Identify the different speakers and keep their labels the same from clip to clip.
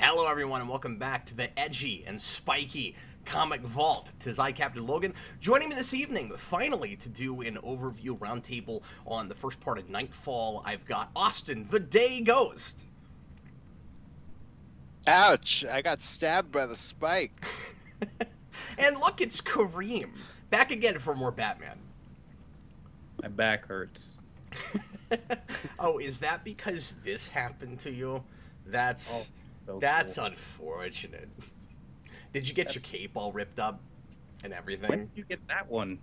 Speaker 1: Hello, everyone, and welcome back to the edgy and spiky Comic Vault. 'Tis I, Captain Logan, joining me this evening, finally, to do an overview roundtable on the first part of Nightfall. I've got Austin, TheDayGhost.
Speaker 2: Ouch! I got stabbed by the spike.
Speaker 1: And look, it's Kareem, back again for more Batman.
Speaker 3: My back hurts.
Speaker 1: Oh, is that because this happened to you? That's
Speaker 3: So
Speaker 1: that's
Speaker 3: cool.
Speaker 1: unfortunate. Did you get your cape all ripped up and everything?
Speaker 3: When did you get that one?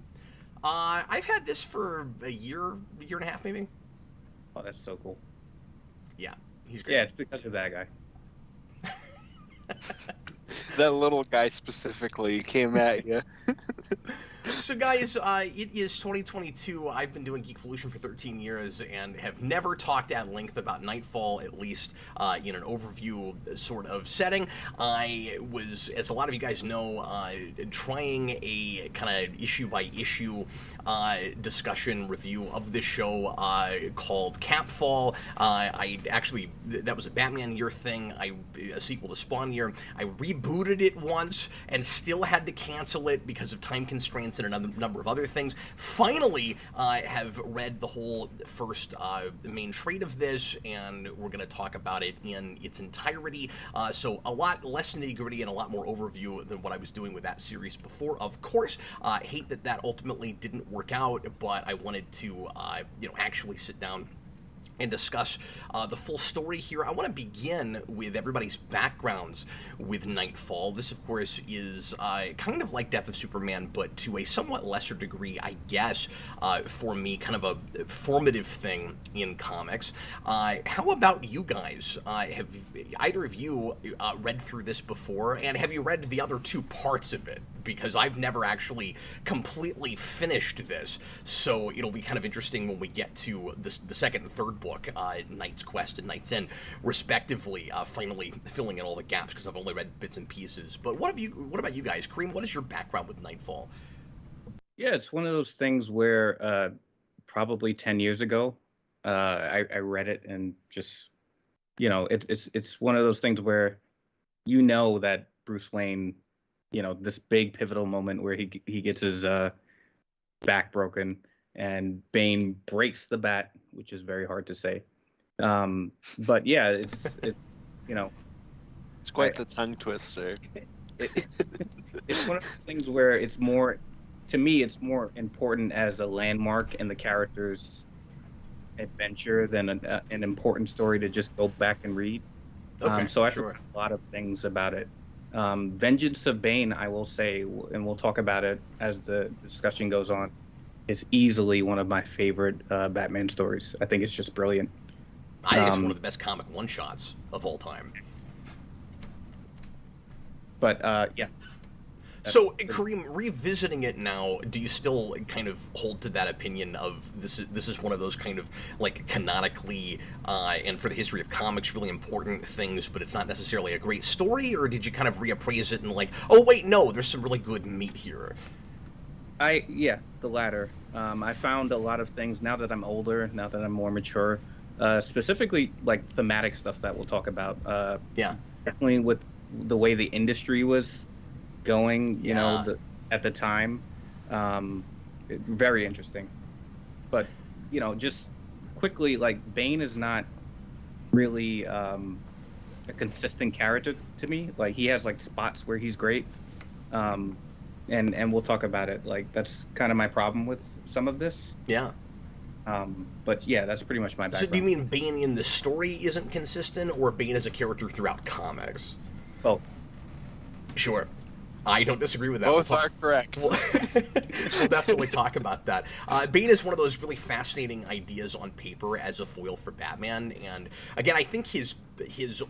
Speaker 1: I've had this for a year and a half, maybe.
Speaker 3: Oh, that's so cool.
Speaker 1: Yeah, he's great.
Speaker 3: Yeah, it's because of that guy.
Speaker 2: That little guy specifically came at you.
Speaker 1: So, guys, it is 2022. I've been doing Geekvolution for 13 years and have never talked at length about Nightfall, at least in an overview sort of setting. I was, as a lot of you guys know, trying a kind of issue-by-issue discussion review of this show called Catfall. That was a Batman year thing, a sequel to Spawn year. I rebooted it once and still had to cancel it because of time constraints and a number of other things. Finally, I have read the whole first main trade of this, and we're going to talk about it in its entirety. So a lot less nitty-gritty and a lot more overview than what I was doing with that series before. Of course, hate that ultimately didn't work out, but I wanted to, actually sit down and discuss the full story here. I want to begin with everybody's backgrounds with Nightfall. This, of course, is kind of like Death of Superman, but to a somewhat lesser degree, I guess, for me, kind of a formative thing in comics. How about you guys? Have either of you read through this before, and have you read the other two parts of it? Because I've never actually completely finished this, so it'll be kind of interesting when we get to the second and third book, Knight's Quest and Knight's End, respectively, finally filling in all the gaps, because I've only read bits and pieces. But what about you guys? Kareem, what is your background with Nightfall?
Speaker 3: Yeah, it's one of those things where probably 10 years ago, I read it and just, it's one of those things where that Bruce Wayne, this big pivotal moment where he gets his back broken and Bane breaks the bat, which is very hard to say. But yeah, it's
Speaker 2: It's quite the tongue twister.
Speaker 3: it's one of those things where it's more, to me, it's more important as a landmark in the character's adventure than an important story to just go back and read.
Speaker 1: Okay,
Speaker 3: so I
Speaker 1: sure.
Speaker 3: read a lot of things about it. Vengeance of Bane, I will say, and we'll talk about it as the discussion goes on, is easily one of my favorite Batman stories. I think it's just brilliant.
Speaker 1: I think it's one of the best comic one-shots of all time.
Speaker 3: But yeah.
Speaker 1: So, Kareem, revisiting it now, do you still kind of hold to that opinion of this is one of those kind of, like, canonically, and for the history of comics, really important things, but it's not necessarily a great story, or did you kind of reappraise it and like, oh, wait, no, there's some really good meat here?
Speaker 3: The latter. I found a lot of things now that I'm older, now that I'm more mature, specifically, like, thematic stuff that we'll talk about.
Speaker 1: Yeah.
Speaker 3: Definitely with the way the industry was going, at the time, very interesting. But just quickly, like, Bane is not really a consistent character to me. Like, he has like spots where he's great, and we'll talk about it. Like, that's kind of my problem with some of this.
Speaker 1: Yeah.
Speaker 3: But yeah, that's pretty much my background.
Speaker 1: So do you mean Bane in the story isn't consistent, or Bane as a character throughout comics?
Speaker 3: Both.
Speaker 1: Sure. I don't disagree with that.
Speaker 2: Both are correct.
Speaker 1: We'll definitely talk about that. Bane is one of those really fascinating ideas on paper as a foil for Batman, and again, I think his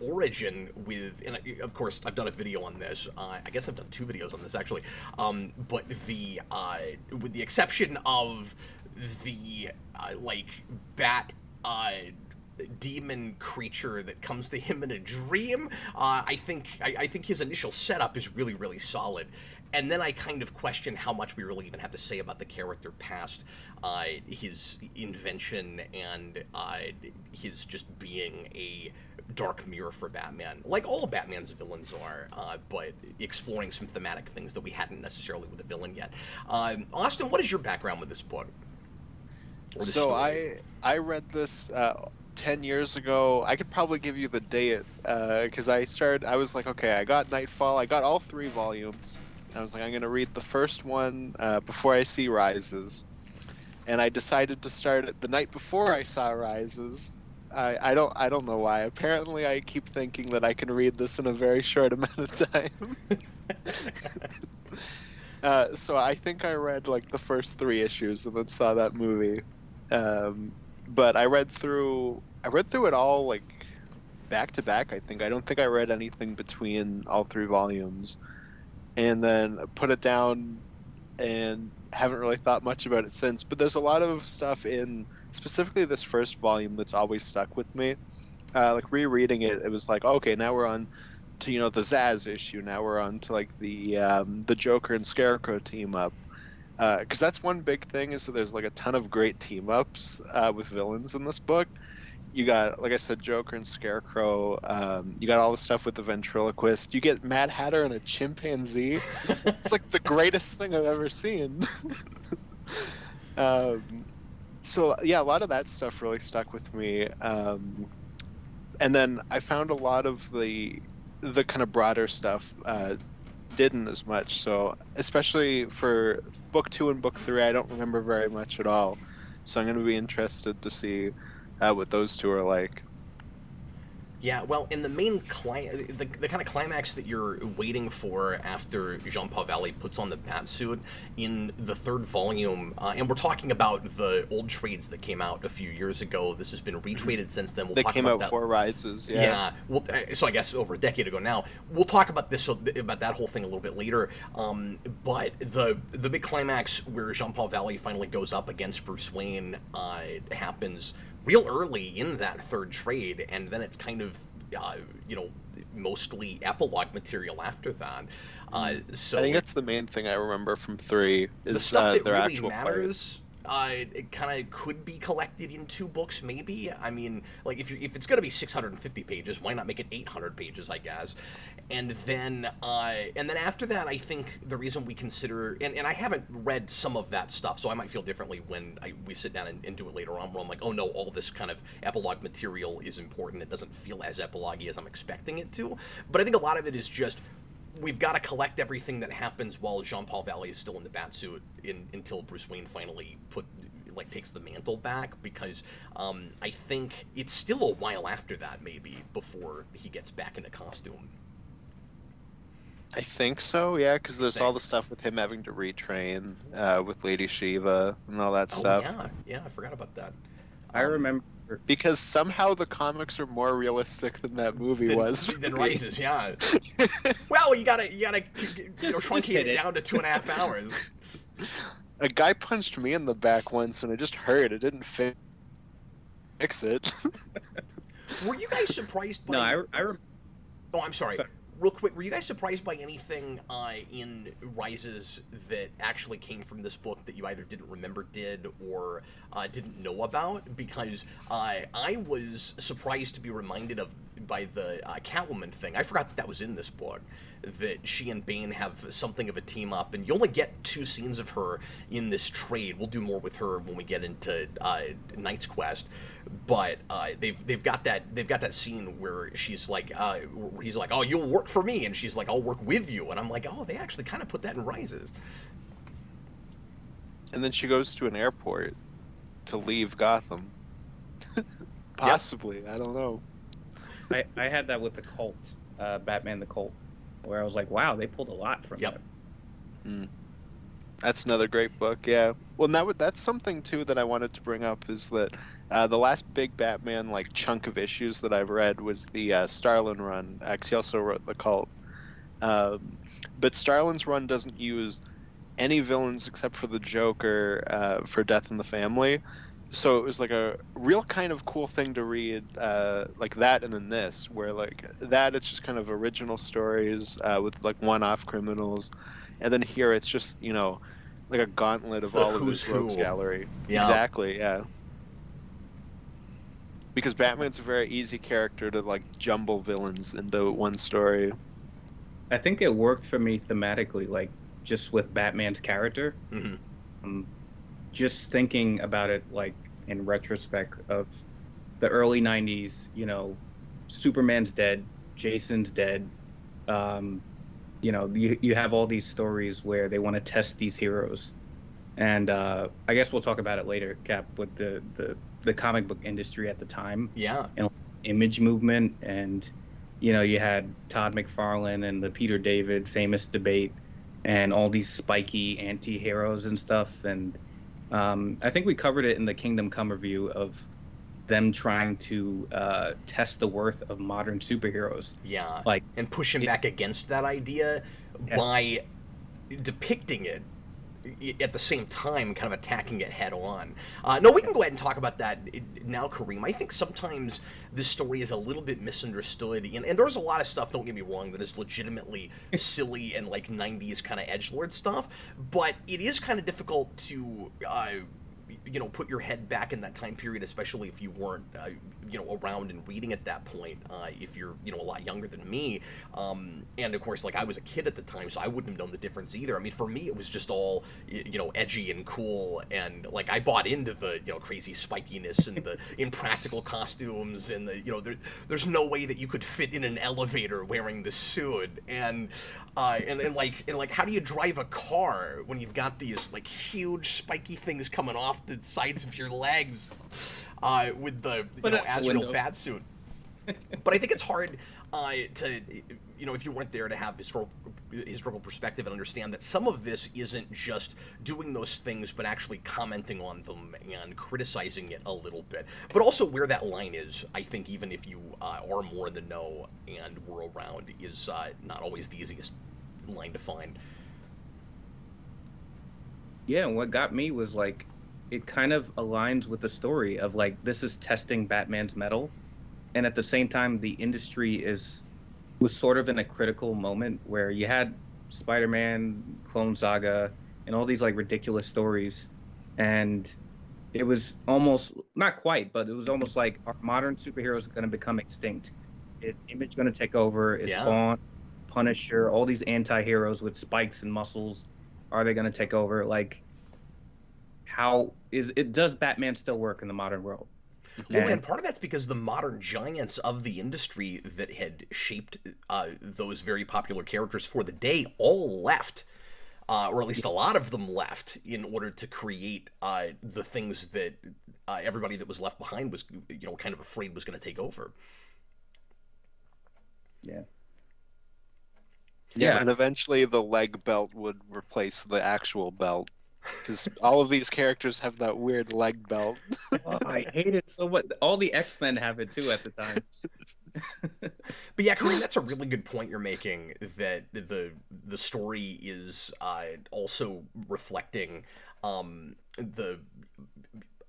Speaker 1: origin with, and of course, I've done a video on this. I guess I've done 2 videos on this actually. But with the exception of the bat demon creature that comes to him in a dream. I think his initial setup is really, really solid. And then I kind of question how much we really even have to say about the character past his invention and his just being a dark mirror for Batman, like all of Batman's villains are, but exploring some thematic things that we hadn't necessarily with the villain yet. Austin, what is your background with this book?
Speaker 2: So I read this 10 years ago. I could probably give you the date because I was like, okay, I got Nightfall. I got all 3 volumes. I was like, I'm going to read the first one before I see Rises. And I decided to start it the night before I saw Rises. I don't know why. Apparently, I keep thinking that I can read this in a very short amount of time. So I think I read like the first 3 issues and then saw that movie. But I read through it all like back to back. I don't think I read anything between all 3 volumes. And then put it down and haven't really thought much about it since. But there's a lot of stuff in specifically this first volume that's always stuck with me. Like rereading it, it was like, okay, now we're on to the Zsasz issue. Now we're on to like the Joker and Scarecrow team up. Because that's one big thing is that there's like a ton of great team ups with villains in this book. You got, like I said, Joker and Scarecrow. You got all the stuff with the ventriloquist. You get Mad Hatter and a chimpanzee. It's like the greatest thing I've ever seen. So yeah, a lot of that stuff really stuck with me. And then I found a lot of the kind of broader stuff didn't as much. So especially for book 2 and book 3, I don't remember very much at all. So I'm going to be interested to see what those 2 are like.
Speaker 1: Yeah, well, in the main the kind of climax that you're waiting for after Jean-Paul Valley puts on the Batsuit in the 3rd volume, and we're talking about the old trades that came out a few years ago. This has been retraded since then.
Speaker 2: They came out before Rises. Yeah.
Speaker 1: Well, so I guess over a decade ago now. We'll talk about about that whole thing a little bit later. But the big climax where Jean-Paul Valley finally goes up against Bruce Wayne happens real early in that 3rd trade, and then it's kind of mostly epilogue material after that. So
Speaker 2: I think that's the main thing I remember from 3 is
Speaker 1: the stuff that
Speaker 2: their
Speaker 1: really
Speaker 2: actual
Speaker 1: matters. It kind of could be collected in 2 books, maybe. I mean, like if it's going to be 650 pages, why not make it 800 pages? I guess. And then after that, I think the reason we consider, and I haven't read some of that stuff, so I might feel differently when we sit down and do it later on, where I'm like, oh no, all this kind of epilogue material is important. It doesn't feel as epilogue-y as I'm expecting it to. But I think a lot of it is just, we've got to collect everything that happens while Jean-Paul Valley is still in the Batsuit until Bruce Wayne finally takes the mantle back, because I think it's still a while after that, maybe, before he gets back into costume.
Speaker 2: I think so, yeah, because there's all the stuff with him having to retrain with Lady Shiva and all that stuff.
Speaker 1: Yeah, I forgot about that.
Speaker 3: I remember
Speaker 2: because somehow the comics are more realistic than that movie was.
Speaker 1: Than Rises, yeah. Well, you gotta truncate it down to 2.5 hours.
Speaker 2: A guy punched me in the back once, and it just hurt. It didn't fix it.
Speaker 1: Were you guys surprised by?
Speaker 3: No,
Speaker 1: Oh, I'm sorry. Real quick, were you guys surprised by anything in Rises that actually came from this book that you either didn't remember did or didn't know about? Because I was surprised to be reminded of by the Catwoman thing. I forgot that was in this book, that she and Bane have something of a team up, and you only get 2 scenes of her in this trade. We'll do more with her when we get into Knight's Quest. But they've got that scene where she's like, he's like, oh, you'll work for me, and she's like, I'll work with you, and I'm like, oh, they actually kind of put that in Rises.
Speaker 2: And then she goes to an airport to leave Gotham. Possibly, yep. I don't know.
Speaker 3: I had that with the Cult, Batman the Cult, where I was like, wow, they pulled a lot from that.
Speaker 2: That's another great book, yeah. Well, that's something, too, that I wanted to bring up, is that the last big Batman, chunk of issues that I've read was the Starlin run. He also wrote The Cult. But Starlin's run doesn't use any villains except for the Joker for Death in the Family. so it was like a real kind of cool thing to read, like that, and then this, where like that it's just kind of original stories with like one-off criminals, and then here it's just like a gauntlet
Speaker 1: It's
Speaker 2: of
Speaker 1: the
Speaker 2: all of
Speaker 1: who's
Speaker 2: his rogues
Speaker 1: who.
Speaker 2: gallery.
Speaker 1: Yeah.
Speaker 2: Exactly, yeah. Because Batman's a very easy character to like jumble villains into one story.
Speaker 3: I think it worked for me thematically, like just with Batman's character.
Speaker 1: Hmm.
Speaker 3: Um, just thinking about it, like in retrospect of the early '90s, Superman's dead, Jason's dead. Um, you have all these stories where they want to test these heroes, and I guess we'll talk about it later, Cap, with the comic book industry at the time
Speaker 1: Yeah.
Speaker 3: and image movement, and you had Todd McFarlane and the Peter David famous debate, and all these spiky anti-heroes and stuff, and I think we covered it in the Kingdom Come review of them trying to test the worth of modern superheroes.
Speaker 1: Yeah.
Speaker 3: Like,
Speaker 1: And push him
Speaker 3: it,
Speaker 1: back against that idea
Speaker 3: yeah,
Speaker 1: by depicting it at the same time, kind of attacking it head on. No, we can go ahead and talk about that now, Kareem. I think sometimes this story is a little bit misunderstood, and there's a lot of stuff, don't get me wrong, that is legitimately silly and like 90s kind of edgelord stuff, but it is kind of difficult to put your head back in that time period, especially if you weren't, around and reading at that point. If you're, a lot younger than me, and of course, like I was a kid at the time, so I wouldn't have known the difference either. I mean, for me, it was just all, edgy and cool, and like I bought into the, crazy spikiness and the impractical costumes, and the, there's no way that you could fit in an elevator wearing the suit, and how do you drive a car when you've got these like huge spiky things coming off the sides of your legs, with the
Speaker 3: Put it out the
Speaker 1: Azrael
Speaker 3: window.
Speaker 1: batsuit? But I think it's hard to, if you weren't there, to have historical perspective and understand that some of this isn't just doing those things, but actually commenting on them and criticizing it a little bit. But also where that line is, I think, even if you are more in the know and were around, is not always the easiest line to find.
Speaker 3: yeah. And what got me was like, it kind of aligns with the story of like this is testing Batman's metal, and at the same time, the industry was sort of in a critical moment where you had Spider-Man, Clone Saga, and all these like ridiculous stories, and it was almost not quite, but it was almost like our modern superheroes are going to become extinct. Is Image going to take over? Is
Speaker 1: Yeah.
Speaker 3: Spawn, Punisher, all these anti-heroes with spikes and muscles, are they going to take over? Like, how is it? Does Batman still work in the modern world?
Speaker 1: Well,
Speaker 3: And
Speaker 1: and part of that's because the modern giants of the industry that had shaped those very popular characters for the day all left, or at least a lot of them left, in order to create the things that everybody that was left behind was, kind of afraid was going to take over.
Speaker 3: yeah,
Speaker 2: Yeah,
Speaker 3: yeah,
Speaker 2: and eventually the leg belt would replace the actual belt. Because all of these characters have that weird leg belt.
Speaker 3: oh, I hate it so much. All the X-Men have it too at the time.
Speaker 1: But yeah, Kareem, that's a really good point you're making. That the story is also reflecting the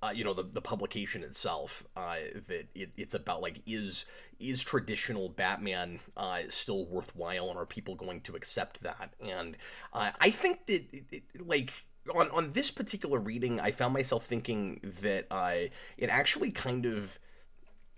Speaker 1: the publication itself. That it's about like is traditional Batman still worthwhile, and are people going to accept that? And I think that like. On this particular reading, I found myself thinking that it actually kind of,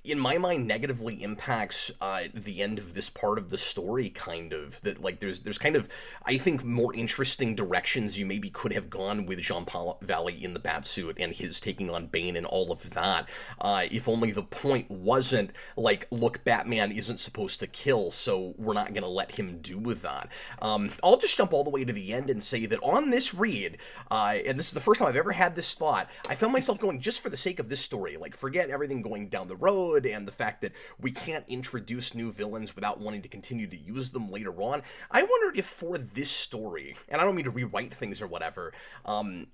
Speaker 1: in my mind, negatively impacts the end of this part of the story. Kind of that, like there's kind of, I think, more interesting directions you maybe could have gone with Jean-Paul Valley in the Batsuit and his taking on Bane and all of that. If only the point wasn't like, look, Batman isn't supposed to kill, so we're not gonna let him do that. I'll just jump all the way to the end and say that on this read, and this is the first time I've ever had this thought, I found myself going, just for the sake of this story, like forget everything going down the road and the fact that we can't introduce new villains without wanting to continue to use them later on. I wondered if for this story, and I don't mean to rewrite things or whatever,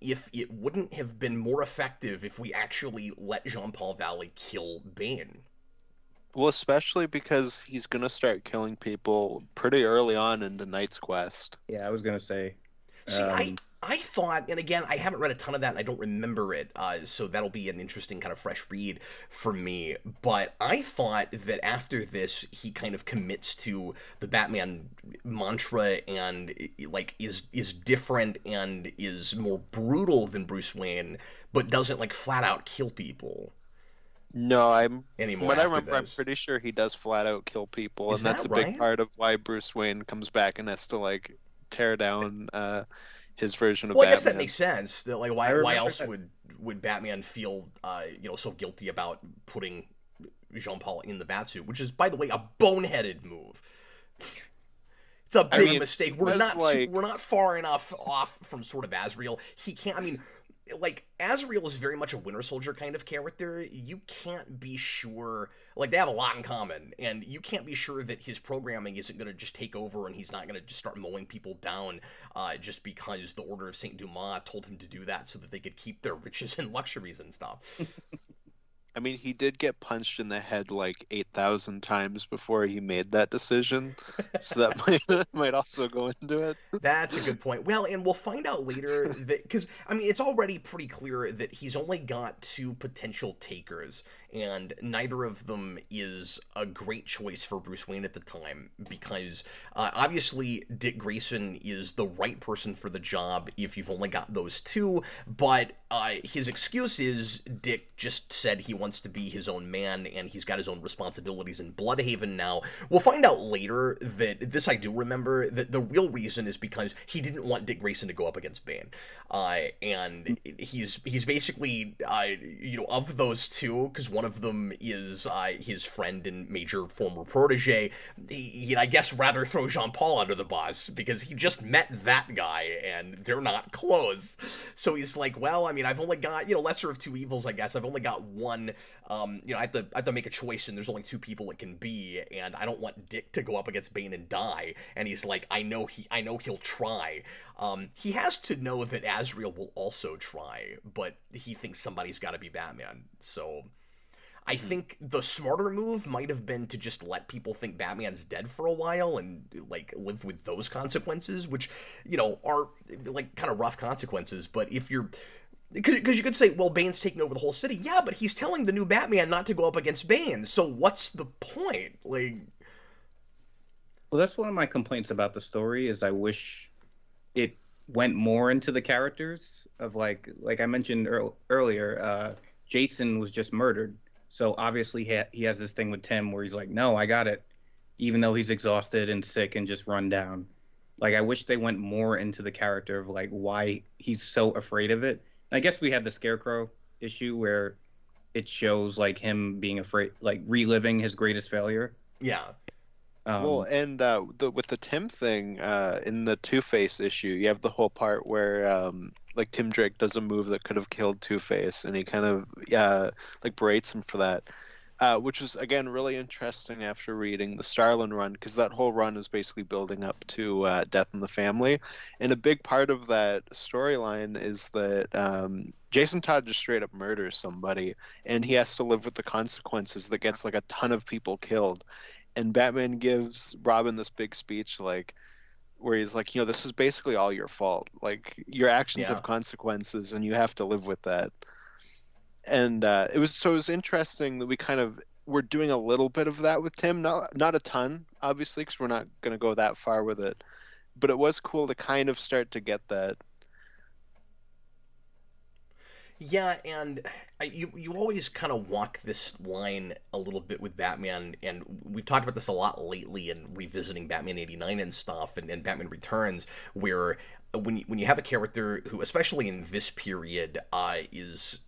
Speaker 1: if it wouldn't have been more effective if we actually let Jean-Paul Valley kill Bane.
Speaker 2: Well, especially because he's gonna start killing people pretty early on into Knight's Quest.
Speaker 3: Yeah, I was gonna say.
Speaker 1: See,
Speaker 3: Um,
Speaker 1: I thought, and again, I haven't read a ton of that, and I don't remember it, so that'll be an interesting kind of fresh read for me. But I thought that after this, he kind of commits to the Batman mantra and like is different and is more brutal than Bruce Wayne, but doesn't like flat out kill people
Speaker 2: No, from
Speaker 1: anymore
Speaker 2: what I
Speaker 1: after
Speaker 2: remember, I'm
Speaker 1: this.
Speaker 2: pretty sure he does flat out kill people,
Speaker 1: Is
Speaker 2: and that's
Speaker 1: that
Speaker 2: a big
Speaker 1: right?
Speaker 2: part of why Bruce Wayne comes back and has to like tear down his version of
Speaker 1: Well, I guess that
Speaker 2: Batman.
Speaker 1: makes sense. That like
Speaker 3: I
Speaker 1: why
Speaker 3: remember
Speaker 1: else
Speaker 3: that.
Speaker 1: would Batman feel so guilty about putting Jean Paul in the Batsuit, which is by the way a boneheaded move. It's a
Speaker 2: I
Speaker 1: big
Speaker 2: mean,
Speaker 1: mistake.
Speaker 2: he has
Speaker 1: We're
Speaker 2: like
Speaker 1: not far enough off from sort of Azrael. He can't. I mean, like Azrael is very much a Winter Soldier kind of character. You can't be sure. Like they have a lot in common, and you can't be sure that his programming isn't going to just take over, and he's not going to just start mowing people down just because the Order of Saint Dumas told him to do that so that they could keep their riches and luxuries and stuff.
Speaker 2: I mean, he did get punched in the head like 8,000 times before he made that decision, so that might also go into it.
Speaker 1: That's a good point. Well, and we'll find out later that because I mean it's already pretty clear that he's only got two potential takers, and neither of them is a great choice for Bruce Wayne at the time because obviously Dick Grayson is the right person for the job if you've only got those two, but his excuse is Dick just said he wants to be his own man and he's got his own responsibilities in Bloodhaven now. We'll find out later that this I do remember that the real reason is because he didn't want Dick Grayson to go up against Bane, and he's basically of those two because one of them is his friend and major former protege. He'd I guess rather throw Jean Paul under the bus because he just met that guy and they're not close. So he's like, well, I mean, I've only got lesser of two evils, I guess. I've only got one. I have to make a choice, and there's only two people it can be, and I don't want Dick to go up against Bane and die. And he's like, I know he'll try. He has to know that Azrael will also try, but he thinks somebody's got to be Batman. So I think the smarter move might have been to just let people think Batman's dead for a while and like live with those consequences, which are like kind of rough consequences. But if you're because you could say, well, Bane's taking over the whole city. Yeah, but he's telling the new Batman not to go up against Bane. So what's the point? Like,
Speaker 3: Well, that's one of my complaints about the story is I wish it went more into the characters of like I mentioned earlier. Jason was just murdered, so obviously he has this thing with Tim where he's like, no, I got it, even though he's exhausted and sick and just run down. Like I wish they went more into the character of like why he's so afraid of it. And I guess we had the Scarecrow issue where it shows like him being afraid, like reliving his greatest failure.
Speaker 1: yeah,
Speaker 2: Well,
Speaker 3: Um,
Speaker 2: and with the Tim thing in the Two-Face issue, you have the whole part where like Tim Drake does a move that could have killed Two-Face, and he kind of like berates him for that, which was again really interesting after reading the Starlin run because that whole run is basically building up to Death in the Family, and a big part of that storyline is that Jason Todd just straight up murders somebody, and he has to live with the consequences that gets like a ton of people killed. And Batman gives Robin this big speech, like where he's like, this is basically all your fault. Like your actions
Speaker 1: yeah.
Speaker 2: have consequences, and you have to live with that. And it was interesting that we kind of were doing a little bit of that with Tim, not a ton, obviously, because we're not going to go that far with it. But it was cool to kind of start to get that.
Speaker 1: Yeah, and you always kind of walk this line a little bit with Batman, and we've talked about this a lot lately in revisiting Batman '89 and stuff, and Batman Returns, where when you have a character who, especially in this period, is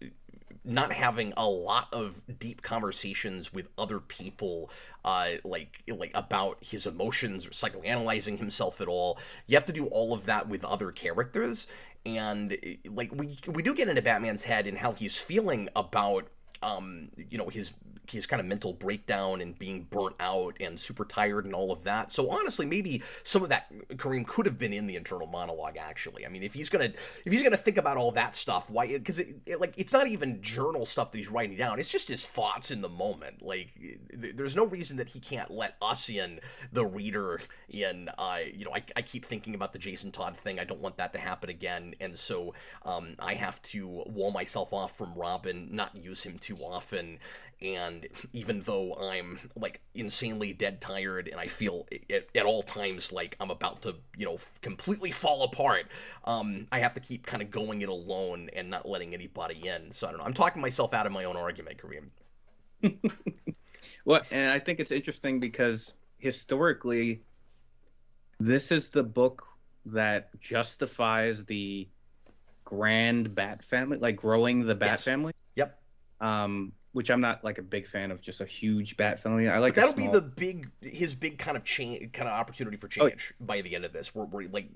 Speaker 1: not having a lot of deep conversations with other people, like about his emotions or psychoanalyzing himself at all. You have to do all of that with other characters, and like we do get into Batman's head and how he's feeling about his his kind of mental breakdown and being burnt out and super tired and all of that. So honestly, maybe some of that, Kareem, could have been in the internal monologue. Actually, I mean, if he's gonna think about all that stuff, why? Because it's not even journal stuff that he's writing down. It's just his thoughts in the moment. Like, there's no reason that he can't let us in, the reader, in. I keep thinking about the Jason Todd thing. I don't want that to happen again, and so I have to wall myself off from Robin, not use him too often. And even though I'm like insanely dead tired and I feel at all times like I'm about to, completely fall apart, I have to keep kind of going it alone and not letting anybody in. So I don't know. I'm talking myself out of my own argument, Kareem.
Speaker 3: Well, and I think it's interesting because historically, this is the book that justifies the grand Bat family, like growing the Bat family.
Speaker 1: Yep.
Speaker 3: Which I'm not like a big fan of, just a huge Bat family. I like
Speaker 1: that'll be his big kind of opportunity for change by the end of this. Where like,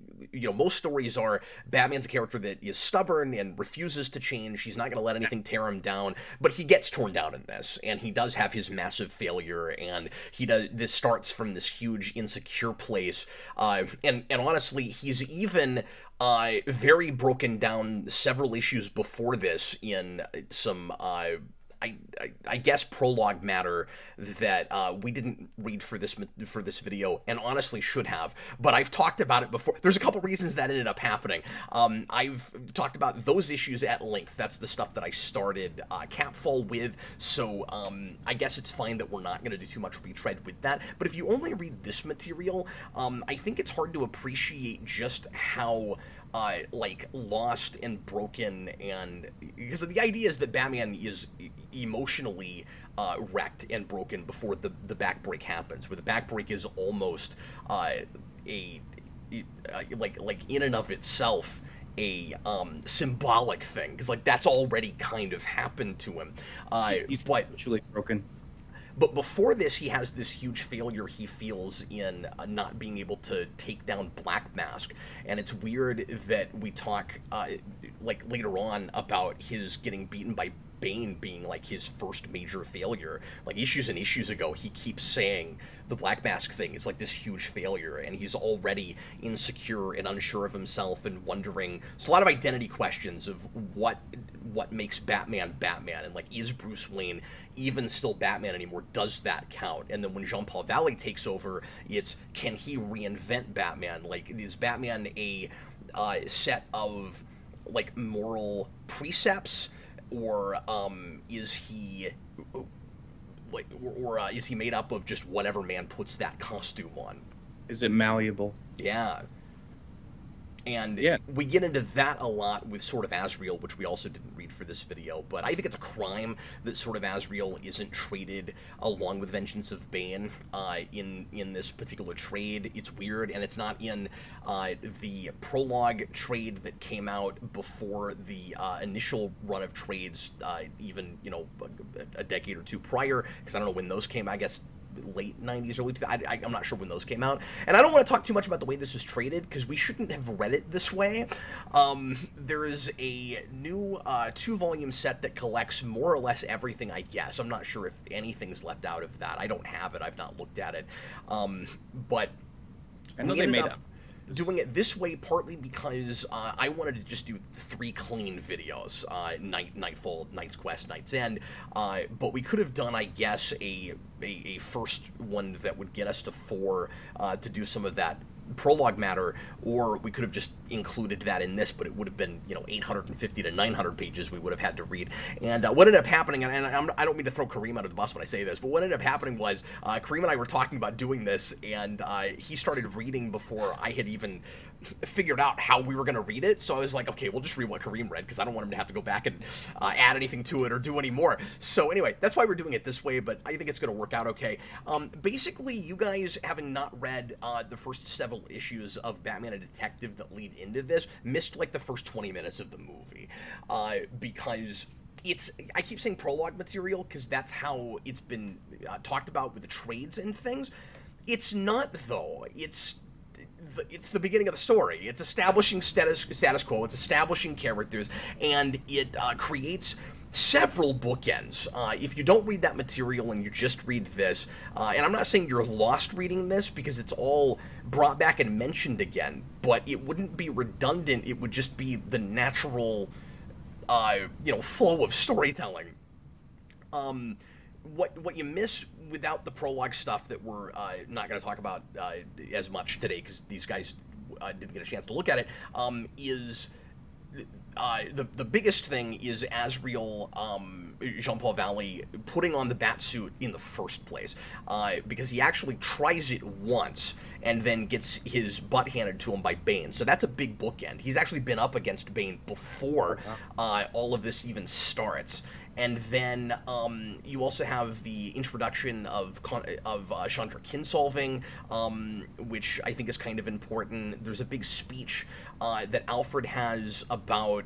Speaker 1: most stories are Batman's a character that is stubborn and refuses to change. He's not going to let anything tear him down, but he gets torn down in this, and he does have his massive failure, and this starts from this huge insecure place, and honestly, he's even very broken down several issues before this in some I guess prologue matter that we didn't read for this video, and honestly should have, but I've talked about it before. There's a couple reasons that ended up happening. I've talked about those issues at length. That's the stuff that I started Capfall with, so I guess it's fine that we're not going to do too much retread with that. But if you only read this material, I think it's hard to appreciate just how like lost and broken, and because the idea is that Batman is emotionally wrecked and broken before the backbreak happens, where the backbreak is almost like in and of itself a symbolic thing, because like that's already kind of happened to him.
Speaker 3: He's actually broken.
Speaker 1: But before this, he has this huge failure he feels in not being able to take down Black Mask. And it's weird that we talk, like, later on about his getting beaten by Bane being, like, his first major failure. Like, issues and issues ago, he keeps saying the Black Mask thing is, like, this huge failure, and he's already insecure and unsure of himself and wondering. So a lot of identity questions of what makes Batman Batman, and, like, is Bruce Wayne even still Batman anymore? Does that count? And then when Jean-Paul Valley takes over, it's, can he reinvent Batman? Like, is Batman a set of, like, moral precepts, or is he like, or is he made up of just whatever man puts that costume on?
Speaker 3: Is it malleable?
Speaker 1: Yeah. And we get into that a lot with Sword of Azrael, which we also didn't read for this video, but I think it's a crime that Sword of Azrael isn't traded along with Vengeance of Bane in this particular trade. It's weird, and it's not in the prologue trade that came out before the initial run of trades, even, a decade or two prior, because I don't know when those came, I guess late 90s, early 2000s. I'm not sure when those came out. And I don't want to talk too much about the way this was traded, because we shouldn't have read it this way. There is a new 2-volume set that collects more or less everything, I guess. I'm not sure if anything's left out of that. I don't have it. I've not looked at it. But
Speaker 3: I know they made up
Speaker 1: doing it this way partly because I wanted to just do 3 clean videos, Nightfall, Knight's Quest, Knight's End, but we could have done, I guess, a first one that would get us to 4 to do some of that prologue matter, or we could have just included that in this, but it would have been 850 to 900 pages we would have had to read. And what ended up happening, and I don't mean to throw Kareem under the bus when I say this, but what ended up happening was Kareem and I were talking about doing this, and he started reading before I had even figured out how we were going to read it. So I was like, okay, we'll just read what Kareem read, because I don't want him to have to go back and add anything to it or do any more. So anyway, that's why we're doing it this way, but I think it's going to work out okay. Basically, you guys, having not read the first several issues of Batman and Detective that lead into this, missed like the first 20 minutes of the movie, because I keep saying prologue material because that's how it's been talked about with the trades and things. It's not, though. It's the beginning of the story. It's establishing status quo. It's establishing characters, and it creates several bookends. If you don't read that material and you just read this, and I'm not saying you're lost reading this because it's all brought back and mentioned again, but it wouldn't be redundant. It would just be the natural, flow of storytelling. What you miss without the prologue stuff that we're not going to talk about as much today because these guys didn't get a chance to look at it, is the biggest thing is Azrael, Jean-Paul Valley putting on the Batsuit in the first place, because he actually tries it once and then gets his butt handed to him by Bane. So that's a big bookend. He's actually been up against Bane before all of this even starts. And then you also have the introduction of Chandra Kinsolving, which I think is kind of important. There's a big speech that Alfred has about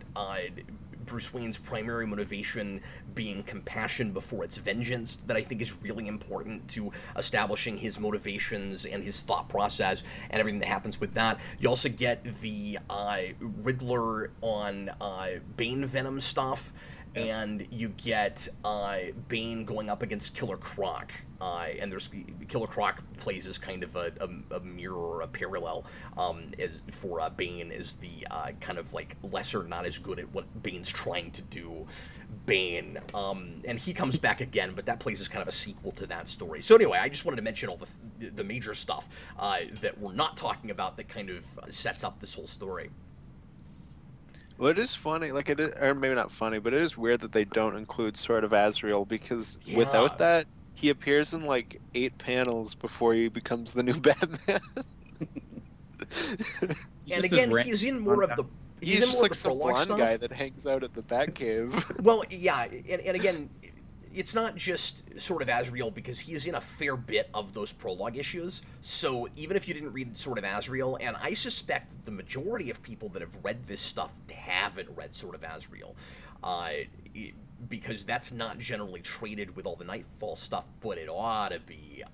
Speaker 1: Bruce Wayne's primary motivation being compassion before it's vengeance that I think is really important to establishing his motivations and his thought process and everything that happens with that. You also get the Riddler on Bane Venom stuff. And you get Bane going up against Killer Croc, and there's Killer Croc plays as kind of a mirror or a parallel for Bane is the kind of like lesser, not as good at what Bane's trying to do. Bane, and he comes back again, but that plays as kind of a sequel to that story. So anyway, I just wanted to mention all the major stuff that we're not talking about that kind of sets up this whole story.
Speaker 2: Well, it is funny, like it is, or maybe not funny, but it is weird that they don't include Sword of Azrael because without that, he appears in like 8 panels before he becomes the new Batman.
Speaker 1: And again, he's in more of the.
Speaker 2: He's
Speaker 1: in
Speaker 2: just
Speaker 1: more
Speaker 2: like
Speaker 1: of the
Speaker 2: some
Speaker 1: prologue
Speaker 2: blonde
Speaker 1: stuff.
Speaker 2: guy that hangs out at the Batcave.
Speaker 1: Well, yeah, and again, it's not just Sword of Azrael because he's in a fair bit of those prologue issues. So even if you didn't read Sword of Azrael, and I suspect the majority of people that have read this stuff haven't read Sword of Azrael, because that's not generally traded with all the Nightfall stuff, but it ought to be.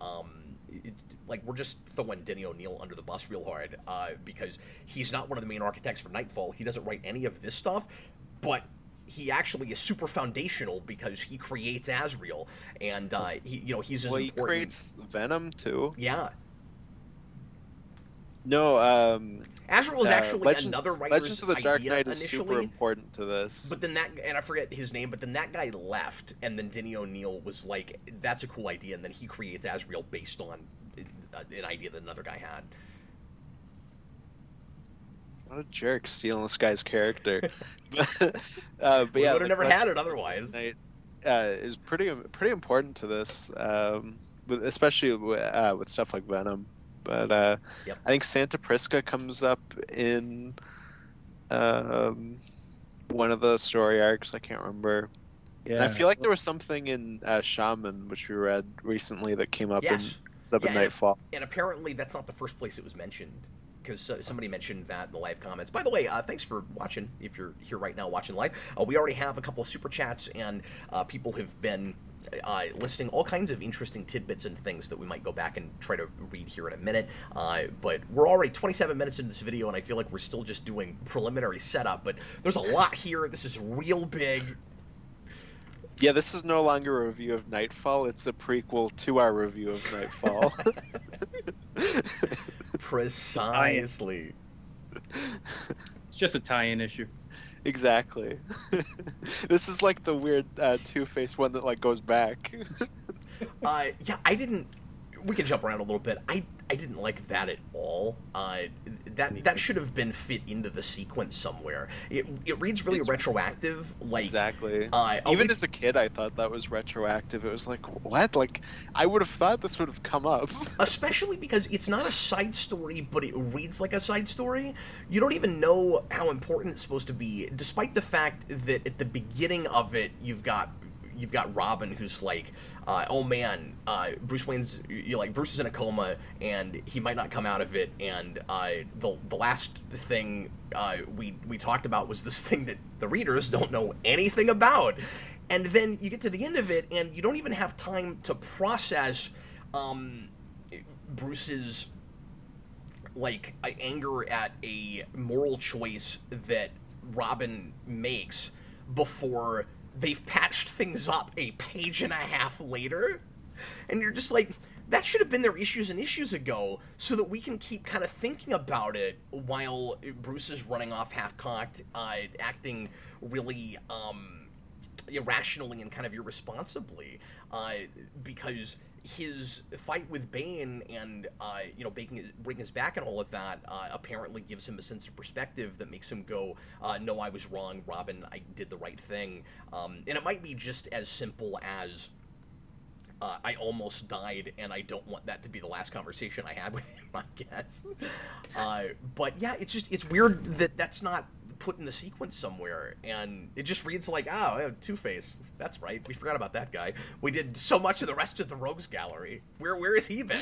Speaker 1: Like, we're just throwing Denny O'Neil under the bus real hard because he's not one of the main architects for Nightfall. He doesn't write any of this stuff, but he actually is super foundational because he creates Azrael, and he's as important.
Speaker 2: He creates Venom too.
Speaker 1: Yeah.
Speaker 2: No,
Speaker 1: Azrael is actually another writer's
Speaker 2: Legends of the Dark Knight is
Speaker 1: initially,
Speaker 2: super important to this.
Speaker 1: But then and I forget his name, but then that guy left, and then Denny O'Neil was like, "That's a cool idea," and then he creates Azrael based on an idea that another guy had.
Speaker 2: What a jerk, stealing this guy's character. But
Speaker 1: We
Speaker 2: yeah,
Speaker 1: would have never had it otherwise.
Speaker 2: Is pretty important to this, especially with stuff like Venom. But I think Santa Prisca comes up in one of the story arcs. I can't remember. Yeah. And I feel like there was something in Shaman, which we read recently, that came up in Nightfall.
Speaker 1: And apparently that's not the first place it was mentioned, because somebody mentioned that in the live comments. By the way, thanks for watching. If you're here right now watching live, we already have a couple of super chats, and people have been listing all kinds of interesting tidbits and things that we might go back and try to read here in a minute. But we're already 27 minutes into this video, and I feel like we're still just doing preliminary setup. But there's a lot here. This is real big.
Speaker 2: Yeah, this is no longer a review of Nightfall. It's a prequel to our review of Nightfall.
Speaker 1: Precisely.
Speaker 3: It's just a tie-in issue.
Speaker 2: Exactly. This is like the weird Two-Face one that like goes back.
Speaker 1: Yeah, I didn't. We can jump around a little bit. I didn't like that at all. That should have been fit into the sequence somewhere. It reads really retroactive. Like
Speaker 2: exactly. Even as a kid, I thought that was retroactive. It was like, what? Like, I would have thought this would have come up.
Speaker 1: Especially because it's not a side story, but it reads like a side story. You don't even know how important it's supposed to be, despite the fact that at the beginning of it, you've got Robin, who's like, oh man, Bruce Wayne's, Bruce is in a coma and he might not come out of it, and the last thing we talked about was this thing that the readers don't know anything about, and then you get to the end of it and you don't even have time to process Bruce's anger at a moral choice that Robin makes before they've patched things up a page and a half later, and you're just like, that should have been their issues and issues ago, so that we can keep kind of thinking about it while Bruce is running off half-cocked, acting really irrationally and kind of irresponsibly, because his fight with Bane and breaking his back and all of that apparently gives him a sense of perspective that makes him go, no, I was wrong, Robin, I did the right thing. And it might be just as simple as, I almost died, and I don't want that to be the last conversation I had with him, I guess. But yeah, it's weird that that's not put in the sequence somewhere, and it just reads like, oh, Two-Face. That's right, we forgot about that guy. We did so much of the rest of the Rogues Gallery. Where has he been?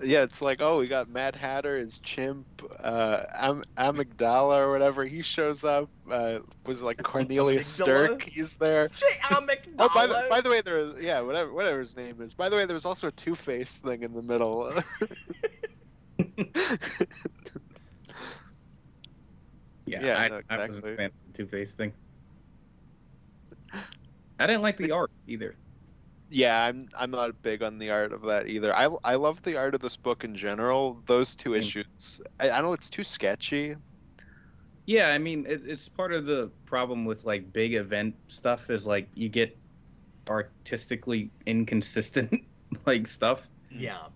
Speaker 2: Yeah, it's like, oh, we got Mad Hatter, his chimp, Amygdala or whatever. He shows up. Was it like Cornelius Stirk? He's there.
Speaker 1: Amygdala.
Speaker 2: Oh, by the way, there is, yeah, whatever his name is. By the way, there's also a Two-Face thing in the middle.
Speaker 3: Yeah,
Speaker 2: no,
Speaker 3: I was
Speaker 2: exactly.
Speaker 3: a fan of the Two-Face thing. I didn't like the art either.
Speaker 2: Yeah, I'm not big on the art of that either. I love the art of this book in general. Those two issues, I don't know, it's too sketchy.
Speaker 3: Yeah, I mean, it's part of the problem with like big event stuff is like you get artistically inconsistent like stuff.
Speaker 1: Yeah.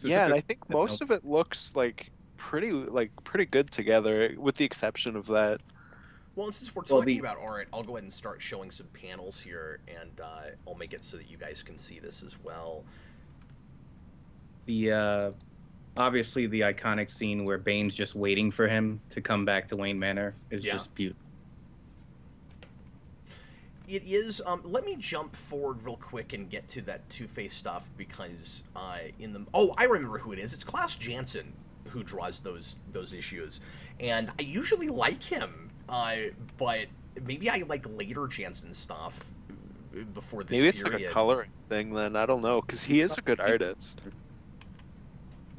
Speaker 2: Yeah, and I think most of it looks like pretty good together, with the exception of that.
Speaker 1: Well, and since we're talking about art, I'll go ahead and start showing some panels here, and I'll make it so that you guys can see this as well.
Speaker 3: The obviously the iconic scene where Bane's just waiting for him to come back to Wayne Manor is just beautiful.
Speaker 1: It is. Let me jump forward real quick and get to that Two-Face stuff, because I remember who it is. It's Klaus Janson who draws those issues, and I usually like him. But maybe I like later Jansen stuff before this
Speaker 2: Maybe it's
Speaker 1: period.
Speaker 2: like a coloring thing then. I don't know, because he is a good artist.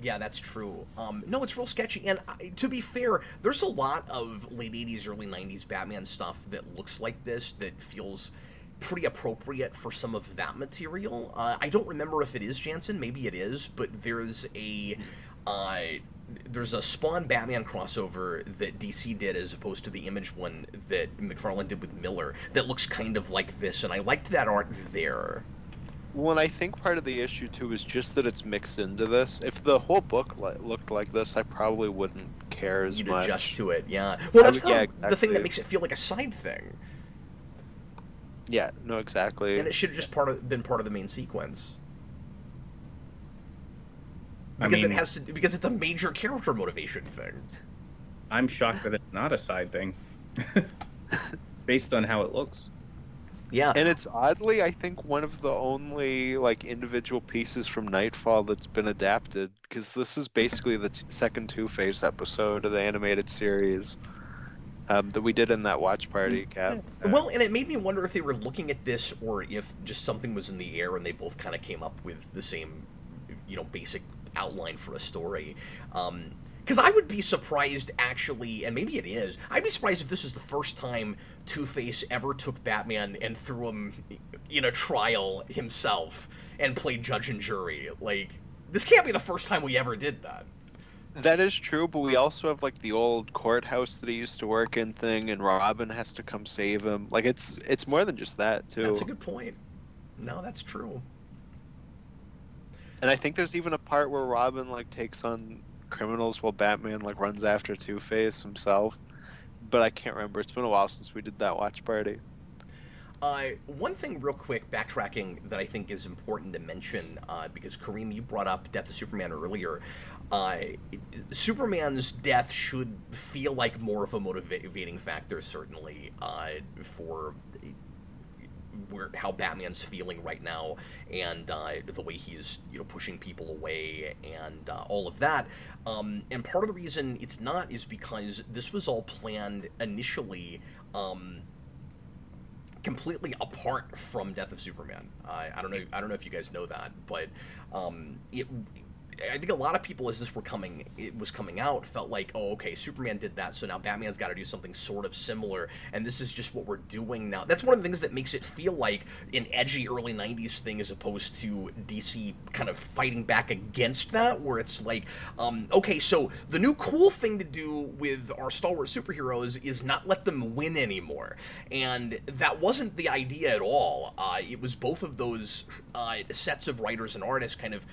Speaker 1: Yeah, that's true. No, it's real sketchy. And to be fair, there's a lot of late 80s, early 90s Batman stuff that looks like this, that feels pretty appropriate for some of that material. I don't remember if it is Jansen. Maybe it is. But there's a Spawn Batman crossover that DC did as opposed to the Image one that McFarlane did with Miller that looks kind of like this, and I liked that art there.
Speaker 2: Well, and I think part of the issue too is just that it's mixed into this. If the whole book looked like this, I probably wouldn't care as much.
Speaker 1: You'd adjust to it, yeah. Well, that's kind of
Speaker 2: exactly.
Speaker 1: the thing that makes it feel like a side thing.
Speaker 2: Yeah, no, exactly.
Speaker 1: And it should have just been part of the main sequence. Because it's a major character motivation thing.
Speaker 3: I'm shocked that it's not a side thing, based on how it looks.
Speaker 1: Yeah,
Speaker 2: and it's oddly, I think, one of the only like individual pieces from Nightfall that's been adapted, because this is basically the second Two-Face episode of the animated series that we did in that watch party, Cap.
Speaker 1: Well, and it made me wonder if they were looking at this or if just something was in the air and they both kind of came up with the same, basic outline for a story. Because I would be surprised, actually, and maybe it is, I'd be surprised if this is the first time Two-Face ever took Batman and threw him in a trial himself and played judge and jury. Like, this can't be the first time we ever did that.
Speaker 2: That is true, but we also have, like, the old courthouse that he used to work in thing, and Robin has to come save him. Like, it's more than just that, too.
Speaker 1: That's a good point. No, that's true.
Speaker 2: And I think there's even a part where Robin, like, takes on criminals while Batman, like, runs after Two-Face himself. But I can't remember. It's been a while since we did that watch party.
Speaker 1: One thing real quick, backtracking, that I think is important to mention, because Kareem, you brought up Death of Superman earlier. Superman's death should feel like more of a motivating factor, certainly, for how Batman's feeling right now, and the way he is, pushing people away, and all of that. And part of the reason it's not is because this was all planned initially, completely apart from Death of Superman. I don't know if you guys know that, but I think a lot of people, as it was coming out, felt like, oh, okay, Superman did that, so now Batman's got to do something sort of similar, and this is just what we're doing now. That's one of the things that makes it feel like an edgy early 90s thing, as opposed to DC kind of fighting back against that, where it's like, okay, so the new cool thing to do with our stalwart superheroes is not let them win anymore. And that wasn't the idea at all. It was both of those sets of writers and artists kind of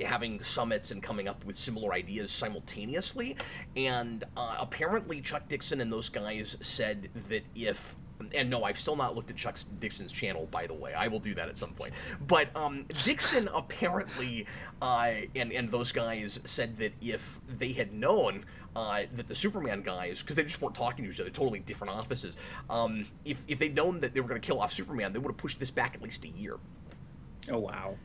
Speaker 1: having summits and coming up with similar ideas simultaneously. And apparently Chuck Dixon and those guys said that if... And no, I've still not looked at Chuck Dixon's channel, by the way. I will do that at some point. But Dixon apparently, and those guys said that if they had known that the Superman guys, because they just weren't talking to each other, totally different offices, if they'd known that they were going to kill off Superman, they would have pushed this back at least a year.
Speaker 3: Oh, wow.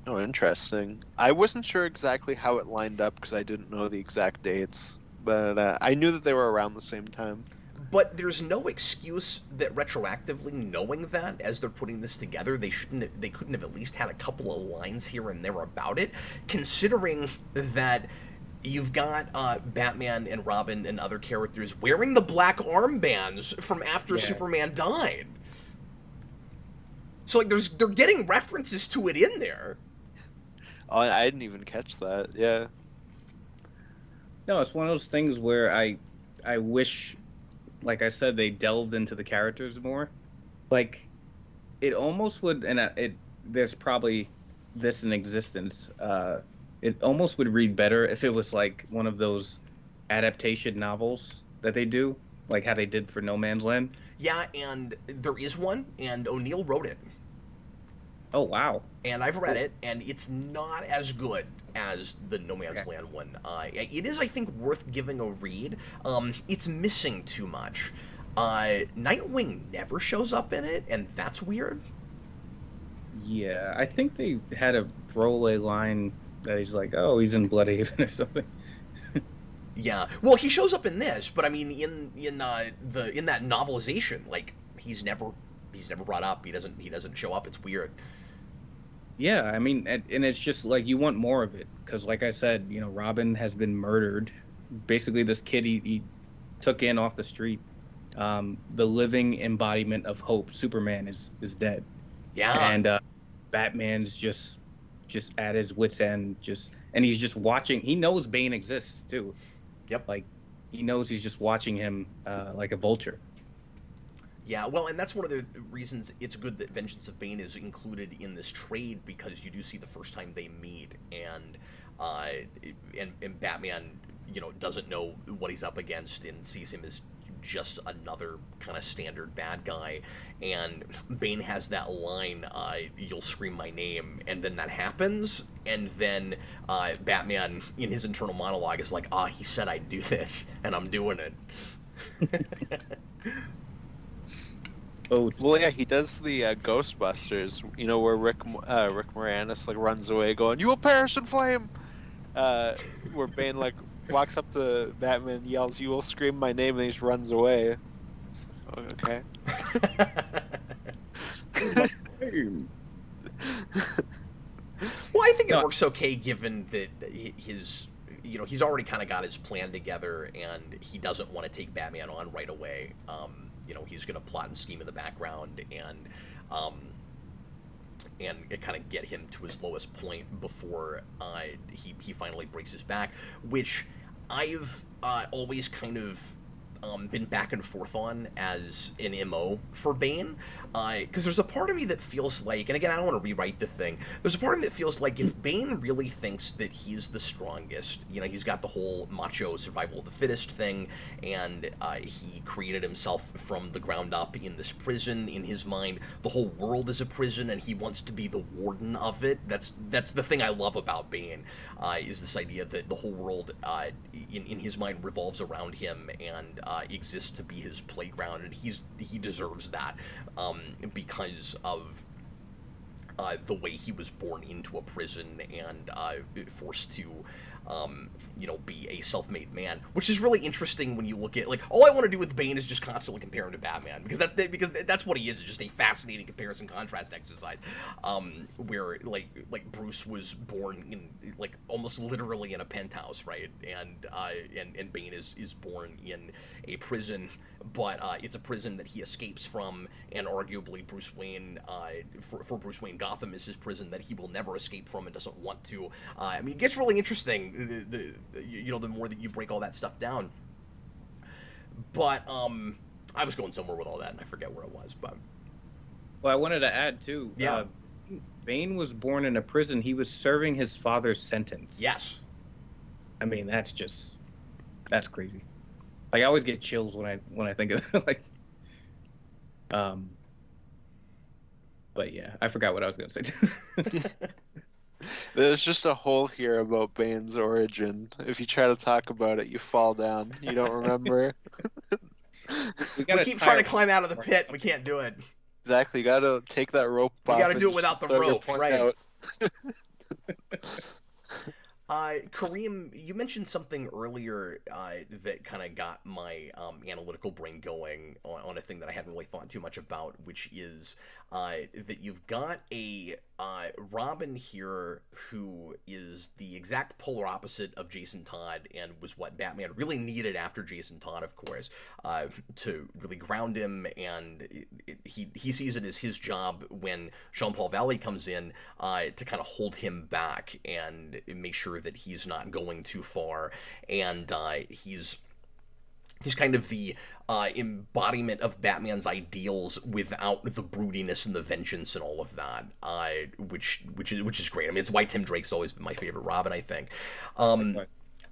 Speaker 2: Oh, interesting. I wasn't sure exactly how it lined up because I didn't know the exact dates, but I knew that they were around the same time.
Speaker 1: But there's no excuse that retroactively knowing that as they're putting this together, they couldn't have at least had a couple of lines here and there about it, considering that you've got Batman and Robin and other characters wearing the black armbands from after Superman died. So like they're getting references to it in there.
Speaker 2: Oh, I didn't even catch that. Yeah.
Speaker 3: No, it's one of those things where I wish, like I said, they delved into the characters more. Like, it almost would, and there's probably this in existence. It almost would read better if it was like one of those adaptation novels that they do, like how they did for No Man's Land.
Speaker 1: Yeah, and there is one, and O'Neill wrote it.
Speaker 3: Oh, wow.
Speaker 1: And I've read it, and it's not as good as the No Man's Land one. It is, I think, worth giving a read. It's missing too much. Nightwing never shows up in it, and that's weird.
Speaker 3: Yeah, I think they had a throwaway line that he's like, oh, he's in Bloodhaven or something.
Speaker 1: Yeah, well, he shows up in this, but I mean, in that novelization, like he's never brought up. He doesn't show up. It's weird.
Speaker 3: Yeah, I mean, and it's just like you want more of it because, like I said, you know, Robin has been murdered. Basically, this kid he took in off the street. The living embodiment of hope, Superman, is dead.
Speaker 1: Yeah,
Speaker 3: and Batman's just at his wit's end, and he's just watching. He knows Bane exists too.
Speaker 1: Yep.
Speaker 3: Like he knows he's just watching him like a vulture.
Speaker 1: Yeah, well, and that's one of the reasons it's good that Vengeance of Bane is included in this trade, because you do see the first time they meet, and Batman, you know, doesn't know what he's up against and sees him as just another kind of standard bad guy, and Bane has that line, "You'll scream my name," and then that happens, and then Batman, in his internal monologue, is like, he said I'd do this, and I'm doing it.
Speaker 2: Oh, well, yeah, he does the Ghostbusters, you know, where Rick Moranis like runs away going, "You will perish in flame," where Bane like walks up to Batman, yells, "You will scream my name," and he just runs away. So, okay.
Speaker 1: Well, I think it works okay, given that he's already kind of got his plan together, and he doesn't want to take Batman on right away. You know, he's going to plot and scheme in the background, and kind of get him to his lowest point before he finally breaks his back, which I've always kind of been back and forth on as an MO for Bane, because there's a part of me that feels like, and again, I don't want to rewrite the thing, there's a part of me that feels like if Bane really thinks that he's the strongest, you know, he's got the whole macho survival of the fittest thing, and he created himself from the ground up in this prison. In his mind, the whole world is a prison, and he wants to be the warden of it. That's the thing I love about Bane, is this idea that the whole world, in his mind, revolves around him, and exists to be his playground, and he deserves that, because of the way he was born into a prison and forced to be a self-made man, which is really interesting when you look at, like, all I want to do with Bane is just constantly compare him to Batman, because that's what he is just a fascinating comparison contrast exercise, where like Bruce was born in, like, almost literally in a penthouse, right, and Bane is born in a prison, but it's a prison that he escapes from, and arguably Bruce Wayne, for Bruce Wayne, Gotham is his prison that he will never escape from and doesn't want to. I mean, it gets really interesting, the more that you break all that stuff down. But I was going somewhere with all that, and I forget where it was. But
Speaker 3: well, I wanted to add too.
Speaker 1: Yeah.
Speaker 3: Bane was born in a prison. He was serving his father's sentence.
Speaker 1: Yes.
Speaker 3: I mean, that's crazy. Like, I always get chills when I think of it. Like, but yeah, I forgot what I was gonna say.
Speaker 2: There's just a hole here about Bane's origin. If you try to talk about it, you fall down. You don't remember.
Speaker 1: We keep trying to climb out of the pit. We can't do it.
Speaker 2: Exactly. You gotta take that rope off.
Speaker 1: You gotta do it without the rope, right? Kareem, you mentioned something earlier that kind of got my analytical brain going on a thing that I hadn't really thought too much about, which is that you've got a Robin here who is the exact polar opposite of Jason Todd, and was what Batman really needed after Jason Todd, of course, to really ground him, and he sees it as his job when Jean-Paul Valley comes in to kind of hold him back and make sure that he's not going too far, and he's kind of the embodiment of Batman's ideals without the broodiness and the vengeance and all of that, which is great. I mean, it's why Tim Drake's always been my favorite Robin, I think.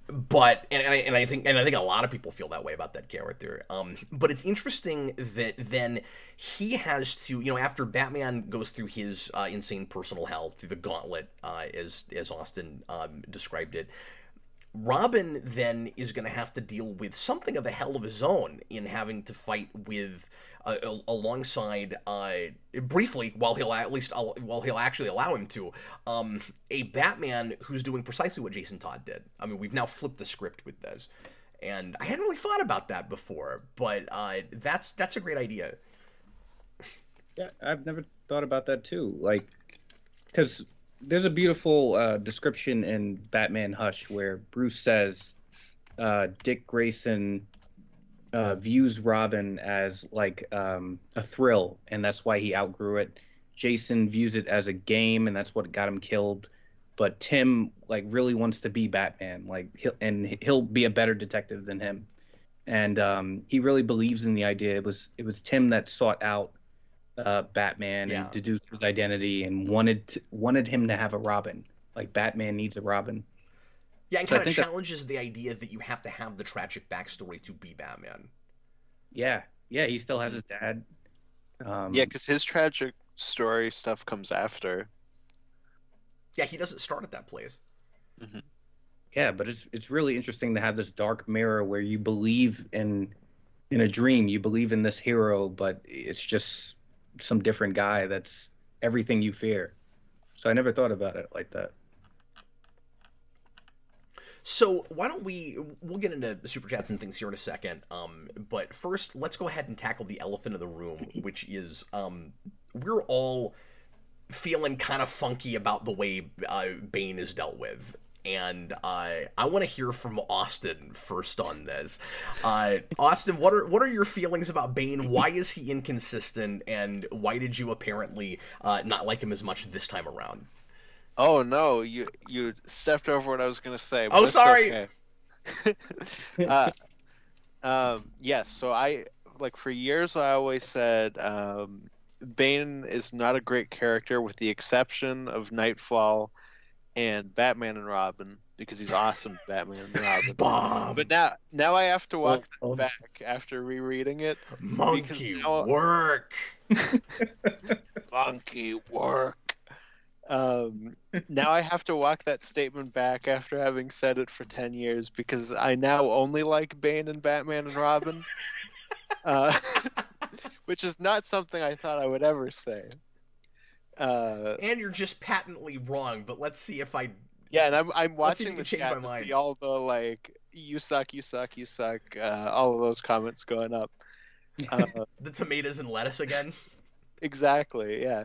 Speaker 1: But I think a lot of people feel that way about that character. But it's interesting that then he has to, after Batman goes through his insane personal hell through the gauntlet, as Austin described it, Robin then is going to have to deal with something of a hell of his own in having to fight with alongside briefly, while he'll actually allow him to, a Batman who's doing precisely what Jason Todd did. I mean, we've now flipped the script with this, and I hadn't really thought about that before, but that's a great idea.
Speaker 3: Yeah, I've never thought about that too. Like, because there's a beautiful description in Batman Hush where Bruce says Dick Grayson views Robin as like a thrill, and that's why he outgrew it. Jason views it as a game, and that's what got him killed. But Tim like really wants to be Batman, like he'll be a better detective than him, and he really believes in the idea. It was Tim that sought out Batman and deduced his identity and wanted him to have a Robin. Like, Batman needs a Robin.
Speaker 1: Yeah, and kind of challenges the idea that you have to have the tragic backstory to be Batman.
Speaker 3: Yeah, he still has his dad.
Speaker 2: Yeah, because his tragic story stuff comes after.
Speaker 1: Yeah, he doesn't start at that place.
Speaker 2: Mm-hmm.
Speaker 3: Yeah, but it's really interesting to have this dark mirror where you believe in a dream, you believe in this hero, but it's just some different guy that's everything you fear. So I never thought about it like that.
Speaker 1: So why don't we'll get into the super chats and things here in a second, but first let's go ahead and tackle the elephant in the room, which is we're all feeling kind of funky about the way Bane is dealt with. And I want to hear from Austin first on this. Austin, what are your feelings about Bane? Why is he inconsistent, and why did you apparently not like him as much this time around?
Speaker 2: Oh no, you stepped over what I was gonna say.
Speaker 1: Oh, sorry.
Speaker 2: Okay. Yes. So I for years I always said Bane is not a great character, with the exception of Nightfall and Batman and Robin, because he's awesome Batman and Robin.
Speaker 1: Bomb.
Speaker 2: But now I have to walk that back after rereading it.
Speaker 1: Monkey work.
Speaker 2: Monkey work. Now I have to walk that statement back after having said it for 10 years, because I now only like Bane and Batman and Robin. Which is not something I thought I would ever say.
Speaker 1: And you're just patently wrong, but let's see if I
Speaker 2: Yeah, and I'm
Speaker 1: Let's see if
Speaker 2: watching
Speaker 1: you
Speaker 2: the
Speaker 1: can change
Speaker 2: chat
Speaker 1: my
Speaker 2: to
Speaker 1: mind.
Speaker 2: see all the like you suck, all of those comments going up.
Speaker 1: The tomatoes and lettuce again.
Speaker 2: Exactly, yeah.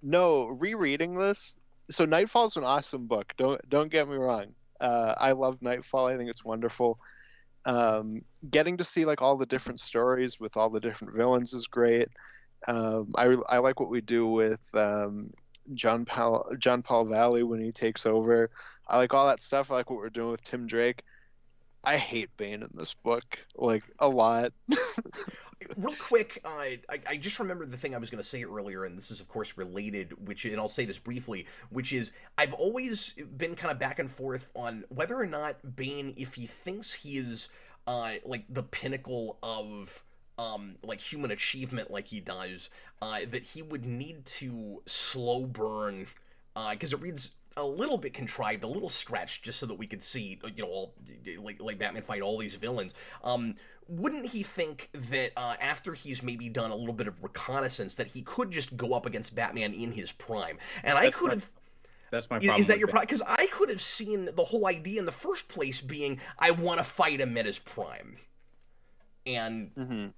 Speaker 2: No, rereading this. So Nightfall's an awesome book. Don't get me wrong. I love Nightfall. I think it's wonderful. Getting to see like all the different stories with all the different villains is great. I like what we do with John Paul Valley when he takes over. I like all that stuff. I like what we're doing with Tim Drake. I hate Bane in this book, like a lot.
Speaker 1: Real quick, I just remembered the thing I was going to say earlier, and this is of course related. And I'll say this briefly, which is I've always been kind of back and forth on whether or not Bane, if he thinks he is like the pinnacle of like human achievement, like he does, that he would need to slow burn, because it reads a little bit contrived, a little stretched, just so that we could see, all like Batman fight all these villains. Wouldn't he think that after he's maybe done a little bit of reconnaissance, that he could just go up against Batman in his prime? And I could have.
Speaker 3: That's my problem.
Speaker 1: Is that your problem? Because I could have seen the whole idea in the first place being I want to fight him at his prime, and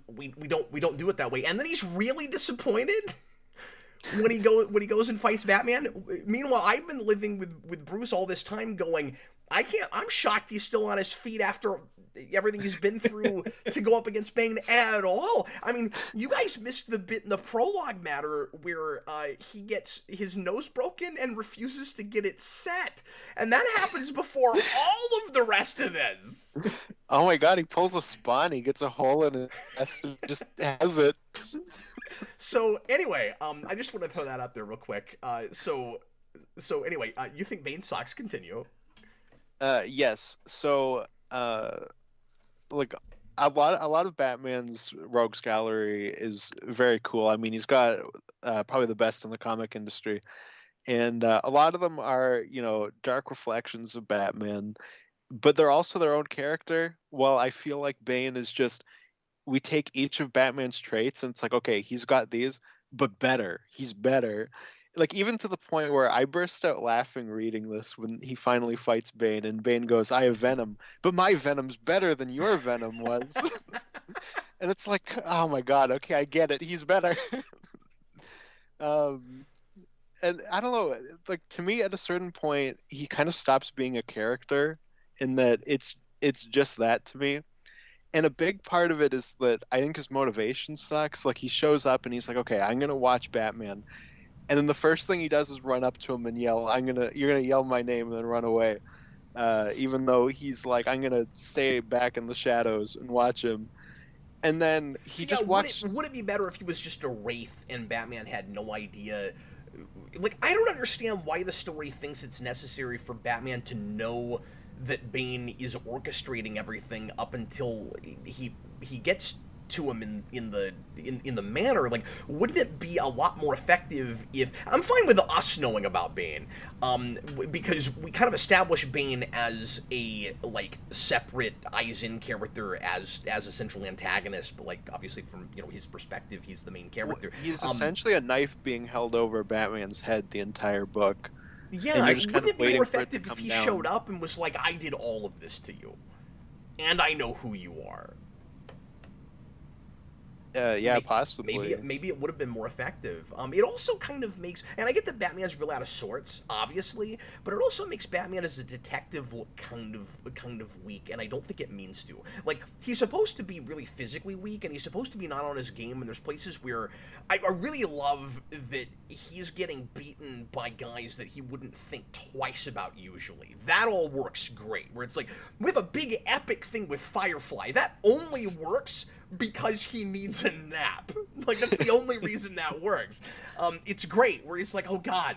Speaker 1: we don't do it that way. And then he's really disappointed when he goes and fights Batman. Meanwhile, I've been living with Bruce all this time, going, I'm shocked he's still on his feet after everything he's been through to go up against Bane at all. I mean, you guys missed the bit in the prologue matter where he gets his nose broken and refuses to get it set. And that happens before all of the rest of this.
Speaker 2: Oh my god, he pulls a spawn, he gets a hole in it, and just has it.
Speaker 1: So anyway, I just want to throw that out there real quick. So anyway, you think Bane sucks? Continue.
Speaker 2: Yes. So, like a lot of Batman's rogues gallery is very cool. I mean, he's got probably the best in the comic industry, and a lot of them are dark reflections of Batman, but they're also their own character. Well, I feel like Bane is just we take each of Batman's traits and it's like, okay, he's got these, but better. He's better. Like, even to the point where I burst out laughing reading this when he finally fights Bane, and Bane goes, I have Venom, but my Venom's better than your Venom was. And it's like, oh my god, okay, I get it. He's better. And I don't know, like, to me, at a certain point, he kind of stops being a character in that it's just that to me. And a big part of it is that I think his motivation sucks. Like, he shows up and he's like, okay, I'm going to watch Batman. And then the first thing he does is run up to him and yell, you're going to yell my name and then run away. Even though he's like, I'm going to stay back in the shadows and watch him. And then he just walks.
Speaker 1: Would it be better if he was just a wraith and Batman had no idea? Like, I don't understand why the story thinks it's necessary for Batman to know that Bane is orchestrating everything up until he gets to him in the manor. Like, wouldn't it be a lot more effective if I'm fine with us knowing about Bane, because we kind of establish Bane as a like separate eyes-in character as a central antagonist, but like obviously from his perspective, he's the main character.
Speaker 2: He's essentially a knife being held over Batman's head the entire book.
Speaker 1: Yeah, wouldn't it be more effective if he showed up and was like, I did all of this to you, and I know who you are?
Speaker 2: Yeah, possibly.
Speaker 1: Maybe it would have been more effective. It also kind of makes, and I get that Batman's real out of sorts, obviously, but it also makes Batman as a detective look kind of weak, and I don't think it means to. Like, he's supposed to be really physically weak, and he's supposed to be not on his game, and there's places where I really love that he's getting beaten by guys that he wouldn't think twice about usually. That all works great, where it's like, we have a big epic thing with Firefly. That only works because he needs a nap. Like, that's the only reason that works. It's great, where he's like, oh god,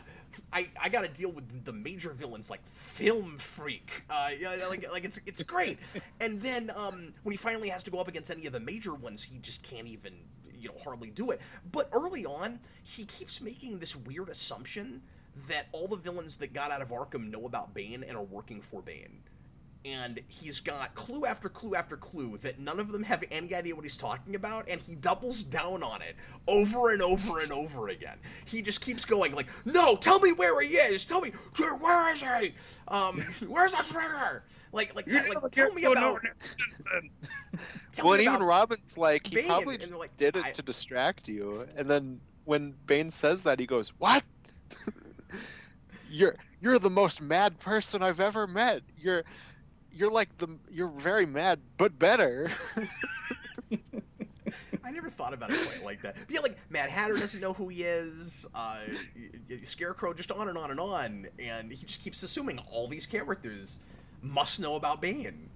Speaker 1: I gotta deal with the major villains like Film Freak. Like it's great. And then when he finally has to go up against any of the major ones, he just can't even hardly do it. But early on, he keeps making this weird assumption that all the villains that got out of Arkham know about Bane and are working for Bane. and he's got clue after clue after clue that none of them have any idea what he's talking about, and he doubles down on it over and over and over again. He just keeps going like, no, tell me where he is. Tell me, where is he? Where's the trigger? Tell me about...
Speaker 2: Well, and even Robin's like, he
Speaker 1: Bane,
Speaker 2: probably
Speaker 1: and like,
Speaker 2: did it to distract you. And then when Bane says that, he goes, what? You're the most mad person I've ever met. You're very mad, but better.
Speaker 1: I never thought about it quite like that. But yeah, like, Mad Hatter doesn't know who he is, Scarecrow, just on and on and on, and he just keeps assuming all these characters must know about Bane.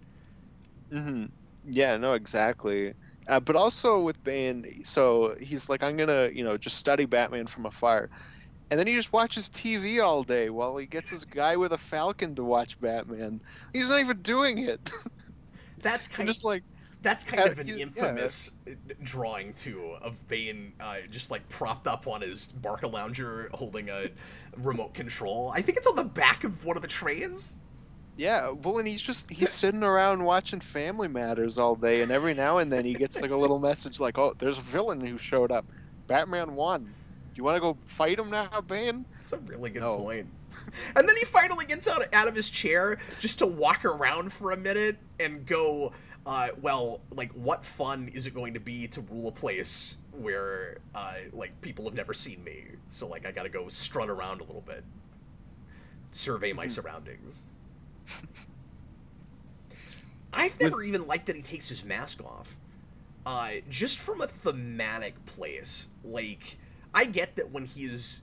Speaker 2: Mm-hmm. Yeah, no, exactly. But also with Bane, so he's like, I'm gonna, just study Batman from afar. And then he just watches TV all day while he gets this guy with a falcon to watch Batman. He's not even doing it.
Speaker 1: That's kind
Speaker 2: just like...
Speaker 1: That's kind of an infamous drawing, too, of Bane just, like, propped up on his Barca Lounger holding a remote control. I think it's on the back of one of the trains.
Speaker 2: Yeah, well, and he's sitting around watching Family Matters all day, and every now and then he gets, like, a little message like, oh, there's a villain who showed up. Batman won. Do you want to go fight him now, Bane?
Speaker 1: That's a really good point. And then he finally gets out of his chair just to walk around for a minute and go... well, like, what fun is it going to be to rule a place where, like, people have never seen me? So, like, I gotta go strut around a little bit. Survey my surroundings. I've never even liked that he takes his mask off. Just from a thematic place. Like, I get that when he is,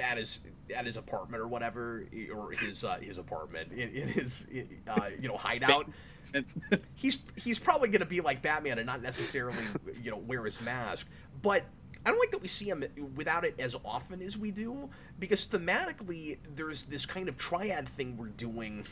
Speaker 1: at his apartment or whatever, or his apartment, in his, hideout... he's probably going to be like Batman and not necessarily, wear his mask. But I don't like that we see him without it as often as we do, because thematically there's this kind of triad thing we're doing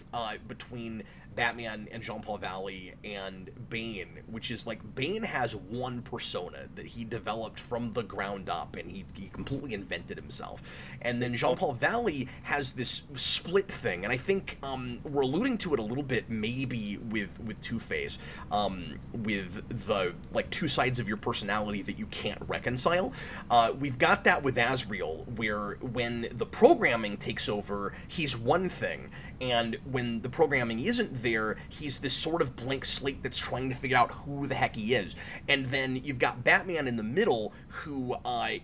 Speaker 1: between Batman and Jean-Paul Valley and Bane, which is like Bane has one persona that he developed from the ground up, and he completely invented himself. And then Jean-Paul Valley has this split thing, and I think we're alluding to it a little bit maybe with Two-Face, with the, like, two sides of your personality that you can't reconcile. We've got that with Azrael, where when the programming takes over, he's one thing, and when the programming isn't there, he's this sort of blank slate that's trying to figure out who the heck he is. And then you've got Batman in the middle, who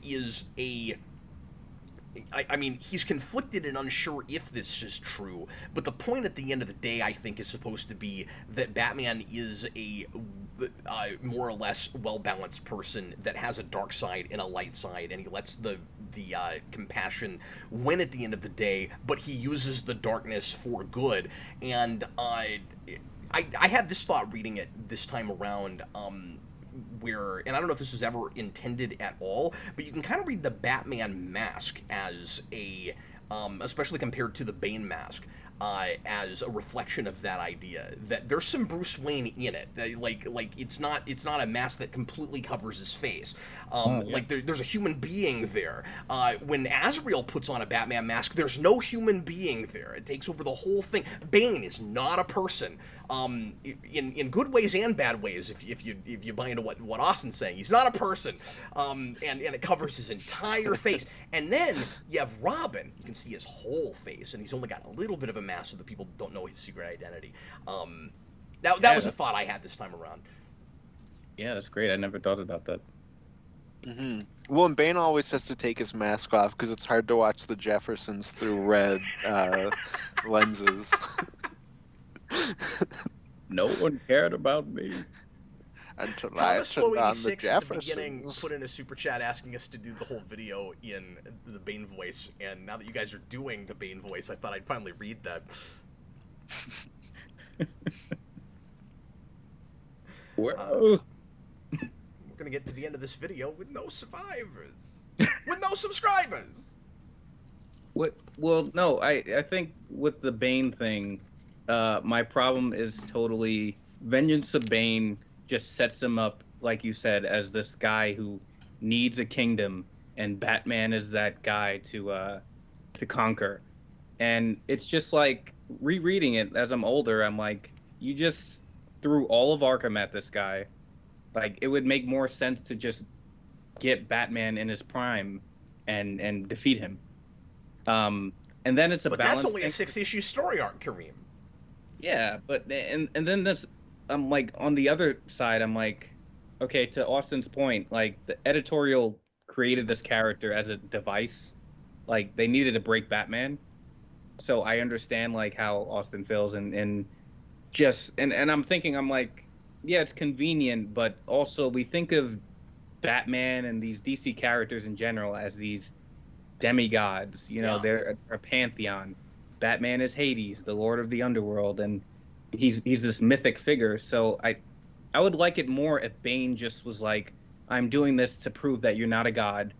Speaker 1: is a... I mean, he's conflicted and unsure if this is true, but the point at the end of the day, I think, is supposed to be that Batman is a more or less well-balanced person that has a dark side and a light side, and he lets the compassion win at the end of the day, but he uses the darkness for good. And I had this thought reading it this time around, where, and I don't know if this was ever intended at all, but you can kind of read the Batman mask as a, especially compared to the Bane mask, as a reflection of that idea, that there's some Bruce Wayne in it. Like it's not a mask that completely covers his face. Like there's a human being there. When Azrael puts on a Batman mask, there's no human being there. It takes over the whole thing. Bane is not a person. In good ways and bad ways, if you buy into what Austin's saying. He's not a person, and it covers his entire face. And then you have Robin. You can see his whole face, and he's only got a little bit of a mask so that people don't know his secret identity. That was a thought I had this time around.
Speaker 3: Yeah, that's great. I never thought about that.
Speaker 2: Mm-hmm. Well, and Bane always has to take his mask off because it's hard to watch the Jeffersons through red lenses.
Speaker 3: No one cared about me.
Speaker 2: Until
Speaker 1: Thomas
Speaker 2: I
Speaker 1: Slow
Speaker 2: turned on
Speaker 1: 86
Speaker 2: the
Speaker 1: at the beginning
Speaker 2: Jeffersons.
Speaker 1: put in a super chat asking us to do the whole video in the Bane voice, and now that you guys are doing the Bane voice, I thought I'd finally read that.
Speaker 3: Whoa.
Speaker 1: We're gonna get to the end of this video with no survivors, with no subscribers.
Speaker 3: What? Well, no. I think with the Bane thing, my problem is totally Vengeance of Bane just sets him up, like you said, as this guy who needs a kingdom, and Batman is that guy to conquer. And it's just like, rereading it as I'm older, I'm like, you just threw all of Arkham at this guy. Like, it would make more sense to just get Batman in his prime and defeat him. And then it's a
Speaker 1: But
Speaker 3: balance
Speaker 1: that's only a
Speaker 3: thing.
Speaker 1: 6-issue story arc, Kareem.
Speaker 3: Yeah, but and then this, I'm like, on the other side, I'm like, okay, to Austin's point, like, the editorial created this character as a device. Like, they needed to break Batman. So I understand like how Austin feels, and just and I'm thinking, I'm like, yeah, it's convenient, but also we think of Batman and these DC characters in general as these demigods. You know,
Speaker 1: Yeah.
Speaker 3: they're a pantheon. Batman is Hades, the Lord of the Underworld, and he's this mythic figure. So I would like it more if Bane just was like, I'm doing this to prove that you're not a god.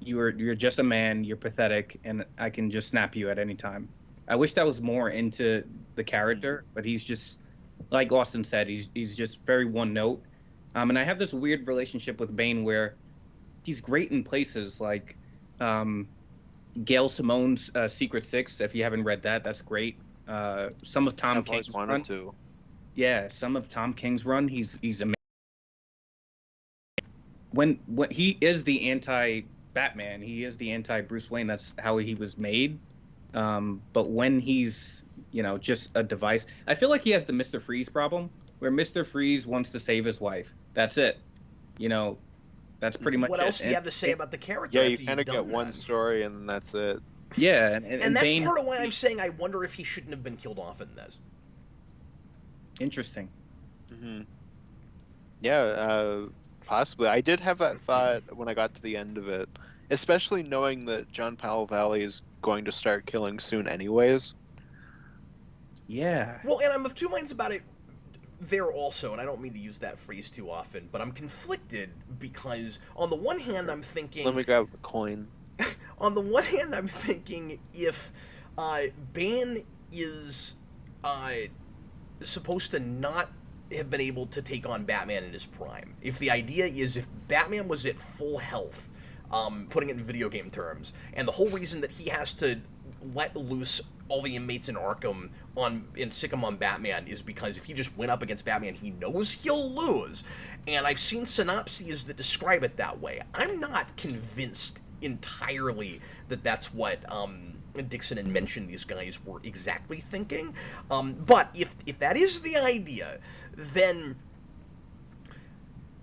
Speaker 3: You're just a man. You're pathetic, and I can just snap you at any time. I wish that was more into the character, but he's just, like Austin said, he's just very one note. And I have this weird relationship with Bane where he's great in places like Gail Simone's Secret Six. If you haven't read that, that's great. Some of Tom
Speaker 2: I've always
Speaker 3: King's
Speaker 2: wanted
Speaker 3: run,
Speaker 2: to.
Speaker 3: yeah, some of Tom King's run, he's amazing. When he is the anti Batman, he is the anti Bruce Wayne. That's how he was made. But when he's, just a device, I feel like he has the Mr. Freeze problem, where Mr. Freeze wants to save his wife. That's it. That's pretty much
Speaker 1: What
Speaker 3: it.
Speaker 1: else do you have to say about the character?
Speaker 2: Yeah, you
Speaker 1: after
Speaker 2: kind of
Speaker 1: you've
Speaker 2: get
Speaker 1: done
Speaker 2: one
Speaker 1: that?
Speaker 2: story and that's it.
Speaker 3: Yeah,
Speaker 1: And that's
Speaker 3: Bane,
Speaker 1: part of why I'm saying I wonder if he shouldn't have been killed off in this.
Speaker 3: interesting.
Speaker 2: Hmm. Yeah, possibly. I did have that thought when I got to the end of it, especially knowing that John Powell Valley is going to start killing soon anyways.
Speaker 3: Yeah.
Speaker 1: Well, and I'm of two minds about it there also, and I don't mean to use that phrase too often, but I'm conflicted because on the one hand I'm thinking...
Speaker 2: Let me grab a coin.
Speaker 1: On the one hand I'm thinking if Bane is supposed to not have been able to take on Batman in his prime, if the idea is if Batman was at full health, putting it in video game terms, and the whole reason that he has to let loose all the inmates in Arkham and sick him on Batman is because if he just went up against Batman, he knows he'll lose. And I've seen synopses that describe it that way. I'm not convinced entirely that that's what Dixon and Mention these guys were exactly thinking. But if that is the idea, then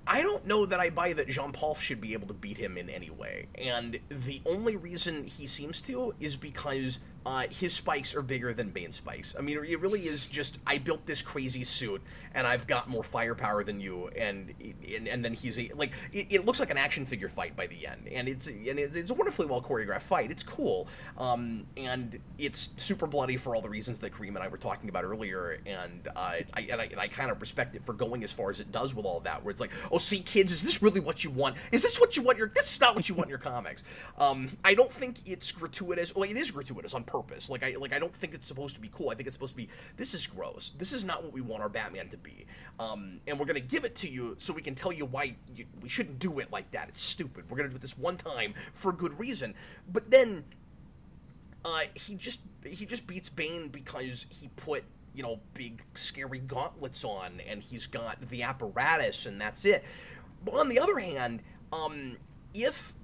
Speaker 1: I don't know that I buy that Jean-Paul should be able to beat him in any way. And the only reason he seems to is because his spikes are bigger than Bane's spikes. I mean, it really is just, I built this crazy suit, and I've got more firepower than you, and then he's like, it looks like an action figure fight by the end, and it's a wonderfully well choreographed fight. It's cool, and it's super bloody for all the reasons that Kareem and I were talking about earlier, and I kind of respect it for going as far as it does with all that, where it's like, oh, see, kids, is this really what you want? Is this what you want? This is not what you want in your comics. I don't think it's gratuitous. Well, it is gratuitous on purpose. Like I don't think it's supposed to be cool. I think it's supposed to be, this is gross. This is not what we want our Batman to be. And we're gonna give it to you so we can tell you why we shouldn't do it like that. It's stupid. We're gonna do it this one time for a good reason. But then he just beats Bane because he put, big scary gauntlets on, and he's got the apparatus, and that's it. But on the other hand, if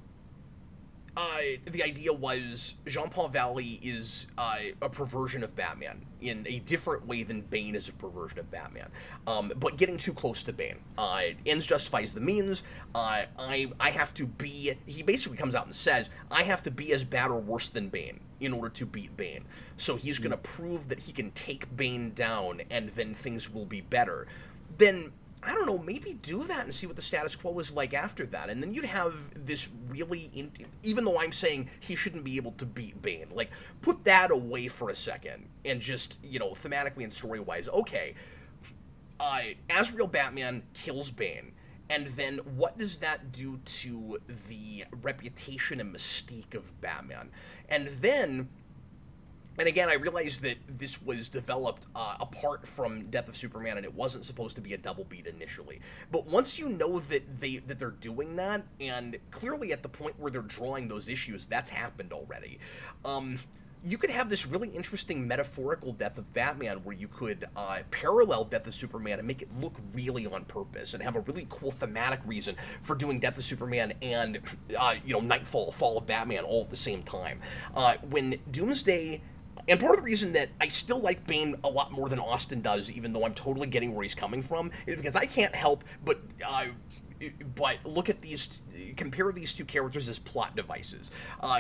Speaker 1: the idea was Jean-Paul Valley is a perversion of Batman in a different way than Bane is a perversion of Batman, but getting too close to Bane. Ends justifies the means. I have to be... He basically comes out and says, I have to be as bad or worse than Bane in order to beat Bane. So he's going to prove that he can take Bane down, and then things will be better. Then... I don't know, maybe do that and see what the status quo is like after that. And then you'd have this really, even though I'm saying he shouldn't be able to beat Bane, like, put that away for a second and just, thematically and story-wise, okay, Azrael Batman kills Bane, and then what does that do to the reputation and mystique of Batman? And then... And again, I realized that this was developed apart from Death of Superman, and it wasn't supposed to be a double beat initially. But once you know that they're doing that, and clearly at the point where they're drawing those issues, that's happened already. you could have this really interesting metaphorical death of Batman where you could parallel Death of Superman and make it look really on purpose and have a really cool thematic reason for doing Death of Superman and, Nightfall, Fall of Batman all at the same time. When Doomsday... And part of the reason that I still like Bane a lot more than Austin does, even though I'm totally getting where he's coming from, is because I can't help but look at compare these two characters as plot devices.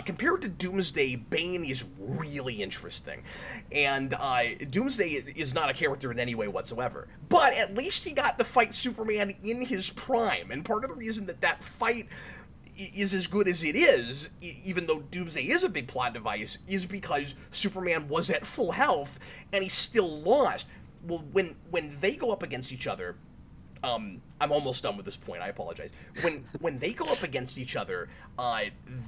Speaker 1: Compared to Doomsday, Bane is really interesting. And Doomsday is not a character in any way whatsoever. But at least he got to fight Superman in his prime. And part of the reason that fight is as good as it is, even though Doomsday is a big plot device, is because Superman was at full health and he still lost. Well, when they go up against each other, I'm almost done with this point, I apologize. When they go up against each other,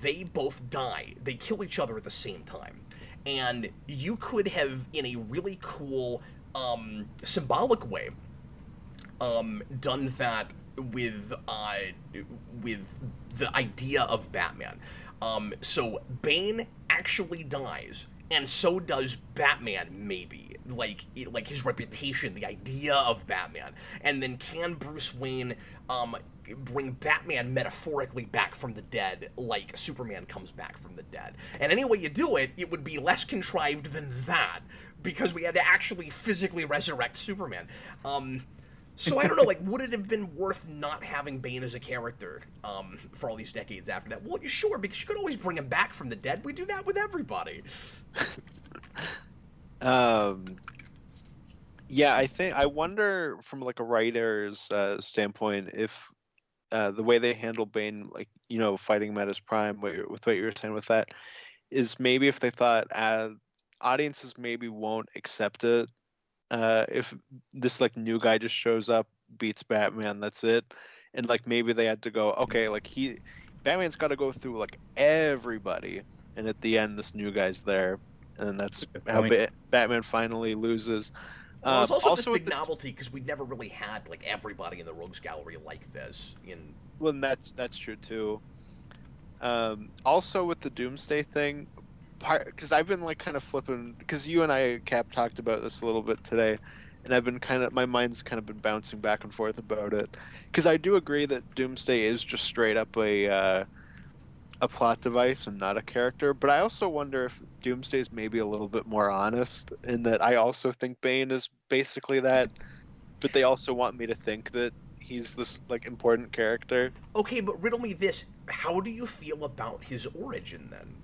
Speaker 1: they both die. They kill each other at the same time. And you could have, in a really cool, symbolic way, done that with the idea of Batman. So Bane actually dies, and so does Batman, maybe. Like his reputation, the idea of Batman. And then can Bruce Wayne bring Batman metaphorically back from the dead like Superman comes back from the dead? And any way you do it, it would be less contrived than that, because we had to actually physically resurrect Superman. So I don't know, would it have been worth not having Bane as a character for all these decades after that? Well, sure, because you could always bring him back from the dead. We do that with everybody.
Speaker 2: Yeah, I wonder from a writer's standpoint if the way they handle Bane, fighting him at his prime, with what you were saying with that, is maybe if they thought audiences maybe won't accept it. If this new guy just shows up, beats Batman, that's it, and maybe they had to go, okay, Batman's got to go through everybody, and at the end this new guy's there, and that's how Batman finally loses.
Speaker 1: Well, it's also this big novelty because we'd never really had everybody in the Rogues Gallery like this.
Speaker 2: Well, and that's true too. Also with the Doomsday thing, because I've been kind of flipping, because you and I, Cap, talked about this a little bit today, and I've been my mind's kind of been bouncing back and forth about it, because I do agree that Doomsday is just straight up a plot device and not a character, but I also wonder if Doomsday is maybe a little bit more honest, in that I also think Bane is basically that, but they also want me to think that he's this important character.
Speaker 1: Okay, but riddle me this: how do you feel about his origin then?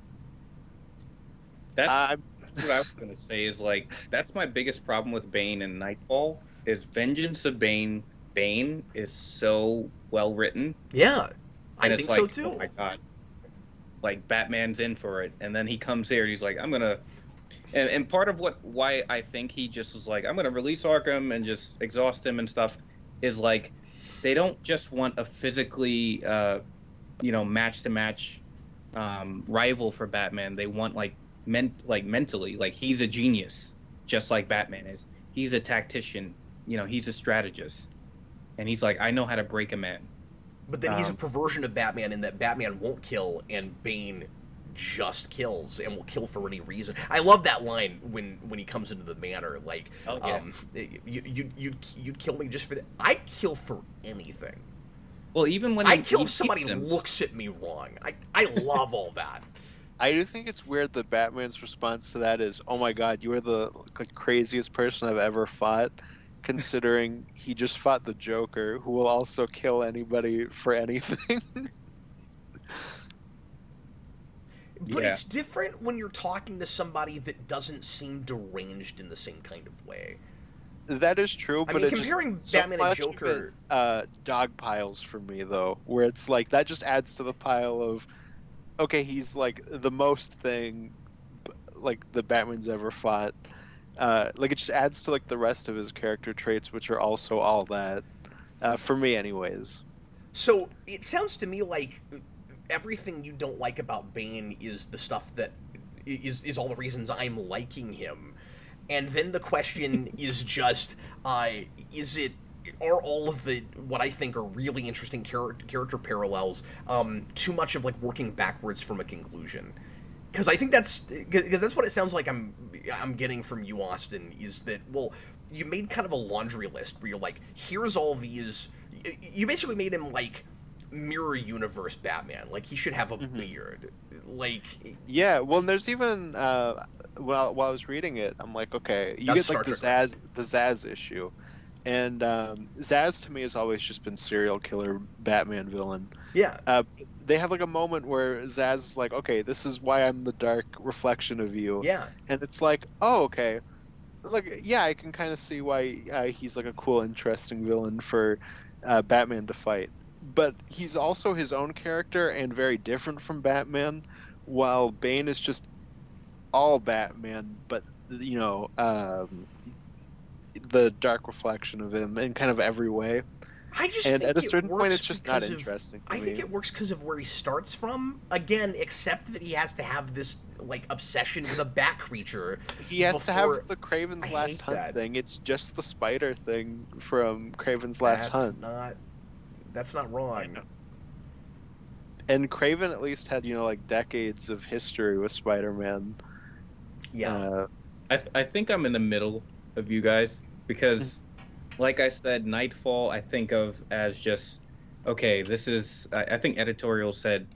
Speaker 3: That's what I was going to say is that's my biggest problem with Bane and Nightfall is Vengeance of Bane. Bane is so well written.
Speaker 1: Yeah, I think so too.
Speaker 3: Oh my God. Batman's in for it. And then he comes here and he's like, I'm going to, and part of why I think he just was I'm going to release Arkham and just exhaust him and stuff is they don't just want a physically, match to match, rival for Batman. They want mentally, he's a genius, just like Batman is. He's a tactician, he's a strategist, and he's I know how to break a man.
Speaker 1: But then he's a perversion of Batman in that Batman won't kill and Bane just kills and will kill for any reason. I love that line when he comes into the manor, you'd kill me just for that. I kill for anything.
Speaker 3: Well, even when
Speaker 1: I kill if somebody looks at me wrong. I love all that.
Speaker 2: I do think it's weird that Batman's response to that is, "Oh my God, you are the craziest person I've ever fought," considering he just fought the Joker, who will also kill anybody for anything.
Speaker 1: But it's different when you're talking to somebody that doesn't seem deranged in the same kind of way.
Speaker 2: That is true, but
Speaker 1: comparing Batman and Joker,
Speaker 2: dog piles for me though, where it's that just adds to the pile of, okay, he's the most thing, the Batman's ever fought. It just adds to the rest of his character traits, which are also all that, for me, anyways.
Speaker 1: So it sounds to me like everything you don't like about Bane is the stuff that is all the reasons I'm liking him, and then the question is just, are all of the what I think are really interesting character parallels too much of working backwards from a conclusion? because I think that's what it sounds like I'm getting from you, Austin, is that, well, you made kind of a laundry list where you're like, here's all these. You basically made him like mirror universe Batman. Like he should have a beard. Like
Speaker 2: Yeah, well, and there's even while I was reading it, I'm like, okay, you
Speaker 1: That's
Speaker 2: get like
Speaker 1: Star
Speaker 2: the Zsasz issue, and Zsasz to me has always just been serial killer Batman villain.
Speaker 1: yeah,
Speaker 2: They have like a moment where Zsasz is like, okay, this is why I'm the dark reflection of you.
Speaker 1: yeah.
Speaker 2: And it's like, oh, okay. Like, yeah, I can kind of see why he's like a cool, interesting villain for Batman to fight. But he's also his own character and very different from Batman, while Bane is just all Batman, but, you know, the dark reflection of him in kind of every way.
Speaker 1: I just
Speaker 2: And
Speaker 1: think
Speaker 2: at a certain
Speaker 1: it
Speaker 2: point,
Speaker 1: works
Speaker 2: it's just not
Speaker 1: because of-
Speaker 2: interesting to
Speaker 1: I think
Speaker 2: me.
Speaker 1: it works because of where he starts from. Again, except that he has to have this like obsession with a bat creature.
Speaker 2: He has to
Speaker 1: before-
Speaker 2: have the Craven's
Speaker 1: I
Speaker 2: Last
Speaker 1: hate
Speaker 2: Hunt
Speaker 1: that.
Speaker 2: thing. It's just the spider thing from Craven's Last Hunt.
Speaker 1: That's not wrong.
Speaker 2: And Craven at least had, you know, like decades of history with Spider-Man.
Speaker 1: Yeah.
Speaker 3: I think I'm in the middle of you guys because, like I said, Nightfall I think of as just, okay, this is, I think editorial said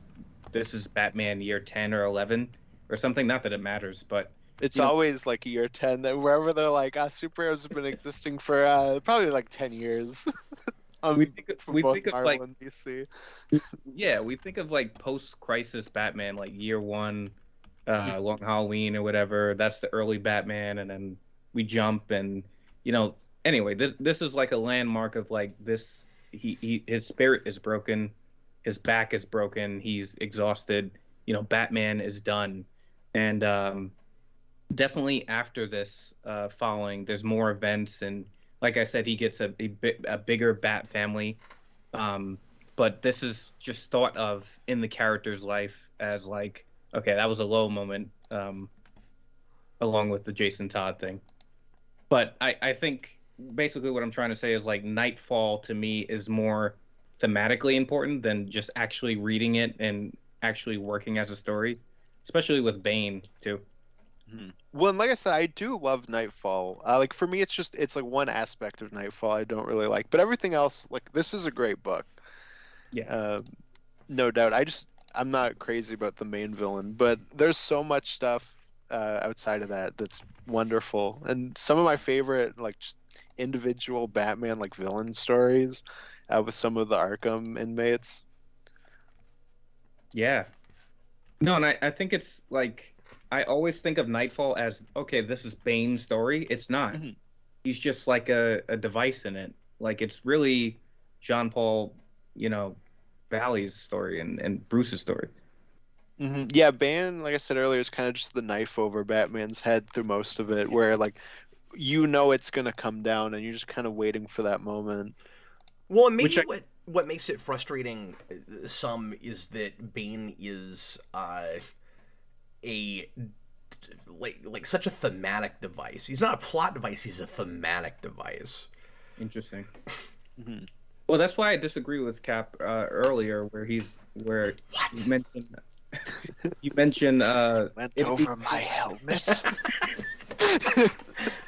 Speaker 3: this is Batman year 10 or 11 or something. Not that it matters, but
Speaker 2: It's
Speaker 3: you know,
Speaker 2: always like year 10, that wherever they're like, superheroes have been existing for probably like 10 years.
Speaker 3: we think
Speaker 2: for
Speaker 3: we
Speaker 2: both
Speaker 3: think of
Speaker 2: Marvel
Speaker 3: like,
Speaker 2: and DC.
Speaker 3: yeah, we think of like post-crisis Batman, like year one, Long Halloween or whatever. That's the early Batman, and then we jump and, you know, anyway, this is like a landmark of like this. His spirit is broken, his back is broken, he's exhausted. You know, Batman is done, and definitely after this, following, there's more events, and like I said, he gets a bigger Bat family. But this is just thought of in the character's life as like, okay, that was a low moment, along with the Jason Todd thing. But I think basically what I'm trying to say is like Nightfall to me is more thematically important than just actually reading it and actually working as a story, especially with Bane too.
Speaker 2: Well, and like I said, I do love Nightfall. Like for me, it's like one aspect of Nightfall I don't really like, but everything else, like this is a great book.
Speaker 3: Yeah.
Speaker 2: No doubt. I'm not crazy about the main villain, but there's so much stuff outside of that that's wonderful, and some of my favorite like just individual Batman like villain stories with some of the Arkham inmates.
Speaker 3: Yeah. No, and I think it's like, I always think of Nightfall as, okay, this is Bane's story. It's not. He's just like a device in it. Like it's really Jean Paul, you know, Valley's story and Bruce's story.
Speaker 2: Yeah, Bane, like I said earlier, is kind of just the knife over Batman's head through most of it, where like you know it's gonna come down, and you're just kind of waiting for that moment.
Speaker 1: Well, and maybe what makes it frustrating some is that Bane is a like such a thematic device. He's not a plot device. He's a thematic device.
Speaker 3: Interesting. Well, that's why I disagree with Cap earlier, where you mentioned
Speaker 2: Went over my helmet.
Speaker 1: I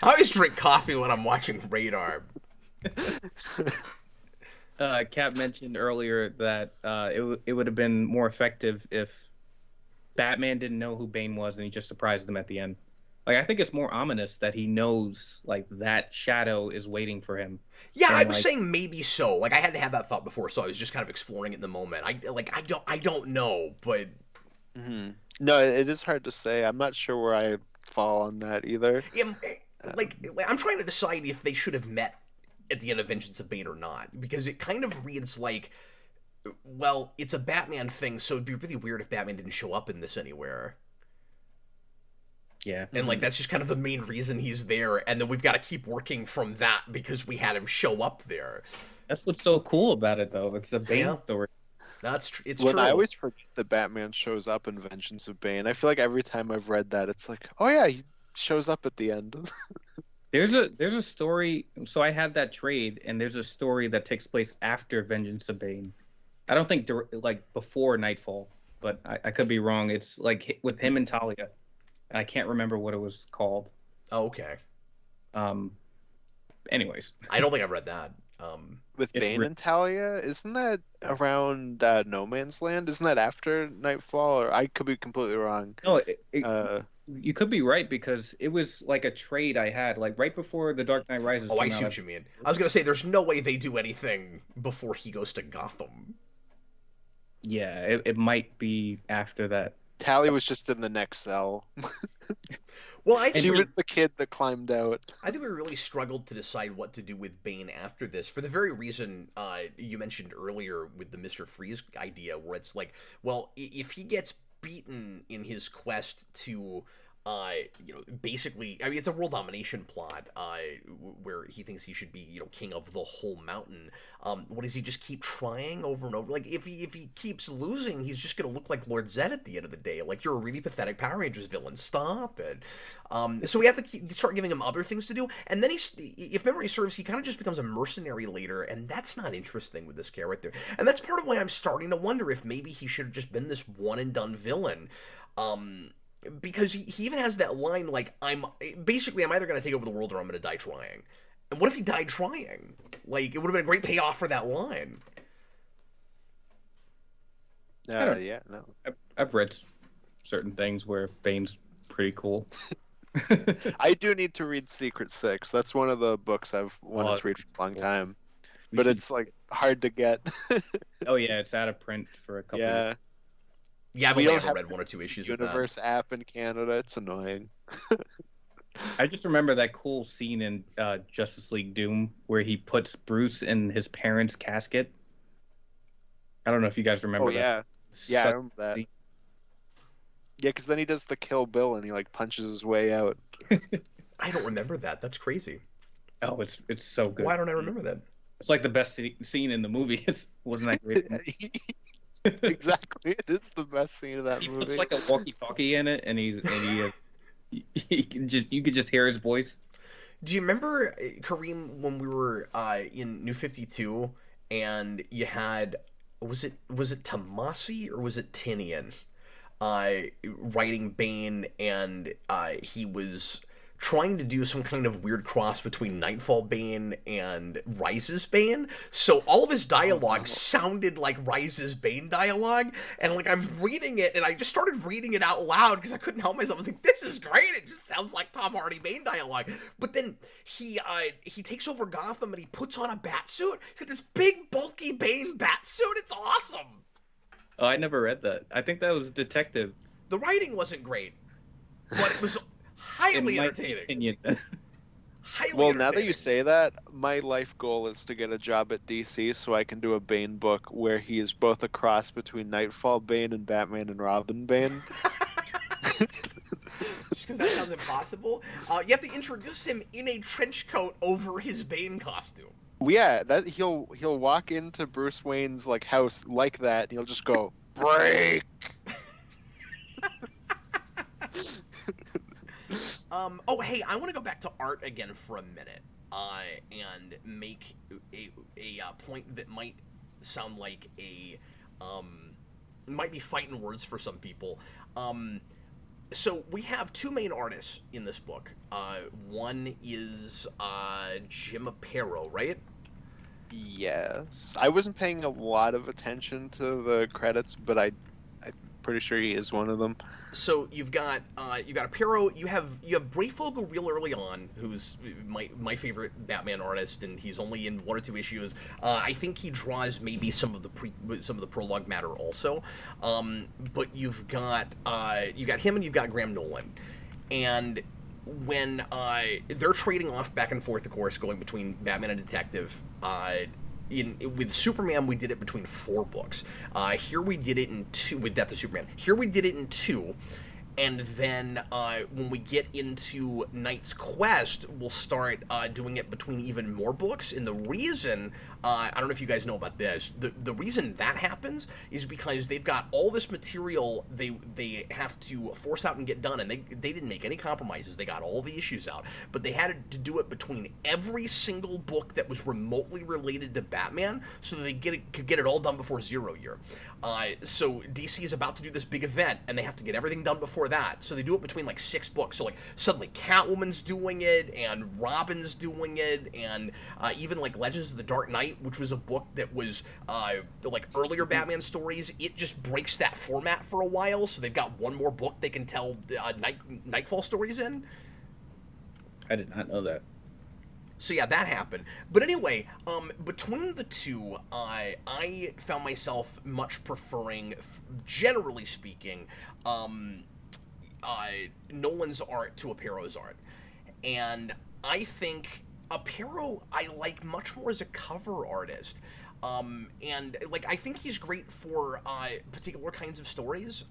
Speaker 1: always drink coffee when I'm watching Radar.
Speaker 3: Cap mentioned earlier that it would have been more effective if Batman didn't know who Bane was and he just surprised them at the end. Like, I think it's more ominous that he knows like that shadow is waiting for him.
Speaker 1: Yeah,
Speaker 3: And,
Speaker 1: I was
Speaker 3: like,
Speaker 1: saying maybe so. Like I hadn't had that thought before, so I was just kind of exploring it in the moment. I don't know, but
Speaker 2: No, it is hard to say. I'm not sure where I fall on that either.
Speaker 1: like I'm trying to decide if they should have met at the end of Vengeance of Bane or not, because it kind of reads like, well, it's a Batman thing, so it'd be really weird if Batman didn't show up in this anywhere.
Speaker 3: Yeah.
Speaker 1: And like that's just kind of the main reason he's there, and then we've got to keep working from that because we had him show up there.
Speaker 3: That's what's so cool about it, though. It's a Bane story.
Speaker 1: It's
Speaker 2: When
Speaker 1: true.
Speaker 2: I always forget that Batman shows up in Vengeance of Bane. I feel like every time I've read that, it's like, oh yeah, he shows up at the end.
Speaker 3: There's a story. So I had that trade, and there's a story that takes place after Vengeance of Bane. I don't think like before Nightfall, but I could be wrong. It's like with him and Talia. I can't remember what it was called.
Speaker 1: Oh, okay.
Speaker 3: Anyways,
Speaker 1: I don't think I've read that.
Speaker 2: With
Speaker 3: It's
Speaker 2: Bane
Speaker 3: re-
Speaker 2: and Talia, isn't that around No Man's Land? Isn't that after Nightfall? Or I could be completely wrong.
Speaker 3: no,
Speaker 2: Uh,
Speaker 3: you could be right because it was like a trade I had like right before The Dark Knight Rises
Speaker 1: Oh, I
Speaker 3: came
Speaker 1: see
Speaker 3: out.
Speaker 1: what you mean. I was gonna say there's no way they do anything before he goes to Gotham.
Speaker 3: Yeah, it might be after that.
Speaker 2: Talia was just in the next cell.
Speaker 1: Well, I think
Speaker 2: She
Speaker 1: we,
Speaker 2: was the kid that climbed out.
Speaker 1: I think we really struggled to decide what to do with Bane after this, for the very reason you mentioned earlier with the Mr. Freeze idea, where it's like, well, if he gets beaten in his quest to, basically, I mean, it's a world domination plot, where he thinks he should be, king of the whole mountain. What does he just keep trying over and over? Like, if he keeps losing, he's just gonna look like Lord Zed at the end of the day. Like, you're a really pathetic Power Rangers villain. Stop it. So we have to start giving him other things to do. And then if memory serves, he kind of just becomes a mercenary later, and that's not interesting with this character. And that's part of why I'm starting to wonder if maybe he should have just been this one and done villain. Because he even has that line like, I'm either going to take over the world or I'm going to die trying. And what if he died trying? Like, it would have been a great payoff for that line.
Speaker 2: Yeah, no.
Speaker 3: I've read certain things where Bane's pretty cool.
Speaker 2: I do need to read Secret Six. That's one of the books I've wanted to read for a long time. But it's like hard to get.
Speaker 3: Oh yeah, it's out of print for a couple.
Speaker 2: Yeah.
Speaker 1: Yeah, I've
Speaker 2: We
Speaker 1: only
Speaker 2: don't
Speaker 1: ever
Speaker 2: have
Speaker 1: read one or two issues of
Speaker 2: Universe
Speaker 1: that.
Speaker 2: app in Canada. It's annoying.
Speaker 3: I just remember that cool scene in Justice League Doom where he puts Bruce in his parents' casket. I don't know if you guys remember
Speaker 2: Oh
Speaker 3: that.
Speaker 2: yeah, yeah, I
Speaker 3: Such
Speaker 2: remember
Speaker 3: a
Speaker 2: that.
Speaker 3: scene.
Speaker 2: Yeah, because then he does the Kill Bill and he like punches his way out.
Speaker 1: I don't remember that. That's crazy.
Speaker 3: Oh, it's so good.
Speaker 1: Why don't I remember that?
Speaker 3: It's like the best scene in the movie. Wasn't that great?
Speaker 2: Exactly, it is the best scene of that
Speaker 3: He
Speaker 2: movie.
Speaker 3: puts like a walkie-talkie in it, and he you could just hear his voice.
Speaker 1: Do you remember, Kareem, when we were in New 52 and you had, was it Tomasi or was it Tinian writing Bane, and he was trying to do some kind of weird cross between Nightfall Bane and Rise's Bane. So all of his dialogue sounded like Rise's Bane dialogue, and like I'm reading it, and I just started reading it out loud because I couldn't help myself. I was like, "This is great! It just sounds like Tom Hardy Bane dialogue." But then he takes over Gotham and he puts on a bat suit. He's got this big bulky Bane bat suit. It's awesome.
Speaker 3: Oh, I never read that. I think that was Detective.
Speaker 1: The writing wasn't great, but it was highly
Speaker 3: in my
Speaker 1: entertaining.
Speaker 3: opinion.
Speaker 1: Highly
Speaker 2: Well, now that
Speaker 1: entertaining.
Speaker 2: you say that, my life goal is to get a job at DC so I can do a Bane book where he is both a cross between Nightfall Bane and Batman and Robin Bane.
Speaker 1: Just because that sounds impossible. You have to introduce him in a trench coat over his Bane costume.
Speaker 2: Yeah, that he'll walk into Bruce Wayne's like house like that, and he'll just go break.
Speaker 1: Oh, hey, I want to go back to art again for a minute, and make a point that might sound like might be fighting words for some people. So we have two main artists in this book. One is Jim Aparo, right?
Speaker 2: Yes, I wasn't paying a lot of attention to the credits, but I'm pretty sure he is one of them.
Speaker 1: So you've got Aparo, you have Brayfogle real early on, who's my favorite Batman artist, and he's only in one or two issues. I think he draws maybe some of the prologue matter also. But you've got him and you've got Graham Nolan, and when they're trading off back and forth, of course, going between Batman and Detective. With Superman, we did it between 4 books. Here we did it in 2 with Death of Superman. Here we did it in 2, and then when we get into Knight's Quest, we'll start doing it between even more books. And the reason I don't know if you guys know about this. The reason that happens is because they've got all this material they have to force out and get done, and they didn't make any compromises. They got all the issues out, but they had to do it between every single book that was remotely related to Batman, so that they could get it all done before 0 year. So DC is about to do this big event, and they have to get everything done before that. So they do it between like 6 books. So like suddenly Catwoman's doing it, and Robin's doing it, and even like Legends of the Dark Knight, which was a book that was like earlier Batman stories. It just breaks that format for a while, so they've got one more book they can tell Nightfall stories in.
Speaker 3: I did not know that.
Speaker 1: So yeah, that happened. But anyway, between the two, I found myself much preferring, generally speaking, Nolan's art to Apparo's art. And I think Aparo I like much more as a cover artist. And like I think he's great for particular kinds of stories.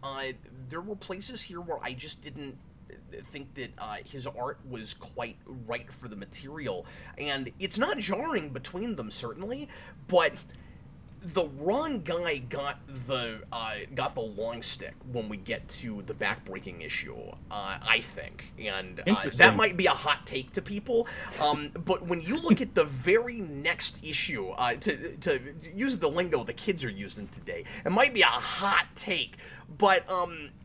Speaker 1: There were places here where I just didn't think that his art was quite right for the material, and it's not jarring between them certainly, but the wrong guy got the long stick when we get to the backbreaking issue, I think, and that might be a hot take to people, but when you look at the very next issue, to use the lingo the kids are using today, it might be a hot take, but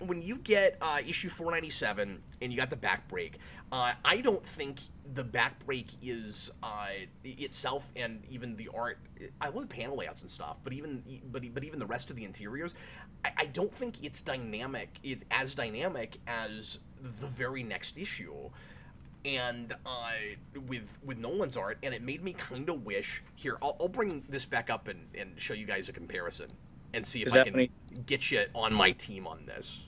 Speaker 1: when you get issue 497 and you got the backbreak, I don't think the backbreak is itself, and even the art. I love the panel layouts and stuff, but even the rest of the interiors, I don't think it's dynamic. It's as dynamic as the very next issue, and with Nolan's art, and it made me kind of wish. Here, I'll bring this back up and show you guys a comparison, and see if I can get you on my team on this.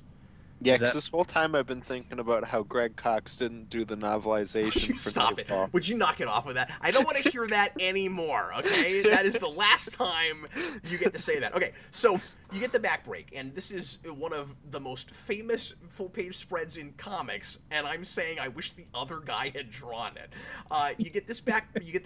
Speaker 2: Yeah, because this whole time I've been thinking about how Greg Cox didn't do the novelization.
Speaker 1: Would you
Speaker 2: for
Speaker 1: stop
Speaker 2: Nightfall.
Speaker 1: it? Would you knock it off with that? I don't want to hear that anymore, okay? That is the last time you get to say that. Okay, so you get the backbreak, and this is one of the most famous full-page spreads in comics, and I'm saying I wish the other guy had drawn it. You get the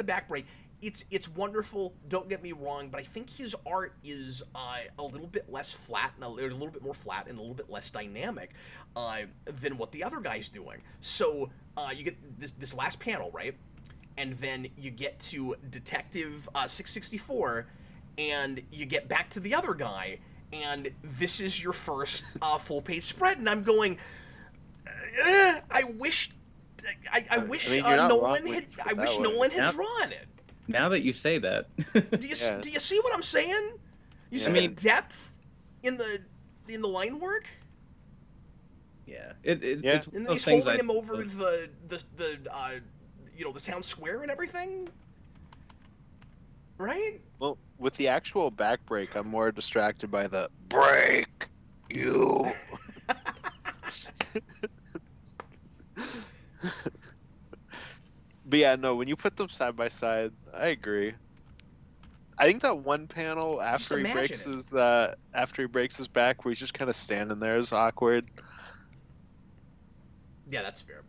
Speaker 1: backbreak. It's wonderful, don't get me wrong, but I think his art is a little bit less flat, and a little bit more flat, and a little bit less dynamic than what the other guy's doing. So you get this last panel, right? And then you get to Detective 664, and you get back to the other guy, and this is your first full-page spread, and I'm going, I wish Nolan had drawn it.
Speaker 3: Now that you say that,
Speaker 1: do you see what I'm saying? You see the depth in the line work.
Speaker 3: Yeah,
Speaker 1: and then he's holding him over the town square and everything, right?
Speaker 2: Well, with the actual backbreak, I'm more distracted by the break you. But yeah, no, when you put them side by side, I agree. I think that one panel after he breaks his back, where he's just kind of standing there, is awkward.
Speaker 1: Yeah, that's fair.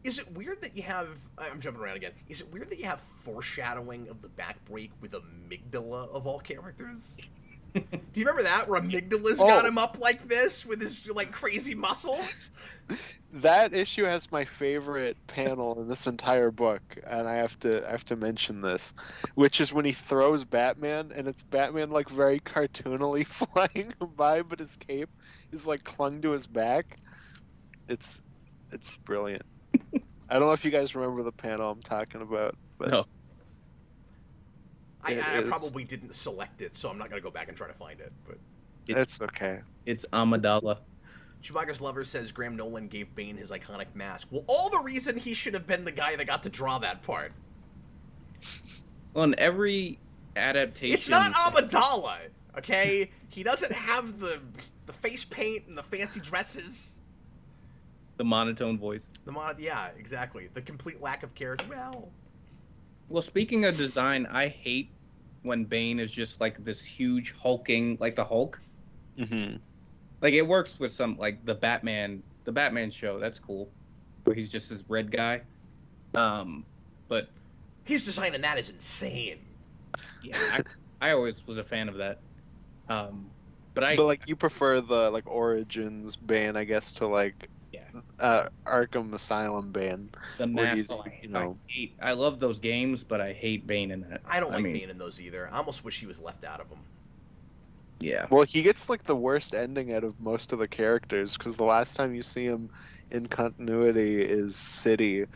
Speaker 1: Is it weird that you have? I'm jumping around again. Is it weird that you have foreshadowing of the backbreak with Amygdala of all characters? Do you remember that, where Amygdala's got him up like this with his like crazy muscles?
Speaker 2: That issue has my favorite panel in this entire book, and I have to mention this, which is when he throws Batman, and it's Batman like very cartoonily flying by, but his cape is like clung to his back. It's brilliant. I don't know if you guys remember the panel I'm talking about, but
Speaker 3: no.
Speaker 1: I probably didn't select it, so I'm not gonna go back and try to find it. But
Speaker 2: it's okay.
Speaker 3: It's Amidala.
Speaker 1: Chewbacca's Lover says Graham Nolan gave Bane his iconic mask. Well, all the reason he should have been the guy that got to draw that part.
Speaker 3: On every adaptation,
Speaker 1: it's not Amidala, okay? He doesn't have the face paint and the fancy dresses.
Speaker 3: The monotone voice.
Speaker 1: Yeah, exactly. The complete lack of character.
Speaker 3: Well, speaking of design, I hate when Bane is just like this huge hulking, like the Hulk.
Speaker 2: Mm-hmm.
Speaker 3: Like it works with some like the Batman show. That's cool, where he's just this red guy. But
Speaker 1: his design in that is insane.
Speaker 3: Yeah, I always was a fan of that. But
Speaker 2: But like you prefer the like Origins Bane, I guess, to like
Speaker 3: yeah,
Speaker 2: Arkham Asylum Bane,
Speaker 3: the
Speaker 2: where
Speaker 3: mask.
Speaker 2: he's,
Speaker 3: Oh,
Speaker 2: you know,
Speaker 3: I love those games, but I hate Bane in that.
Speaker 1: I don't like
Speaker 3: mean,
Speaker 1: Bane in those either. I almost wish he was left out of them.
Speaker 3: yeah.
Speaker 2: well, he gets like the worst ending out of most of the characters because the last time you see him in continuity is City,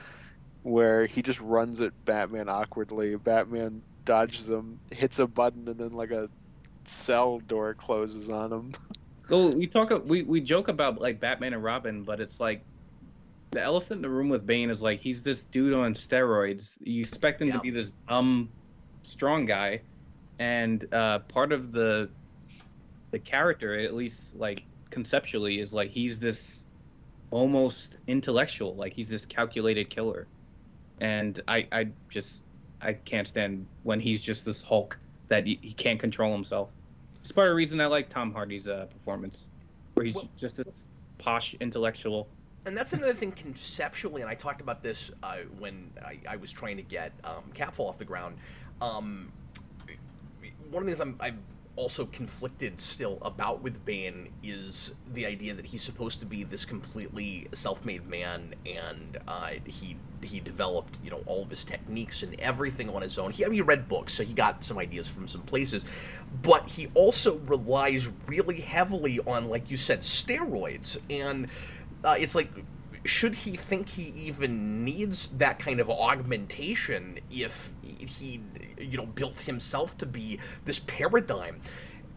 Speaker 2: where he just runs at Batman awkwardly. Batman dodges him, hits a button, and then like a cell door closes on him.
Speaker 3: Well, we joke about like Batman and Robin, but it's like the elephant in the room with Bane is like he's this dude on steroids. You expect him to
Speaker 1: Yeah.
Speaker 3: be this strong guy, and part of the character, at least like conceptually, is like he's this almost intellectual, like he's this calculated killer, and I can't stand when he's just this Hulk that he can't control himself. It's part of the reason I like Tom Hardy's performance, where he's just this posh intellectual.
Speaker 1: And that's another thing conceptually, and I talked about this when I was trying to get Catfall off the ground. One of the things I'm also conflicted still about with Bane is the idea that he's supposed to be this completely self-made man, and he developed, you know, all of his techniques and everything on his own. He read books, so he got some ideas from some places, but he also relies really heavily on, like you said, steroids, and it's like, should he think he even needs that kind of augmentation if he, you know, built himself to be this paradigm?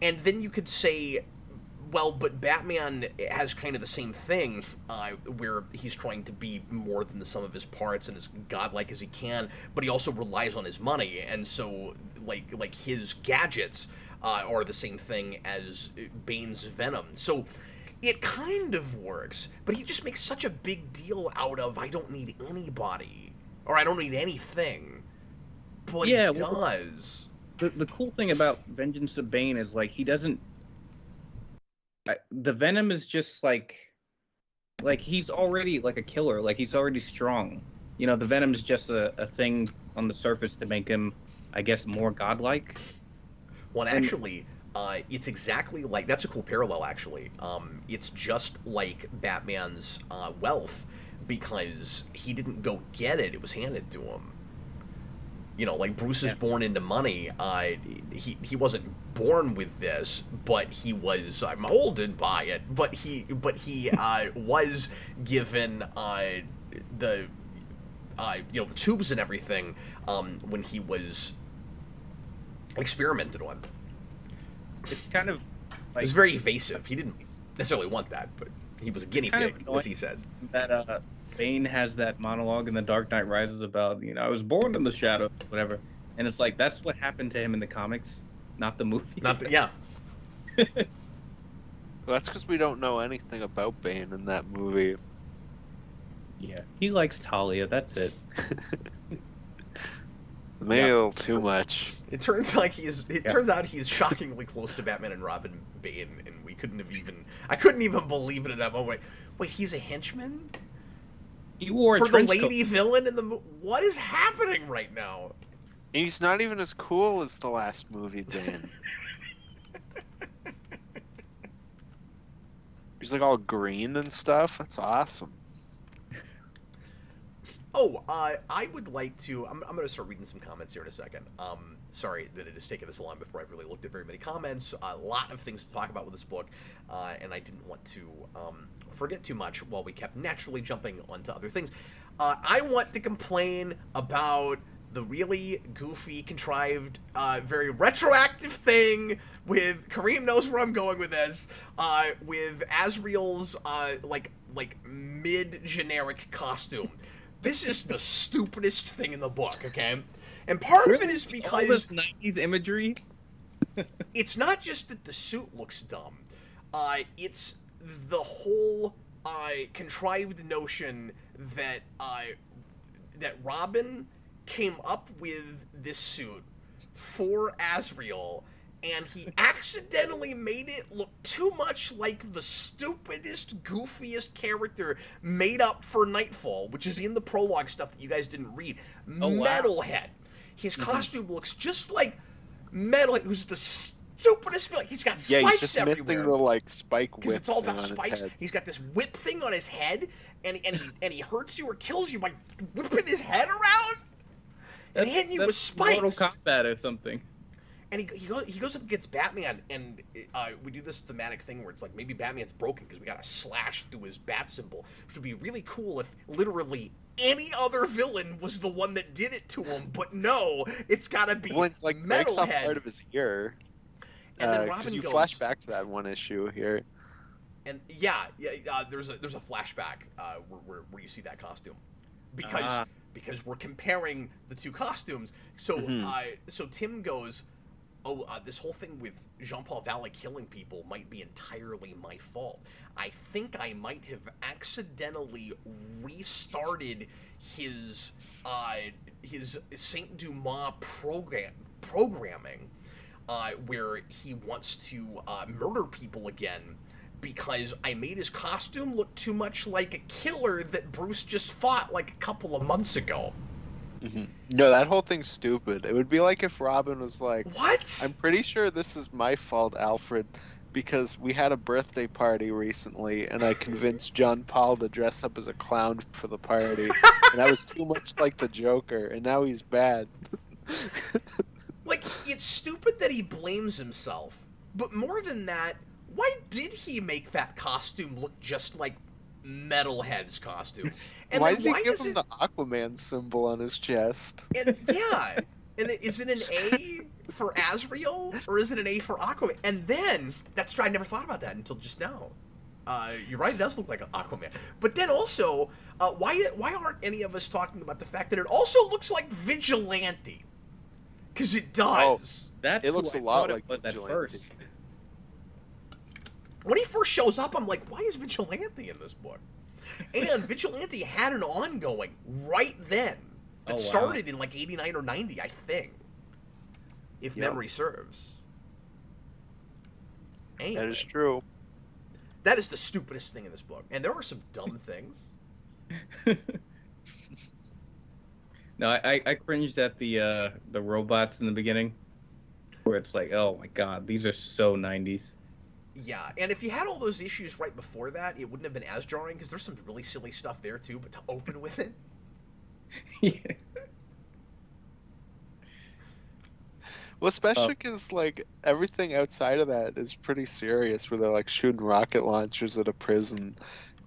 Speaker 1: And then you could say, well, but Batman has kind of the same thing, where he's trying to be more than the sum of his parts and as godlike as he can, but he also relies on his money, and so like his gadgets are the same thing as Bane's venom. So it kind of works, but he just makes such a big deal out of, I don't need anybody, or I don't need anything. But
Speaker 3: Yeah,
Speaker 1: he does.
Speaker 3: The cool thing about Vengeance of Bane is like he doesn't. The venom is just like he's already like a killer, like he's already strong. You know, the venom is just a thing on the surface to make him, I guess, more godlike.
Speaker 1: Well, actually, it's exactly like, that's a cool parallel, actually. It's just like Batman's wealth, because he didn't go get it, it was handed to him. You know, like Bruce is born into money. He wasn't born with this, but he was molded by it. But he was given the you know, the tubes and everything when he was experimented on.
Speaker 3: It's kind of
Speaker 1: It
Speaker 3: like,
Speaker 1: was very evasive. He didn't necessarily want that, but he was a guinea pig, as he says.
Speaker 3: that Bane has that monologue in The Dark Knight Rises about, you know, I was born in the shadows, whatever. And it's like, that's what happened to him in the comics, not the movie.
Speaker 1: Yeah.
Speaker 2: Well, that's because we don't know anything about Bane in that movie.
Speaker 3: Yeah, he likes Talia, that's it.
Speaker 2: Maybe a little too much.
Speaker 1: It turns out he's shockingly close to Batman and Robin Bane, and I couldn't even believe it at that moment. Wait, he's a henchman?
Speaker 3: He wore a
Speaker 1: For the
Speaker 3: trench
Speaker 1: lady
Speaker 3: coat.
Speaker 1: villain in the movie? What is happening right now?
Speaker 2: And he's not even as cool as the last movie, Bane. He's like all green and stuff. That's awesome.
Speaker 1: Oh, I would like to. I'm going to start reading some comments here in a second. Sorry that it has taken this long before I've really looked at very many comments. A lot of things to talk about with this book, and I didn't want to forget too much while we kept naturally jumping onto other things. I want to complain about the really goofy, contrived, very retroactive thing with Kareem knows where I'm going with this. With Azrael's like mid-generic costume. This is the stupidest thing in the book, okay? And part of it is because
Speaker 3: all this 90s imagery.
Speaker 1: it's not just that the suit looks dumb. It's the whole contrived notion that that Robin came up with this suit for Azrael, and he accidentally made it look too much like the stupidest, goofiest character made up for Nightfall, which is in the prologue stuff that you guys didn't read.
Speaker 3: Oh, wow.
Speaker 1: Metalhead. His costume looks just like Metalhead, who's the stupidest villain. He's got
Speaker 2: Yeah,
Speaker 1: spikes
Speaker 2: he's just
Speaker 1: everywhere.
Speaker 2: missing the like spike
Speaker 1: Because
Speaker 2: whip
Speaker 1: it's all
Speaker 2: thing
Speaker 1: about
Speaker 2: on his
Speaker 1: spikes.
Speaker 2: head.
Speaker 1: He's got this whip thing on his head, and he hurts you or kills you by whipping his head around and hitting you with spikes.
Speaker 3: Mortal Kombat or something.
Speaker 1: And he goes up against Batman, and we do this thematic thing where it's like maybe Batman's broken because we got a slash through his bat symbol, which would be really cool if literally any other villain was the one that did it to him. But no, it's got to be
Speaker 2: Like breaks off
Speaker 1: Metalhead.
Speaker 2: part of his ear.
Speaker 1: And then Robin
Speaker 2: you
Speaker 1: goes,
Speaker 2: flash back to that one issue here.
Speaker 1: and there's a flashback where you see that costume because we're comparing the two costumes. So so Tim goes, this whole thing with Jean-Paul Valley killing people might be entirely my fault. I think I might have accidentally restarted his Saint Dumas programming, where he wants to murder people again because I made his costume look too much like a killer that Bruce just fought like a couple of months ago.
Speaker 2: No, that whole thing's stupid. It would be like if Robin was like,
Speaker 1: What?
Speaker 2: I'm pretty sure this is my fault, Alfred, because we had a birthday party recently and I convinced John Paul to dress up as a clown for the party. And that was too much like the Joker, and now he's bad.
Speaker 1: Like, it's stupid that he blames himself, but more than that, why did he make that costume look just like Metalhead's costume? And
Speaker 2: why
Speaker 1: then
Speaker 2: did he give him the Aquaman symbol on his chest?
Speaker 1: And yeah, and is it an A for Azrael or is it an A for Aquaman? And then that's true. I never thought about that until just now. You're right; it does look like an Aquaman. But then also, why aren't any of us talking about the fact that it also looks like Vigilante? Because it does.
Speaker 2: It looks a lot like Vigilante.
Speaker 3: First.
Speaker 1: When he first shows up, I'm like, why is Vigilante in this book? And Vigilante had an ongoing right then that started in like 89 or 90, I think. If memory serves. Anyway,
Speaker 2: that is true.
Speaker 1: That is the stupidest thing in this book. And there are some dumb things.
Speaker 3: No, I cringed at the robots in the beginning, where it's like, oh my god, these are so 90s.
Speaker 1: Yeah, and if you had all those issues right before that, it wouldn't have been as jarring, because there's some really silly stuff there too, but to open with it...
Speaker 3: Yeah.
Speaker 2: Well, especially because, like, everything outside of that is pretty serious, where they're, like, shooting rocket launchers at a prison,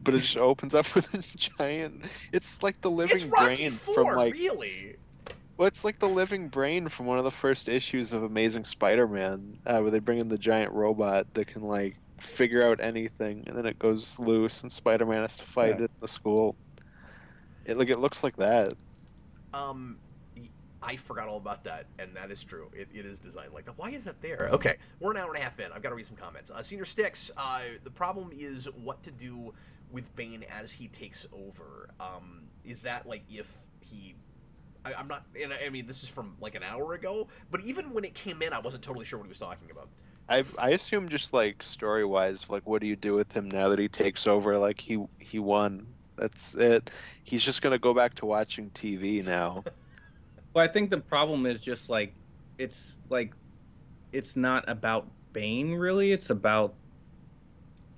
Speaker 2: but it just opens up with a giant... It's like the living brain from, like...
Speaker 1: really?
Speaker 2: Well, it's like the living brain from one of the first issues of Amazing Spider-Man, where they bring in the giant robot that can, like, figure out anything, and then it goes loose, and Spider-Man has to fight it in the school. It looks like that.
Speaker 1: I forgot all about that, and that is true. It is designed like that. Why is that there? Okay, we're an hour and a half in. I've got to read some comments. Senior Sticks, the problem is what to do with Bane as he takes over. Is that, like, if he... I'm not... And I mean, this is from, like, an hour ago, but even when it came in, I wasn't totally sure what he was talking about.
Speaker 2: I assume just, like, story-wise, like, what do you do with him now that he takes over? Like, he won. That's it. He's just going to go back to watching TV now.
Speaker 3: Well, I think the problem is just it's not about Bane really. It's about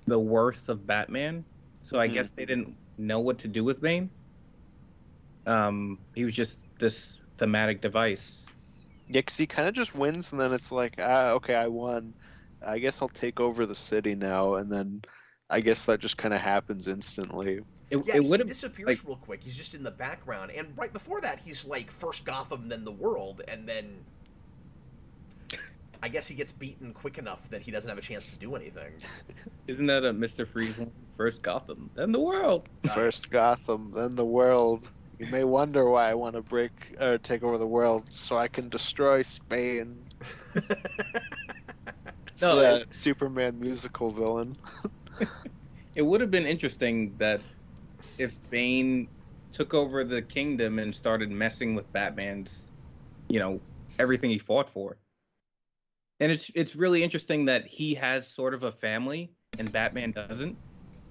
Speaker 3: the worth of Batman. So I guess they didn't know what to do with Bane. He was just this thematic device.
Speaker 2: Yeah, because he kind of just wins, and then it's like, okay, I won. I guess I'll take over the city now, and then I guess that just kind of happens instantly.
Speaker 1: He disappears real quick. He's just in the background, and right before that, he's like first Gotham, then the world, and then I guess he gets beaten quick enough that he doesn't have a chance to do anything.
Speaker 3: Isn't that a Mr. Freeze? First Gotham, then the world.
Speaker 2: First Gotham, then the world. You may wonder why I want to take over the world, so I can destroy Spain.
Speaker 3: No,
Speaker 2: that Superman musical villain.
Speaker 3: It would have been interesting that if Bane took over the kingdom and started messing with Batman's, everything he fought for. And it's really interesting that he has sort of a family and Batman doesn't.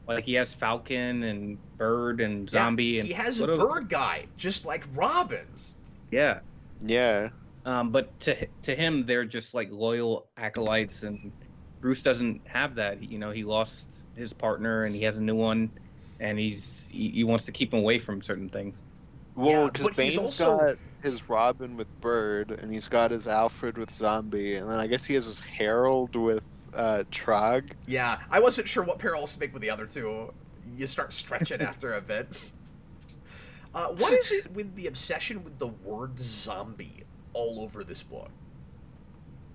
Speaker 3: Like, he has Falcon and Bird and Zombie.
Speaker 1: Yeah, he has a bird guy, just like Robin's.
Speaker 3: Yeah.
Speaker 2: Yeah.
Speaker 3: But to him, they're just like loyal acolytes, and Bruce doesn't have that. He lost his partner, and he has a new one, and he wants to keep him away from certain things.
Speaker 2: Well,
Speaker 1: Yeah,
Speaker 2: because
Speaker 1: but he's
Speaker 2: Bane's
Speaker 1: also
Speaker 2: got his Robin with Bird, and he's got his Alfred with Zombie, and then I guess he has his Harold with Trog.
Speaker 1: yeah. I wasn't sure what parallels to make with the other two. You start stretching after a bit. What is it with the obsession with the word zombie all over this book?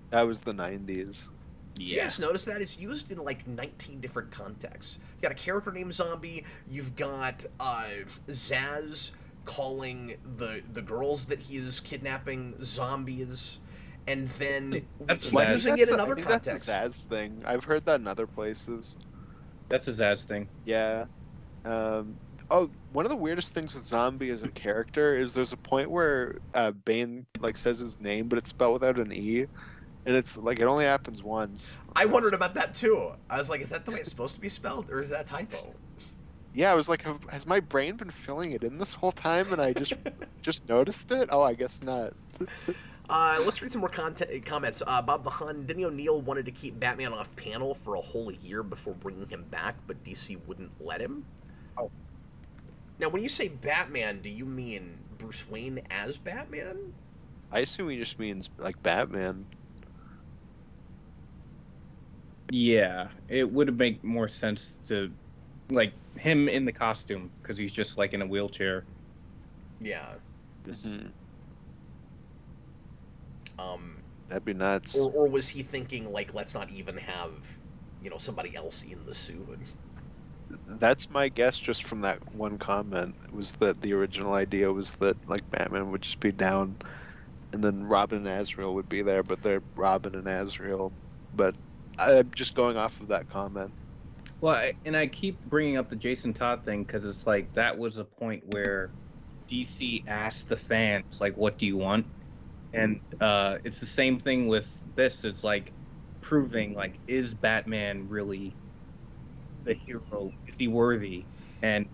Speaker 2: That was the 90s.
Speaker 1: You guys notice that? It's used in like 19 different contexts. You got a character named Zombie, you've got Zsasz calling the girls that he is kidnapping zombies, and then
Speaker 3: That's
Speaker 1: we keep
Speaker 3: Zsasz.
Speaker 1: using it in
Speaker 2: I
Speaker 1: other
Speaker 2: think
Speaker 1: contexts.
Speaker 2: That's a Zaz thing. I've heard that in other places.
Speaker 3: That's a Zaz thing.
Speaker 2: Yeah. Oh, one of the weirdest things with Zombie as a character is there's a point where Bane like says his name, but it's spelled without an E, and it's like it only happens once.
Speaker 1: I wondered about that too. I was like, is that the way it's supposed to be spelled, or is that a typo?
Speaker 2: Yeah, I was like, has my brain been filling it in this whole time, and I just noticed it? Oh, I guess not.
Speaker 1: Let's read some more comments. Bob the Hun, Denny O'Neil wanted to keep Batman off panel for a whole year before bringing him back, but DC wouldn't let him.
Speaker 3: Oh.
Speaker 1: Now, when you say Batman, do you mean Bruce Wayne as Batman?
Speaker 2: I assume he just means like Batman.
Speaker 3: Yeah, it would make more sense to like him in the costume because he's just like in a wheelchair.
Speaker 1: Yeah.
Speaker 3: Just,
Speaker 2: That'd be nuts.
Speaker 1: Or was he thinking like, let's not even have, somebody else in the suit?
Speaker 2: That's my guess just from that one comment, was that the original idea was that like Batman would just be down and then Robin and Azrael would be there, but they're Robin and Azrael. But I'm just going off of that comment.
Speaker 3: well, I keep bringing up the Jason Todd thing because it's like that was a point where DC asked the fans like, "What do you want?" And it's the same thing with this. It's like proving like, is Batman really the hero? Is he worthy? And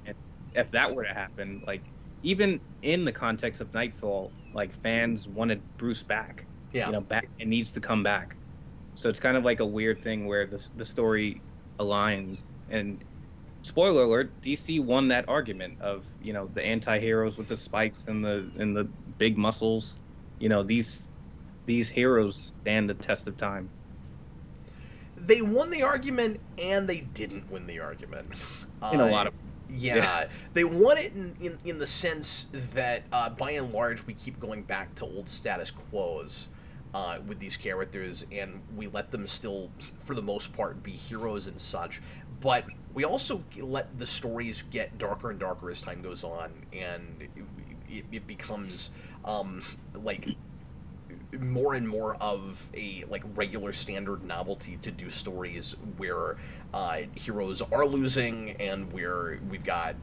Speaker 3: if that were to happen, like even in the context of Nightfall, like fans wanted Bruce back.
Speaker 1: Yeah.
Speaker 3: Batman needs to come back. So it's kind of like a weird thing where the story aligns. And spoiler alert, DC won that argument of the anti-heroes with the spikes and the big muscles. These heroes stand the test of time.
Speaker 1: They won the argument and they didn't win the argument.
Speaker 3: In a lot of
Speaker 1: Yeah, they won it in the sense that by and large we keep going back to old status quos with these characters, and we let them still, for the most part, be heroes and such. But we also let the stories get darker and darker as time goes on, and it becomes like more and more of a like regular standard novelty to do stories where heroes are losing and where we've got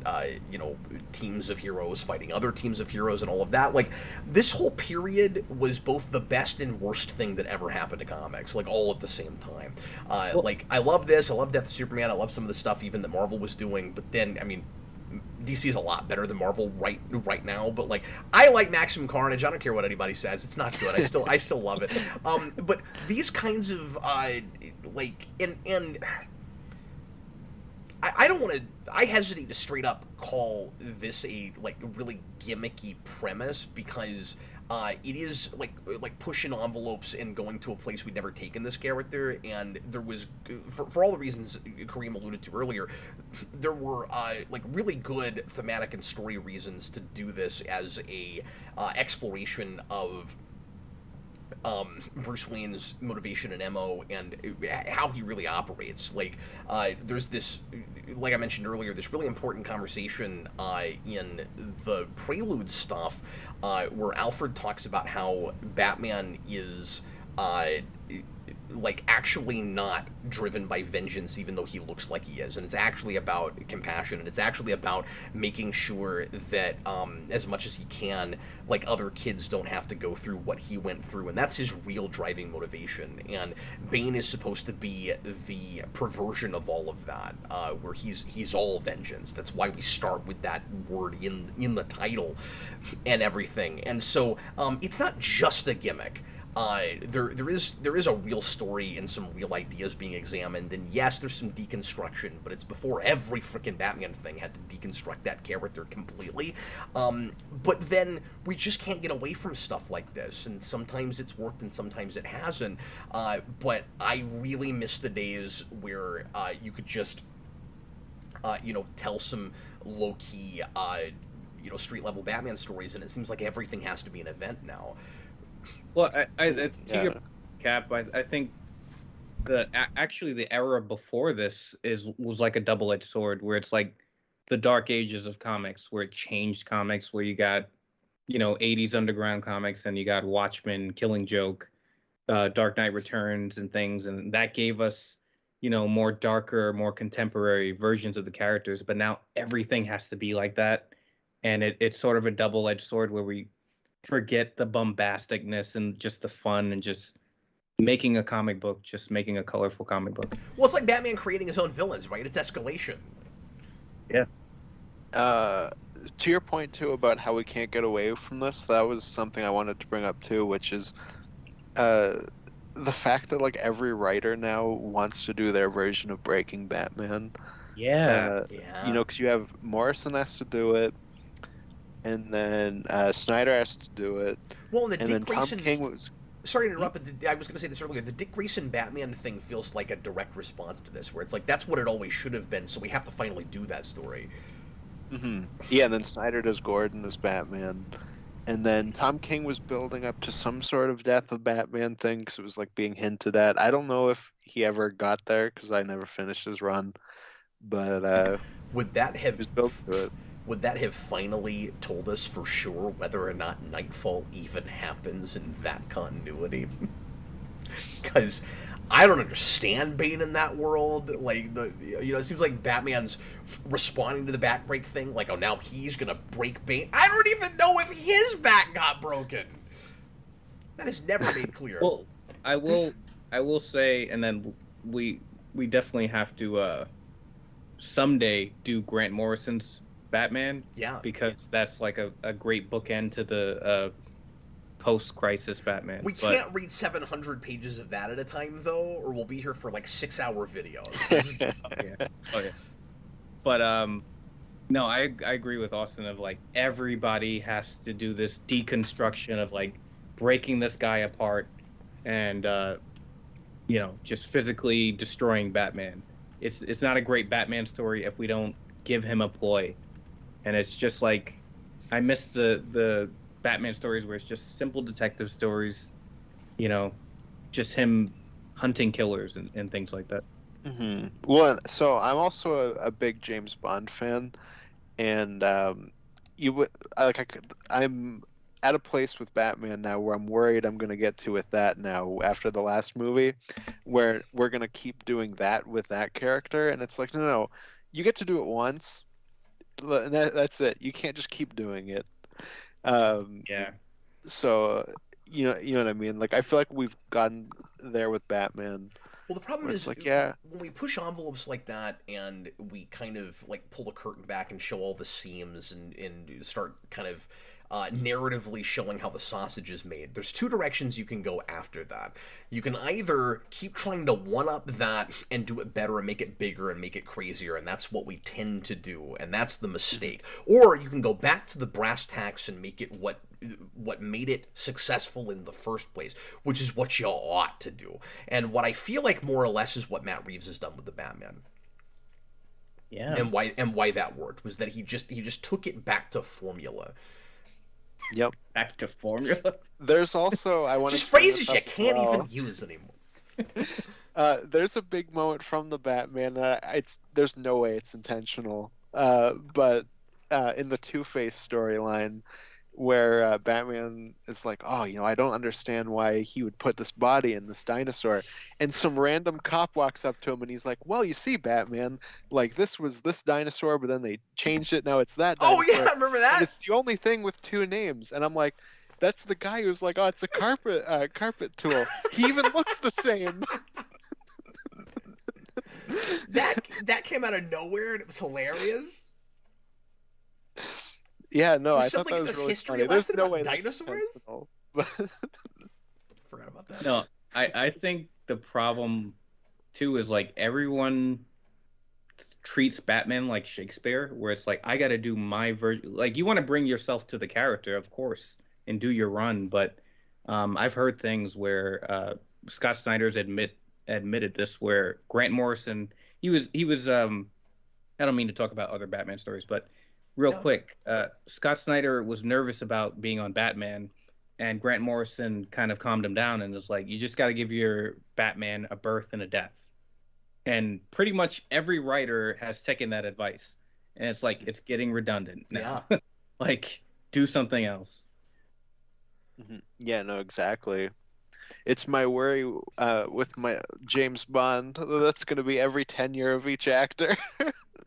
Speaker 1: teams of heroes fighting other teams of heroes and all of that. Like this whole period was both the best and worst thing that ever happened to comics, like all at the same time. Like I love this, I love Death of Superman, I love some of the stuff even that Marvel was doing, but then I mean DC is a lot better than Marvel right now, but like I like Maximum Carnage. I don't care what anybody says; it's not good. I still love it. But these kinds of like and I don't want to. I hesitate to straight up call this a like really gimmicky premise because it is like pushing envelopes and going to a place we'd never taken this character, and there was for all the reasons Kareem alluded to earlier, there were like really good thematic and story reasons to do this as a exploration of Bruce Wayne's motivation and MO and how he really operates. Like, there's this, like I mentioned earlier, this really important conversation in the Prelude stuff where Alfred talks about how Batman is like actually not driven by vengeance, even though he looks like he is, and it's actually about compassion, and it's actually about making sure that as much as he can, like other kids don't have to go through what he went through, and that's his real driving motivation. And Bane is supposed to be the perversion of all of that, where he's all vengeance. That's why we start with that word in the title and everything. And so it's not just a gimmick. There is a real story and some real ideas being examined, and yes, there's some deconstruction, but it's before every freaking Batman thing had to deconstruct that character completely. But then we just can't get away from stuff like this, and sometimes it's worked and sometimes it hasn't. But I really miss the days where you could just tell some low key street level Batman stories, and it seems like everything has to be an event now.
Speaker 3: Well, to your Cap, I think actually the era before this was like a double-edged sword, where it's like the dark ages of comics, where it changed comics, where you got 80s underground comics, and you got Watchmen, Killing Joke, Dark Knight Returns, and things, and that gave us more darker, more contemporary versions of the characters. But now everything has to be like that, and it's sort of a double-edged sword where we forget the bombasticness and just the fun and just making a comic book, just making a colorful comic book.
Speaker 1: Well, it's like Batman creating his own villains, right? It's escalation.
Speaker 3: Yeah.
Speaker 2: To your point too about how we can't get away from this, that was something I wanted to bring up too, which is the fact that like every writer now wants to do their version of Breaking Batman.
Speaker 3: Yeah.
Speaker 2: Because you have Morrison has to do it, and then Snyder has to do it.
Speaker 1: Well, and
Speaker 2: then
Speaker 1: Grayson,
Speaker 2: Tom King was...
Speaker 1: Sorry to interrupt, but I was going to say this earlier. The Dick Grayson Batman thing feels like a direct response to this, where it's like, that's what it always should have been, so we have to finally do that story.
Speaker 2: Mm-hmm. Yeah, and then Snyder does Gordon as Batman. And then Tom King was building up to some sort of Death of Batman thing, because it was like being hinted at. I don't know if he ever got there, because I never finished his run. But
Speaker 1: would that have...
Speaker 2: he was built to it.
Speaker 1: Would that have finally told us for sure whether or not Nightfall even happens in that continuity? Because I don't understand Bane in that world. Like, it seems like Batman's responding to the back break thing. Like, oh, now he's gonna break Bane. I don't even know if his back got broken. That is never made clear.
Speaker 3: Well, I will say, and then we definitely have to someday do Grant Morrison's Batman, because that's like a great bookend to the post-crisis Batman.
Speaker 1: We can't read 700 pages of that at a time, though, or we'll be here for like 6-hour videos.
Speaker 3: Oh yeah. But no, I agree with Austin of like everybody has to do this deconstruction of like breaking this guy apart and just physically destroying Batman. It's not a great Batman story if we don't give him a ploy. And it's just like, I miss the Batman stories where it's just simple detective stories, just him hunting killers and things like that.
Speaker 2: Mm-hmm. Well, so I'm also a big James Bond fan, and I'm at a place with Batman now where I'm worried I'm going to get to with that now after the last movie, where we're going to keep doing that with that character, and it's like, no, you get to do it once. That's it. You can't just keep doing it. So you know what I mean. Like, I feel like we've gotten there with Batman.
Speaker 1: Well, the problem is,
Speaker 2: like,
Speaker 1: when we push envelopes like that and we kind of like pull the curtain back and show all the seams and start kind of narratively showing how the sausage is made, there's two directions you can go after that. You can either keep trying to one-up that and do it better and make it bigger and make it crazier, and that's what we tend to do, and that's the mistake. Or you can go back to the brass tacks and make it what made it successful in the first place, which is what you ought to do. And what I feel like more or less is what Matt Reeves has done with the Batman.
Speaker 3: Yeah.
Speaker 1: And why that worked was that he just took it back to formula.
Speaker 2: Yep.
Speaker 3: Back to formula.
Speaker 2: There's also
Speaker 1: just phrases you can't even use anymore.
Speaker 2: There's a big moment from the Batman. There's no way it's intentional. But in the Two-Face storyline, where Batman is like, oh, I don't understand why he would put this body in this dinosaur. And some random cop walks up to him and he's like, well, you see, Batman, like this was this dinosaur, but then they changed it. Now it's that
Speaker 1: Oh
Speaker 2: dinosaur.
Speaker 1: yeah, I remember that.
Speaker 2: And it's the only thing with two names. And I'm like, that's the guy who's like, oh, it's a carpet tool. He even looks the same.
Speaker 1: That came out of nowhere and it was hilarious.
Speaker 2: Yeah, no, I
Speaker 1: There's
Speaker 2: thought that
Speaker 1: something
Speaker 2: was
Speaker 1: in
Speaker 2: really
Speaker 1: this history
Speaker 2: funny. There's
Speaker 1: lesson
Speaker 2: no
Speaker 1: about
Speaker 2: way that's
Speaker 1: dinosaurs?
Speaker 2: intentional.
Speaker 1: Forgot about that.
Speaker 3: No, I think the problem too is like everyone treats Batman like Shakespeare, where it's like I got to do my version. Like you want to bring yourself to the character, of course, and do your run. But I've heard things where Scott Snyder's admitted this, where Grant Morrison he was I don't mean to talk about other Batman stories, but real quick, Scott Snyder was nervous about being on Batman, and Grant Morrison kind of calmed him down and was like, you just got to give your Batman a birth and a death. And pretty much every writer has taken that advice. And it's like, it's getting redundant now.
Speaker 1: Yeah.
Speaker 3: Like, do something else.
Speaker 2: Yeah, no, exactly. It's my worry with my James Bond. That's going to be every tenure of each actor.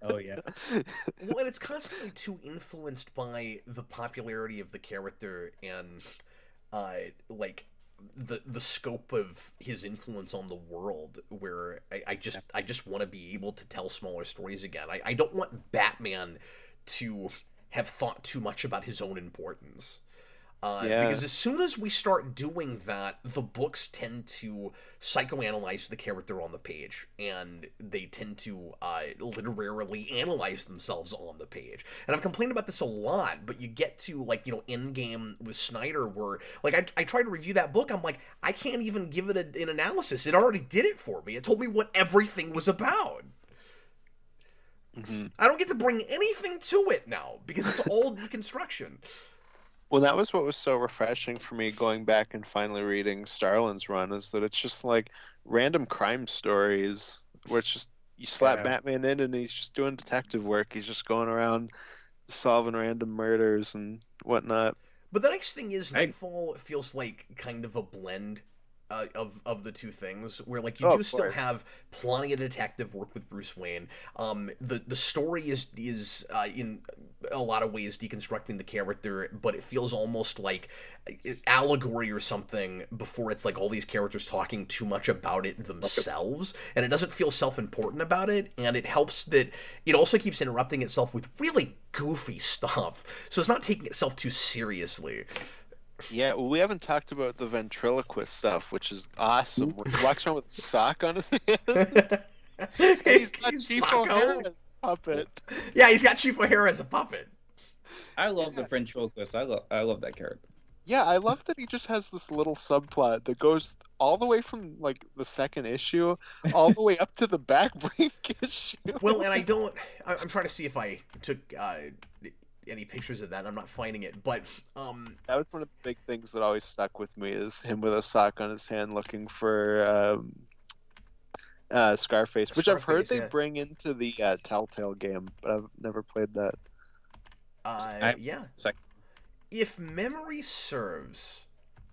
Speaker 3: Oh, yeah.
Speaker 1: Well, and it's constantly too influenced by the popularity of the character and, like, the scope of his influence on the world, where I just want to be able to tell smaller stories again. I don't want Batman to have thought too much about his own importance. Because as soon as we start doing that, the books tend to psychoanalyze the character on the page, and they tend to literarily analyze themselves on the page. And I've complained about this a lot, but you get to, like, Endgame with Snyder, where, like, I tried to review that book, I'm like, I can't even give it an analysis. It already did it for me. It told me what everything was about. I don't get to bring anything to it now, because it's all deconstruction.
Speaker 2: Well, that was what was so refreshing for me going back and finally reading Starlin's run, is that it's just like random crime stories where it's just you slap Batman in and he's just doing detective work. He's just going around solving random murders and whatnot.
Speaker 1: But the next thing is Nightfall feels like kind of a blend of the two things, where, like, you do still have plenty of detective work with Bruce Wayne. The story is in a lot of ways deconstructing the character, but it feels almost like allegory or something before it's like all these characters talking too much about it themselves, and it doesn't feel self-important about it, and it helps that it also keeps interrupting itself with really goofy stuff, so it's not taking itself too seriously.
Speaker 2: Yeah, well, we haven't talked about the ventriloquist stuff, which is awesome. He walks around with a sock on his hand. And he's got Chief O'Hara as a puppet.
Speaker 1: Yeah, he's got Chief O'Hara as a puppet.
Speaker 3: I love the ventriloquist. I love that character.
Speaker 2: Yeah, I love that he just has this little subplot that goes all the way from, like, the second issue all the way up to the back break issue.
Speaker 1: Well, and I'm trying to see if I took any pictures of that. I'm not finding it, but
Speaker 2: that was one of the big things that always stuck with me, is him with a sock on his hand looking for Scarface, which I've heard they bring into the Telltale game, but I've never played that.
Speaker 1: Yeah. If memory serves,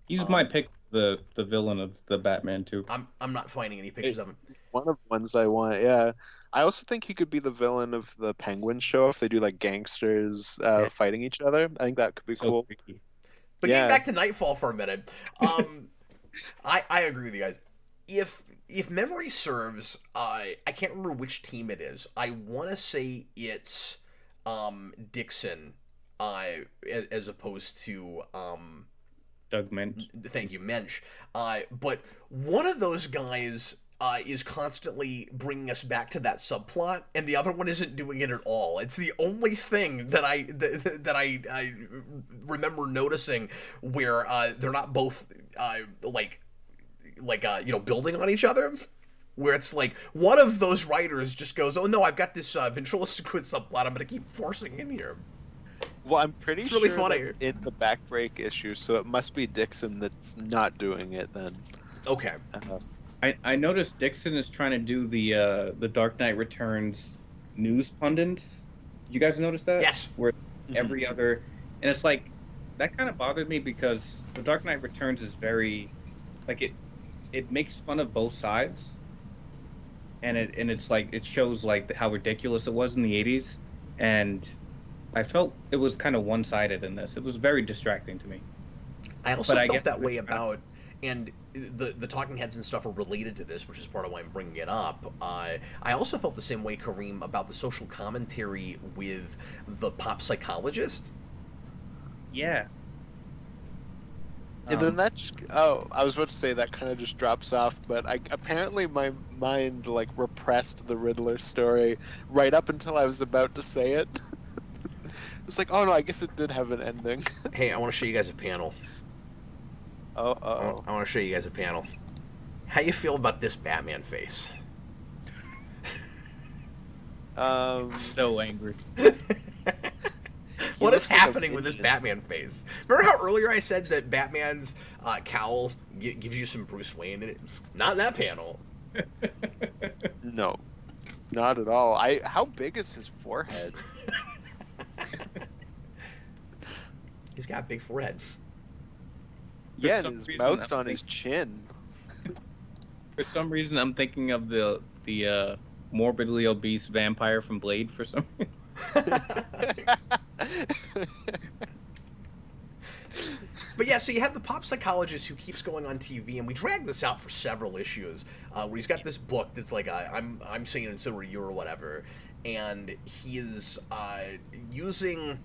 Speaker 3: he's my pick. The villain of the Batman too.
Speaker 1: I'm not finding any pictures of him.
Speaker 2: He's one of the ones I want. Yeah, I also think he could be the villain of the Penguin show if they do like gangsters fighting each other. I think that could be cool.
Speaker 3: Freaky.
Speaker 1: But getting back to Nightfall for a minute, I agree with you guys. If memory serves, I can't remember which team it is. I want to say it's Dixon, as opposed to
Speaker 3: Doug Mensch.
Speaker 1: Thank you, Mensch. But one of those guys is constantly bringing us back to that subplot, and the other one isn't doing it at all. It's the only thing that I remember noticing where they're not both building on each other. Where it's like one of those writers just goes, "Oh no, I've got this ventriloquist subplot. I'm going to keep forcing in here."
Speaker 2: Well, I'm pretty
Speaker 1: really
Speaker 2: sure
Speaker 1: funny.
Speaker 2: That's in the backbreak issue, so it must be Dixon that's not doing it then.
Speaker 1: Okay.
Speaker 3: I noticed Dixon is trying to do the Dark Knight Returns news pundits. You guys notice that?
Speaker 1: Yes.
Speaker 3: Where every other, and it's like that kind of bothered me because The Dark Knight Returns is very, like it makes fun of both sides, and it's like it shows like how ridiculous it was in the 80s, and I felt it was kind of one-sided in this. It was very distracting to me.
Speaker 1: I also
Speaker 3: But I
Speaker 1: felt
Speaker 3: guess
Speaker 1: that way about, and the talking heads and stuff are related to this, which is part of why I'm bringing it up. I also felt the same way, Kareem, about the social commentary with the pop psychologist.
Speaker 3: Yeah.
Speaker 2: And then I was about to say that kind of just drops off, but apparently my mind like repressed the Riddler story right up until I was about to say it. It's like, oh no, I guess it did have an ending.
Speaker 1: Hey, I want to show you guys a panel.
Speaker 2: Oh,
Speaker 1: I want to show you guys a panel. How you feel about this Batman face?
Speaker 3: So angry.
Speaker 1: What is
Speaker 2: looks like a
Speaker 1: happening with this
Speaker 2: vision.
Speaker 1: Batman face? Remember how earlier I said that Batman's cowl gives you some Bruce Wayne in it? Not in that panel.
Speaker 2: No, not at all. How big is his forehead?
Speaker 1: He's got a big forehead.
Speaker 2: Yeah,
Speaker 3: some
Speaker 2: and his
Speaker 3: reason,
Speaker 2: mouth's
Speaker 3: I'm
Speaker 2: on his chin.
Speaker 3: For some reason, I'm thinking of the morbidly obese vampire from Blade. For some reason.
Speaker 1: But yeah, so you have the pop psychologist who keeps going on TV, and we dragged this out for several issues, where he's got this book that's like, I'm saying and so are you or whatever, and he is using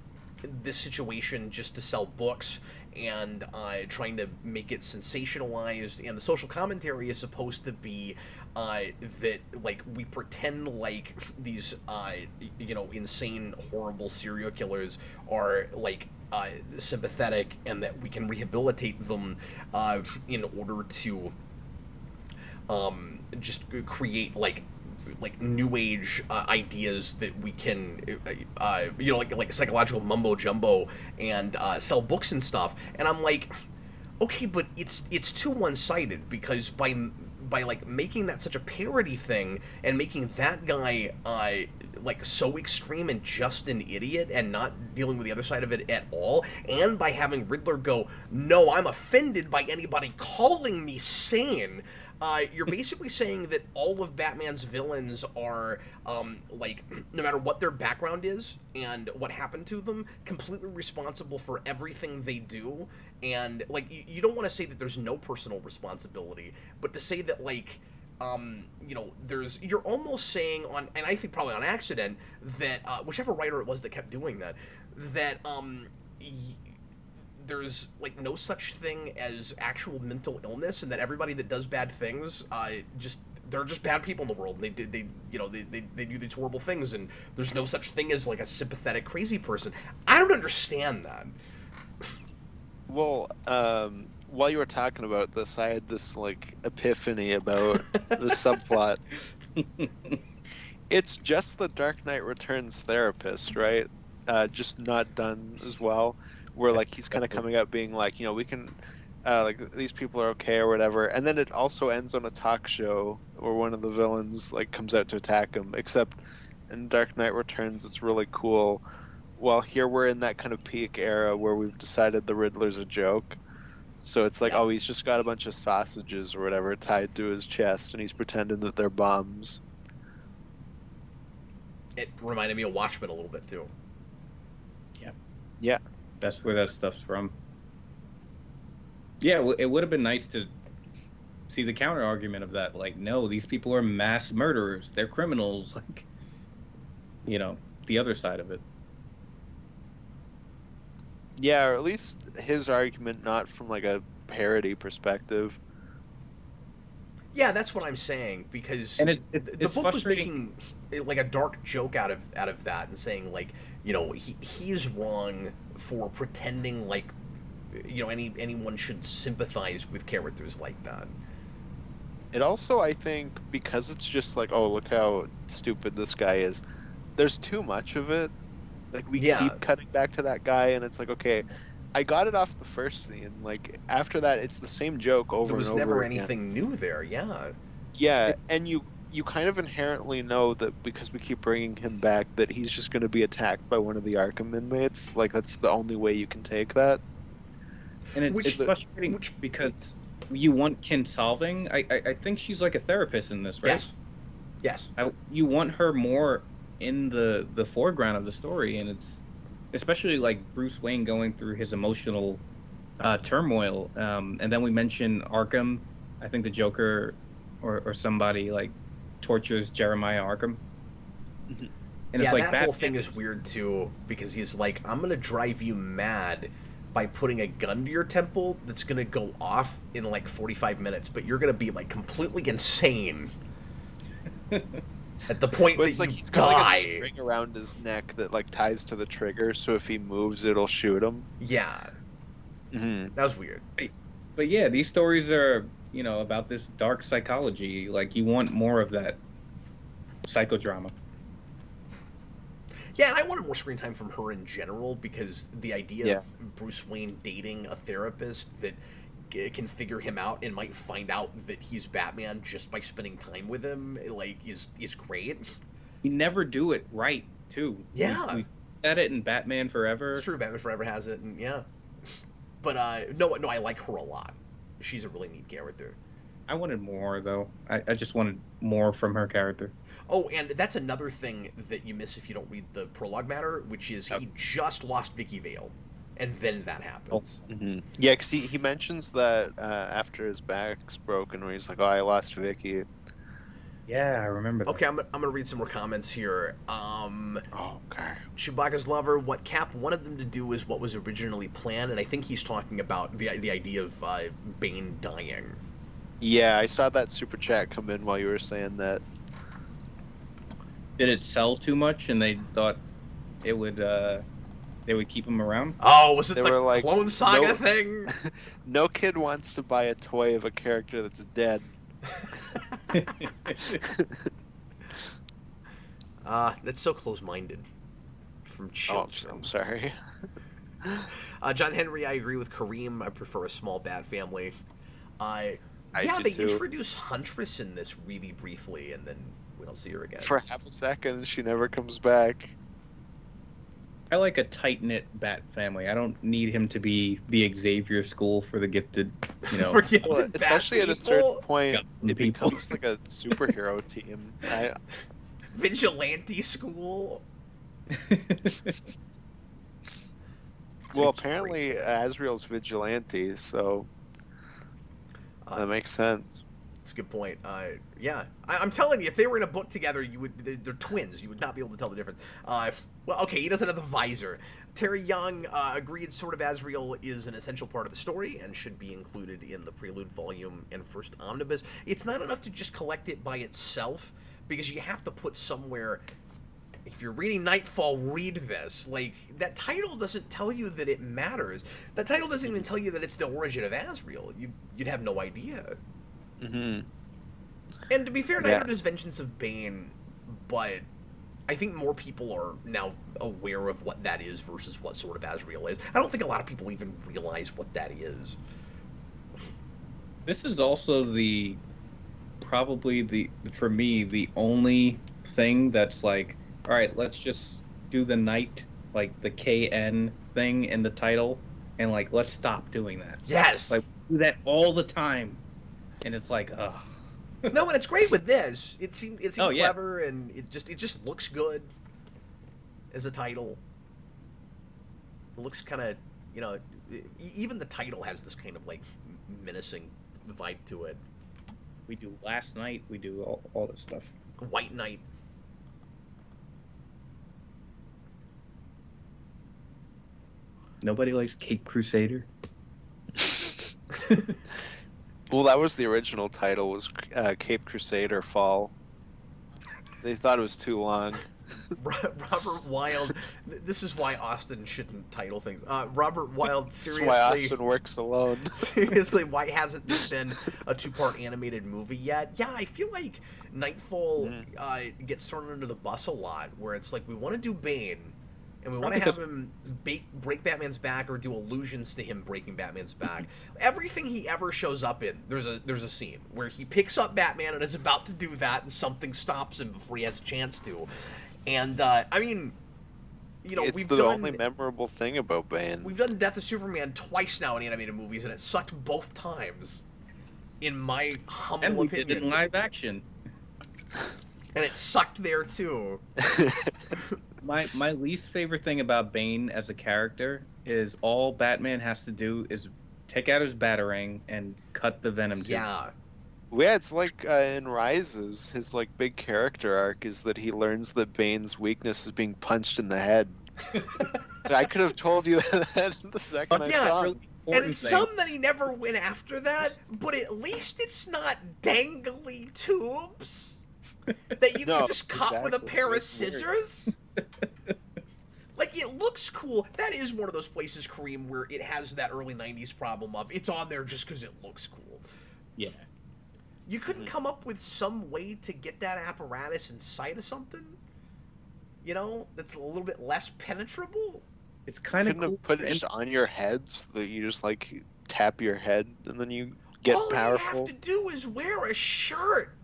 Speaker 1: this situation just to sell books and trying to make it sensationalized, and the social commentary is supposed to be that like we pretend like these insane horrible serial killers are like sympathetic, and that we can rehabilitate them in order to just create like new age ideas that we can like psychological mumbo jumbo and sell books and stuff. And I'm like, okay, but it's too one-sided, because by like making that such a parody thing and making that guy like so extreme and just an idiot and not dealing with the other side of it at all, and by having Riddler go, no, I'm offended by anybody calling me sane, you're basically saying that all of Batman's villains are, like, no matter what their background is and what happened to them, completely responsible for everything they do. And, like, you don't want to say that there's no personal responsibility, but to say that, like, you're almost saying on, and I think probably on accident, that, whichever writer it was that kept doing that, there's like no such thing as actual mental illness, and that everybody that does bad things, they're just bad people in the world. And they do these horrible things, and there's no such thing as like a sympathetic crazy person. I don't understand that.
Speaker 2: Well, while you were talking about this, I had this like epiphany about the subplot. It's just the Dark Knight Returns therapist, right? Just not done as well. Where like he's kind of coming up being like, we can, like these people are okay or whatever, and then it also ends on a talk show where one of the villains like comes out to attack him. Except in Dark Knight Returns, it's really cool. While here we're in that kind of peak era where we've decided the Riddler's a joke. So it's like, oh, he's just got a bunch of sausages or whatever tied to his chest, and he's pretending that they're bombs.
Speaker 1: It reminded me of Watchmen a little bit too.
Speaker 2: Yeah.
Speaker 3: That's where that stuff's from. Yeah, it would have been nice to see the counter argument of that. Like, no, these people are mass murderers. They're criminals. Like, the other side of it.
Speaker 2: Yeah, or at least his argument, not from like a parody perspective.
Speaker 1: Yeah, that's what I'm saying, because
Speaker 3: And
Speaker 1: the
Speaker 3: it's
Speaker 1: book was
Speaker 3: frustrating.
Speaker 1: making like a dark joke out of that, and saying like, he's wrong for pretending like anyone should sympathize with characters like that.
Speaker 2: It also, I think, because it's just like, oh, look how stupid this guy is. There's too much of it. Like we keep cutting back to that guy, and it's like, okay, I got it off the first scene. Like after that, it's the same joke over and over.
Speaker 1: There was never
Speaker 2: again.
Speaker 1: anything new there. Yeah.
Speaker 2: Yeah, and you kind of inherently know that because we keep bringing him back, that he's just going to be attacked by one of the Arkham inmates. Like that's the only way you can take that.
Speaker 3: And it's
Speaker 1: Which-
Speaker 3: frustrating
Speaker 1: which-
Speaker 3: because you want Kin solving. I think she's like a therapist in this, right?
Speaker 1: Yes.
Speaker 3: You want her more in the foreground of the story, and it's especially like Bruce Wayne going through his emotional turmoil. And then we mentioned Arkham. I think the Joker or somebody like tortures Jeremiah Arkham.
Speaker 2: Mhm.
Speaker 3: And
Speaker 1: Yeah,
Speaker 3: it's like
Speaker 1: that whole thing is weird too, because he's like, I'm gonna drive you mad by putting a gun to your temple that's gonna go off in like 45 minutes, but you're gonna be like completely insane at the point
Speaker 2: But
Speaker 1: that
Speaker 2: it's like
Speaker 1: you
Speaker 2: he's got like a
Speaker 1: die.
Speaker 2: string around his neck that like ties to the trigger, so if he moves, it'll shoot him.
Speaker 1: Yeah,
Speaker 2: Mm-hmm.
Speaker 1: that was weird.
Speaker 3: But yeah, these stories are, about this dark psychology. Like, you want more of that psychodrama.
Speaker 1: Yeah, and I wanted more screen time from her in general, because the idea
Speaker 2: Yeah.
Speaker 1: of Bruce Wayne dating a therapist that can figure him out and might find out that he's Batman just by spending time with him, like, is great.
Speaker 3: You never do it right, too.
Speaker 1: Yeah.
Speaker 3: We said it in Batman Forever.
Speaker 1: It's true, Batman Forever has it, and yeah. But no, I like her a lot. She's a really neat character.
Speaker 3: I wanted more, though. I just wanted more from her character.
Speaker 1: Oh, and that's another thing that you miss if you don't read the prologue matter, which is he just lost Vicky Vale, and then that happens.
Speaker 2: Mm-hmm. Yeah, because he mentions that after his back's broken, where he's like, "Oh, I lost Vicky."
Speaker 3: Yeah, I remember that.
Speaker 1: Okay, I'm gonna read some more comments here.
Speaker 2: Oh, okay.
Speaker 1: Chewbacca's lover, what Cap wanted them to do is what was originally planned, and I think he's talking about the idea of Bane dying.
Speaker 2: Yeah, I saw that super chat come in while you were saying that.
Speaker 3: Did it sell too much, and they thought it would they would keep him around?
Speaker 1: Oh, was it
Speaker 2: They
Speaker 1: the
Speaker 2: were like,
Speaker 1: Clone Saga
Speaker 2: no-
Speaker 1: thing?
Speaker 2: No kid wants to buy a toy of a character that's dead.
Speaker 1: That's so close-minded. From
Speaker 2: Oh,
Speaker 1: children.
Speaker 2: I'm sorry.
Speaker 1: John Henry, I agree with Kareem. I prefer a small bat family. Yeah,
Speaker 2: do
Speaker 1: they
Speaker 2: too.
Speaker 1: introduce Huntress in this really briefly, and then we don't see her again.
Speaker 2: For half a second, she never comes back.
Speaker 3: I like a tight-knit bat family. I don't need him to be the Xavier school for the gifted,
Speaker 1: For gifted
Speaker 2: Well,
Speaker 1: bat
Speaker 2: especially at a
Speaker 1: people.
Speaker 2: certain point,
Speaker 3: Yeah,
Speaker 2: it
Speaker 3: people.
Speaker 2: becomes like a superhero team.
Speaker 1: Vigilante school.
Speaker 2: Well,
Speaker 1: It's
Speaker 2: apparently
Speaker 1: great.
Speaker 2: Azrael's vigilante, so that makes sense.
Speaker 1: That's a good point. Yeah, I'm telling you, if they were in a book together, they're twins. You would not be able to tell the difference. Well, okay, he doesn't have the visor. Terry Young agreed Sword of Azrael is an essential part of the story and should be included in the Prelude volume and first omnibus. It's not enough to just collect it by itself, because you have to put somewhere. If you're reading Nightfall, read this. Like, that title doesn't tell you that it matters. That title doesn't even tell you that it's the origin of Azrael. You'd have no idea.
Speaker 2: Mm-hmm.
Speaker 1: And to be fair,
Speaker 2: Yeah.
Speaker 1: neither does Vengeance of Bane, but I think more people are now aware of what that is versus what Sword of Azrael is. I don't think a lot of people even realize what that is.
Speaker 3: This is also probably for me, the only thing that's like, all right, let's just do the night, like the KN thing in the title, and like, let's stop doing that.
Speaker 1: Yes!
Speaker 3: Like, we do that all the time. And it's like, ugh.
Speaker 1: No, and it's great with this. It seemed
Speaker 3: Oh, yeah.
Speaker 1: clever, and it just looks good as a title. It looks kind of, even the title has this kind of like menacing vibe to it.
Speaker 3: We do Last Night, we do all this stuff.
Speaker 1: White Knight.
Speaker 3: Nobody likes Cape Crusader.
Speaker 2: Well, that was the original title, was Cape Crusader Fall. They thought it was too long.
Speaker 1: Robert Wilde. This is why Austin shouldn't title things. Robert Wilde,
Speaker 2: That's
Speaker 1: seriously.
Speaker 2: why Austin works alone.
Speaker 1: Seriously, why hasn't this been a two-part animated movie yet? Yeah, I feel like Nightfall gets thrown under the bus a lot, where it's like, we want to do Bane, and we want to have him break Batman's back or do allusions to him breaking Batman's back. Everything he ever shows up in, there's a scene where he picks up Batman and is about to do that, and something stops him before he has a chance to. And, I mean, You know,
Speaker 2: it's
Speaker 1: we've
Speaker 2: the
Speaker 1: done
Speaker 2: only memorable thing about Bane.
Speaker 1: we've done Death of Superman twice now in animated movies, and it sucked both times. In my humble
Speaker 3: And we
Speaker 1: opinion,
Speaker 3: did it in live action.
Speaker 1: and it sucked there too.
Speaker 3: My least favorite thing about Bane as a character is all Batman has to do is take out his Batarang and cut the Venom tube.
Speaker 1: Yeah,
Speaker 2: Yeah, it's like in Rises, his like big character arc is that he learns that Bane's weakness is being punched in the head. So I could have told you that the second I
Speaker 1: Yeah,
Speaker 2: saw
Speaker 3: really
Speaker 2: him.
Speaker 1: and it's
Speaker 3: thing.
Speaker 1: dumb that he never went after that, but at least it's not dangly tubes that you
Speaker 2: No,
Speaker 1: can just cut with a
Speaker 2: exactly.
Speaker 1: pair of
Speaker 2: It's weird.
Speaker 1: scissors. Like, it looks cool. That is one of those places, Kareem, where it has that early 90s problem of it's on there just because it looks cool.
Speaker 3: Yeah.
Speaker 1: You couldn't come up with some way to get that apparatus inside of something? You know, that's a little bit less penetrable?
Speaker 3: It's kind of
Speaker 2: Couldn't
Speaker 3: cool.
Speaker 2: have put it just on your head so that you just like tap your head and then you get
Speaker 1: All
Speaker 2: powerful.
Speaker 1: you have to do is wear a shirt.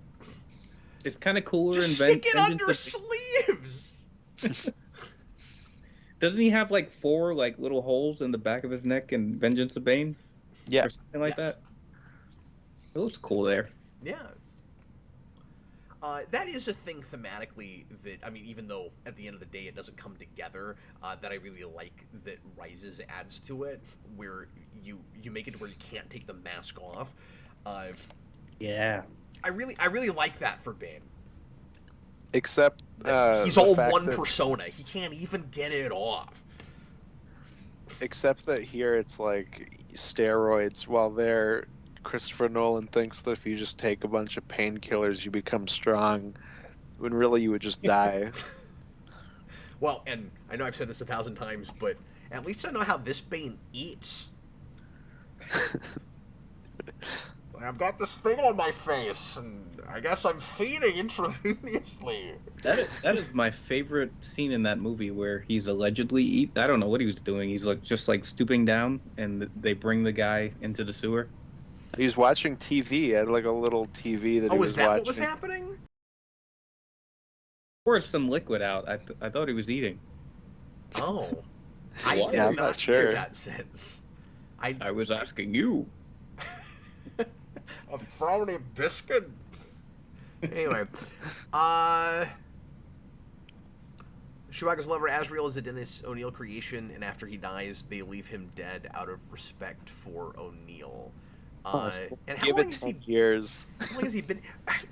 Speaker 3: It's kind of cooler
Speaker 1: Just
Speaker 3: in
Speaker 1: stick it under
Speaker 3: Vengeance of-
Speaker 1: sleeves.
Speaker 3: Doesn't he have like 4 like little holes in the back of his neck in Vengeance of Bane?
Speaker 2: Yeah.
Speaker 3: Or something like
Speaker 1: Yes.
Speaker 3: that? It looks cool there.
Speaker 1: Yeah. That is a thing thematically that, I mean, even though at the end of the day it doesn't come together, that I really like that Rises adds to it, where you make it to where you can't take the mask off.
Speaker 3: Yeah.
Speaker 1: I really like that for Bane.
Speaker 2: Except
Speaker 1: He's
Speaker 2: the
Speaker 1: all
Speaker 2: fact
Speaker 1: one
Speaker 2: that-
Speaker 1: persona. He can't even get it off.
Speaker 2: Except that here it's like steroids, while there Christopher Nolan thinks that if you just take a bunch of painkillers you become strong, when really you would just die.
Speaker 1: Well, and I know I've said this 1,000 times, but at least I know how this Bane eats. I've got this thing on my face, and I guess I'm feeding intravenously.
Speaker 3: That is my favorite scene in that movie where he's allegedly I don't know what he was doing. He's like just like stooping down and they bring the guy into the sewer.
Speaker 2: He's watching TV at like a little TV that he
Speaker 1: Oh,
Speaker 2: was
Speaker 1: is that
Speaker 2: watching.
Speaker 1: what was happening?
Speaker 3: Pour some liquid out. I thought he was eating.
Speaker 1: Oh. I
Speaker 3: What?
Speaker 1: did
Speaker 2: Yeah, I'm
Speaker 1: not
Speaker 2: not
Speaker 1: get
Speaker 2: sure.
Speaker 1: that sense.
Speaker 3: I was asking you.
Speaker 1: A frowny biscuit? Anyway. Schumacher's lover Azrael is a Dennis O'Neill creation, and after he dies, they leave him dead out of respect for O'Neill. And how
Speaker 2: Give
Speaker 1: long
Speaker 2: it
Speaker 1: has he
Speaker 2: 10 years.
Speaker 1: How long has he been?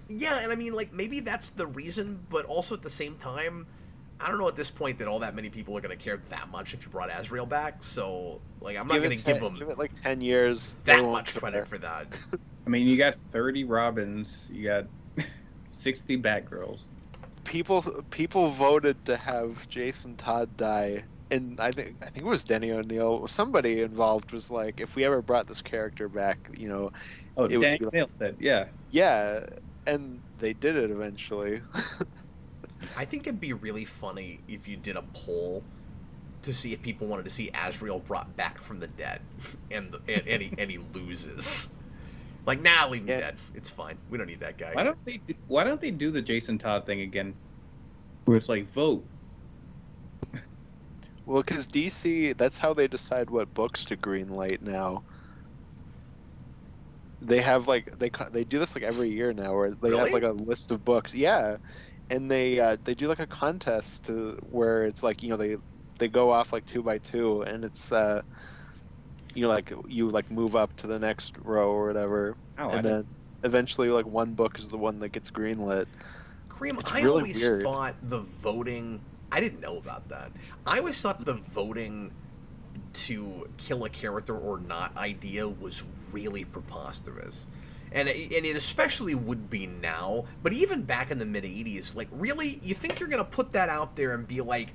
Speaker 1: Yeah, and I mean, like, maybe that's the reason, but also at the same time, I don't know at this point that all that many people are going to care that much if you brought Azrael back, so, like, I'm not going to give him
Speaker 2: Give it like 10 years.
Speaker 1: that
Speaker 2: they won't
Speaker 1: much credit
Speaker 2: care.
Speaker 1: for that.
Speaker 3: I mean, you got 30 Robins, you got 60 Batgirls.
Speaker 2: People voted to have Jason Todd die, and I think it was Denny O'Neill. Somebody involved was like, if we ever brought this character back, you know,
Speaker 3: Oh,
Speaker 2: it would
Speaker 3: Dan
Speaker 2: be like-
Speaker 3: O'Neill said, yeah.
Speaker 2: yeah, and they did it eventually.
Speaker 1: I think it'd be really funny if you did a poll to see if people wanted to see Azrael brought back from the dead, and he loses. Like, nah, leave him
Speaker 2: Yeah.
Speaker 1: dead. It's fine. We don't need that guy.
Speaker 3: Why don't they do the Jason Todd thing again? Where it's like vote.
Speaker 2: Well, because DC, that's how they decide what books to greenlight now. They have like they do this like every year now, where they have
Speaker 1: Really?
Speaker 2: like a list of books. Yeah, and they do like a contest where it's like, you know, they go off like 2 by 2, and it's you move up to the next row or whatever,
Speaker 3: Oh,
Speaker 2: and then eventually like one book is the one that gets greenlit.
Speaker 1: Kareem,
Speaker 2: It's
Speaker 1: I
Speaker 2: really
Speaker 1: always
Speaker 2: weird.
Speaker 1: thought the voting... I didn't know about that. I always thought the voting to kill a character or not idea was really preposterous. And it especially would be now, but even back in the mid-'80s, like, really? You think you're going to put that out there and be like,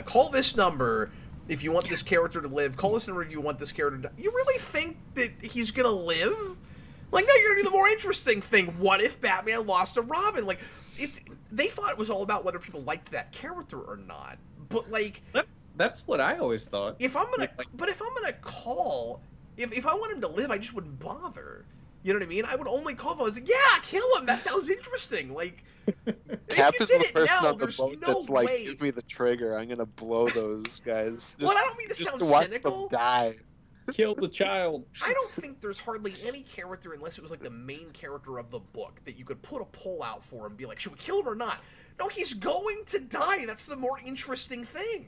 Speaker 1: call this number if you want this character to live, call this number if you want this character to die. You really think that he's going to live? Like, no, you're going to do the more interesting thing. What if Batman lost to Robin? Like, they thought it was all about whether people liked that character or not. But, like...
Speaker 3: That's what I always thought.
Speaker 1: If I'm gonna, but if I'm gonna call, if I want him to live, I just wouldn't bother. You know what I mean? I would only call them. I was like, yeah, kill him. That sounds interesting. Like,
Speaker 2: Cap
Speaker 1: if you
Speaker 2: is
Speaker 1: did
Speaker 2: the
Speaker 1: it
Speaker 2: person
Speaker 1: now,
Speaker 2: on the
Speaker 1: there's
Speaker 2: boat
Speaker 1: no
Speaker 2: that's like,
Speaker 1: way.
Speaker 2: give me the trigger. I'm gonna blow those guys.
Speaker 1: Well, I don't mean to
Speaker 2: just
Speaker 1: sound
Speaker 2: to watch
Speaker 1: cynical.
Speaker 2: them die.
Speaker 3: Kill the child.
Speaker 1: I don't think there's hardly any character, unless it was like the main character of the book, that you could put a poll out for and be like, should we kill him or not? No, he's going to die. That's the more interesting thing.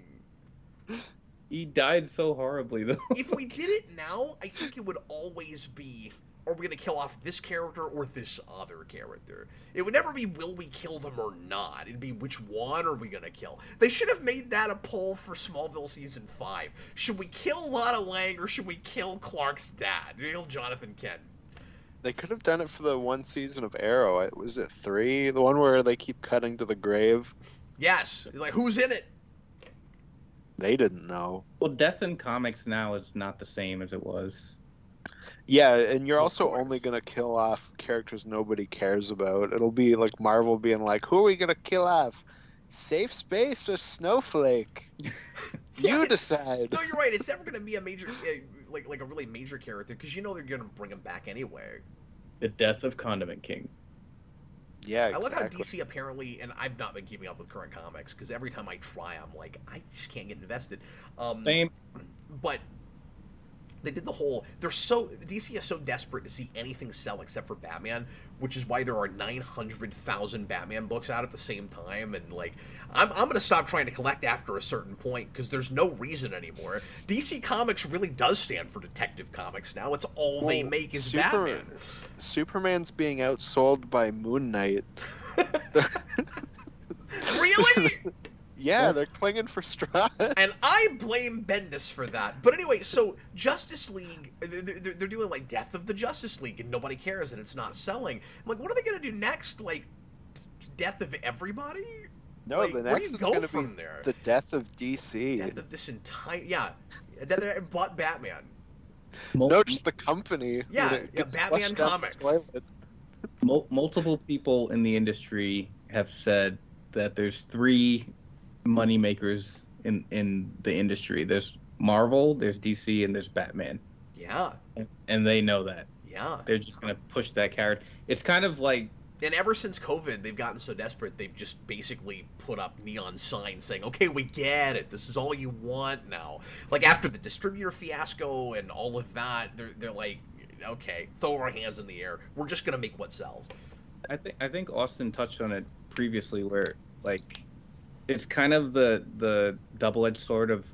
Speaker 3: He died so horribly, though.
Speaker 1: If we did it now, I think it would always be, are we going to kill off this character or this other character? It would never be, will we kill them or not? It'd be, which one are we going to kill? They should have made that a poll for Smallville Season 5. Should we kill Lana Lang or should we kill Clark's dad? Kill Jonathan Kent?
Speaker 2: They could have done it for the one season of Arrow. Was it 3? The one where they keep cutting to the grave?
Speaker 1: Yes. He's like, who's in it?
Speaker 2: They didn't know.
Speaker 3: Well, death in comics now is not the same as it was.
Speaker 2: Yeah, and you're
Speaker 1: Of
Speaker 2: also
Speaker 1: course.
Speaker 2: only going to kill off characters nobody cares about. It'll be like Marvel being like, who are we going to kill off? Safe Space or Snowflake?
Speaker 1: Yeah,
Speaker 2: You
Speaker 1: it's-
Speaker 2: decide.
Speaker 1: No, you're right. It's never going to be a major, like a really major character, because you know they're going to bring him back anyway.
Speaker 3: The death of Condiment King.
Speaker 2: Yeah,
Speaker 1: I love how
Speaker 2: exactly.
Speaker 1: DC apparently, and I've not been keeping up with current comics, because every time I try, I'm like, I just can't get invested.
Speaker 3: Same.
Speaker 1: But they did the whole, DC is so desperate to see anything sell except for Batman, which is why there are 900,000 Batman books out at the same time, and like, I'm gonna stop trying to collect after a certain point, because there's no reason anymore. DC Comics really does stand for Detective Comics now. It's all they make is Batman.
Speaker 2: Superman's being outsold by Moon Knight.
Speaker 1: Really?
Speaker 2: Yeah, they're clinging for straws.
Speaker 1: And I blame Bendis for that. But anyway, so Justice League, they're doing like Death of the Justice League, and nobody cares, and it's not selling. I'm like, what are they going to do next? Like, Death of everybody?
Speaker 2: No,
Speaker 1: like,
Speaker 2: the
Speaker 1: where do
Speaker 2: next
Speaker 1: you
Speaker 2: is
Speaker 1: go
Speaker 2: going to
Speaker 1: from
Speaker 2: be
Speaker 1: there?
Speaker 2: the death of DC.
Speaker 1: Death of this entire, yeah. But Batman.
Speaker 2: No, just the company.
Speaker 1: Yeah,
Speaker 2: when it
Speaker 1: yeah,
Speaker 2: gets
Speaker 1: Batman
Speaker 2: flushed down the
Speaker 1: Comics.
Speaker 2: toilet.
Speaker 3: Multiple people in the industry have said that there's 3 money makers in the industry. There's Marvel, there's DC, and there's Batman.
Speaker 1: Yeah,
Speaker 3: And they know that.
Speaker 1: yeah.
Speaker 3: They're just going to push that character. It's kind of like,
Speaker 1: And ever since COVID, they've gotten so desperate, they've just basically put up neon signs saying, okay, we get it. This is all you want now. Like, after the distributor fiasco and all of that, they're like, okay, throw our hands in the air. We're just going to make what sells.
Speaker 3: I think Austin touched on it previously, where like it's kind of the double-edged sword of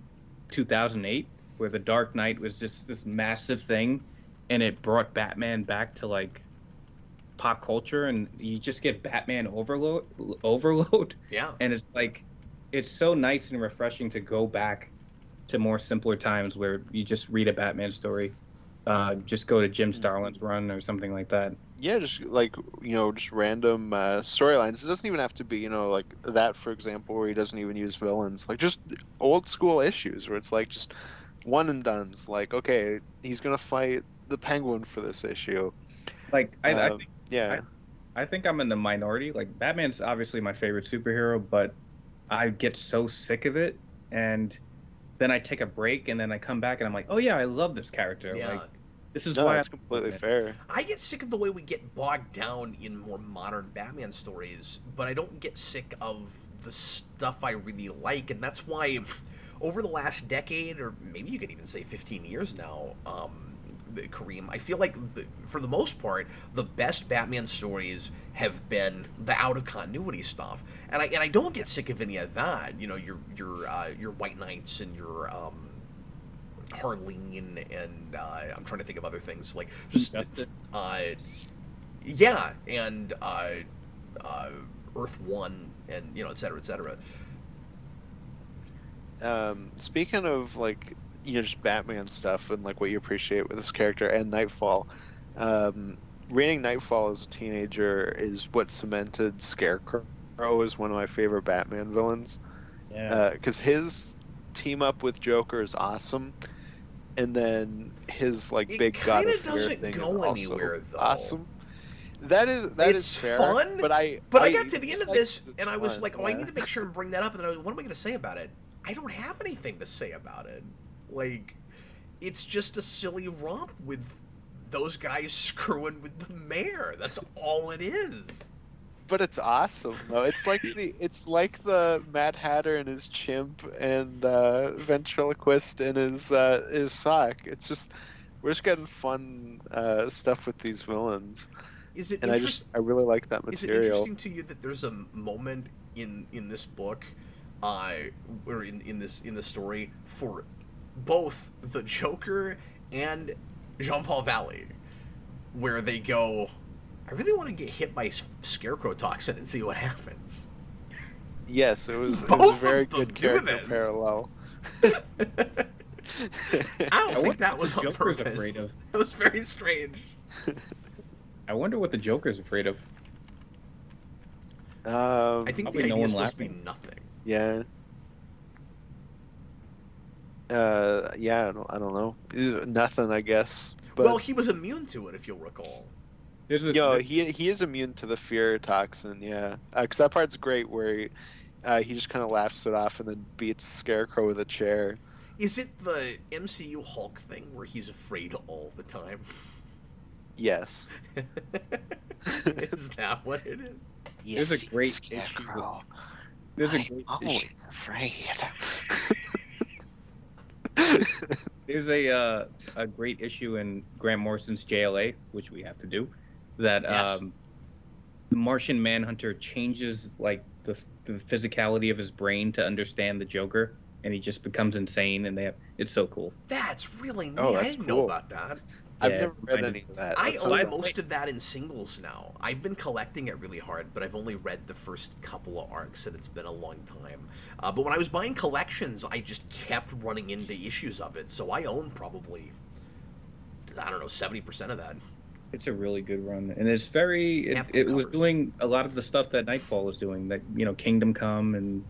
Speaker 3: 2008, where the Dark Knight was just this massive thing, and it brought Batman back to like pop culture, and you just get Batman overload,
Speaker 1: Yeah.
Speaker 3: and it's like it's so nice and refreshing to go back to more simpler times where you just read a Batman story. Just go to Jim Starlin's run or something like that.
Speaker 2: Yeah, just like, just random storylines. It doesn't even have to be, like that, for example, where he doesn't even use villains. Like, just old school issues where it's like just one and done's. Like, okay, he's gonna fight the Penguin for this issue.
Speaker 3: Like I think,
Speaker 2: yeah.
Speaker 3: I think I'm in the minority. Like, Batman's obviously my favorite superhero, but I get so sick of it, and then I take a break, and then I come back, and I'm like, oh yeah, I love this character.
Speaker 1: Yeah.
Speaker 3: Like, this is
Speaker 2: No,
Speaker 3: why
Speaker 2: that's
Speaker 3: I
Speaker 2: completely
Speaker 3: love
Speaker 2: fair.
Speaker 1: I get sick of the way we get bogged down in more modern Batman stories, but I don't get sick of the stuff I really like, and that's why over the last decade, or maybe you could even say 15 years now, Kareem, I feel like for the most part, the best Batman stories have been the out of continuity stuff, and I don't get sick of any of that. You know, your White Knights and your Harleen, and I'm trying to think of other things like just
Speaker 3: Justice.
Speaker 1: yeah, and Earth One, and et cetera, et cetera.
Speaker 2: Speaking of like just Batman stuff and like what you appreciate with this character and Nightfall, reading Nightfall as a teenager is what cemented Scarecrow as one of my favorite Batman villains.
Speaker 3: Yeah.
Speaker 2: Because his team up with Joker is awesome, and then his like
Speaker 1: It
Speaker 2: big God
Speaker 1: kinda
Speaker 2: of Fear
Speaker 1: doesn't
Speaker 2: thing
Speaker 1: go
Speaker 2: is also
Speaker 1: anywhere, though.
Speaker 2: awesome. That is
Speaker 1: It's
Speaker 2: fair,
Speaker 1: fun,
Speaker 2: but I
Speaker 1: got to the end of
Speaker 2: like
Speaker 1: this,
Speaker 2: it's
Speaker 1: and I was
Speaker 2: fun,
Speaker 1: like, oh, I
Speaker 2: yeah.
Speaker 1: need to make sure and bring that up. And then I was, what am I going to say about it? I don't have anything to say about it. Like, it's just a silly romp with those guys screwing with the mayor. That's all it is.
Speaker 2: But it's awesome though. It's like the Mad Hatter and his chimp and Ventriloquist and his sock. It's just we're just getting fun stuff with these villains.
Speaker 1: Is it
Speaker 2: and I really like that material.
Speaker 1: Is it interesting to you that there's a moment in this book, or in this story for both the Joker and Jean-Paul Valley, where they go, I really want to get hit by Scarecrow toxin and see what happens.
Speaker 2: Yes, it was a very good character parallel.
Speaker 1: I don't think that was on purpose. It was very strange.
Speaker 3: I wonder what the Joker's afraid of.
Speaker 1: I think the idea is supposed to be nothing.
Speaker 2: Yeah. Yeah, I don't know. Nothing, I guess. But,
Speaker 1: well, he was immune to it, if you'll recall.
Speaker 2: He is immune to the fear toxin, yeah. Because that part's great where he just kind of laughs it off and then beats Scarecrow with a chair.
Speaker 1: Is it the MCU Hulk thing where he's afraid all the time?
Speaker 2: Yes.
Speaker 1: Is that what it is?
Speaker 2: Yes,
Speaker 3: there's a great
Speaker 2: Scarecrow.
Speaker 3: I'm
Speaker 2: always afraid.
Speaker 3: There's a great issue in Grant Morrison's JLA, which we have to do, that
Speaker 1: Yes.
Speaker 3: The Martian Manhunter changes like the physicality of his brain to understand the Joker, and he just becomes insane. And it's so cool.
Speaker 1: That's really neat.
Speaker 2: Oh, that's
Speaker 1: I didn't
Speaker 2: cool.
Speaker 1: know about that.
Speaker 2: I've
Speaker 3: Yeah,
Speaker 2: never read any of that.
Speaker 1: I
Speaker 2: That's
Speaker 1: own
Speaker 2: okay.
Speaker 1: most of that in singles now. I've been collecting it really hard, but I've only read the first couple of arcs, and it's been a long time. But when I was buying collections, I just kept running into issues of it, so I own probably, I don't know, 70% of that.
Speaker 3: It's a really good run, and it's it was doing a lot of the stuff that Nightfall is doing, that Kingdom Come and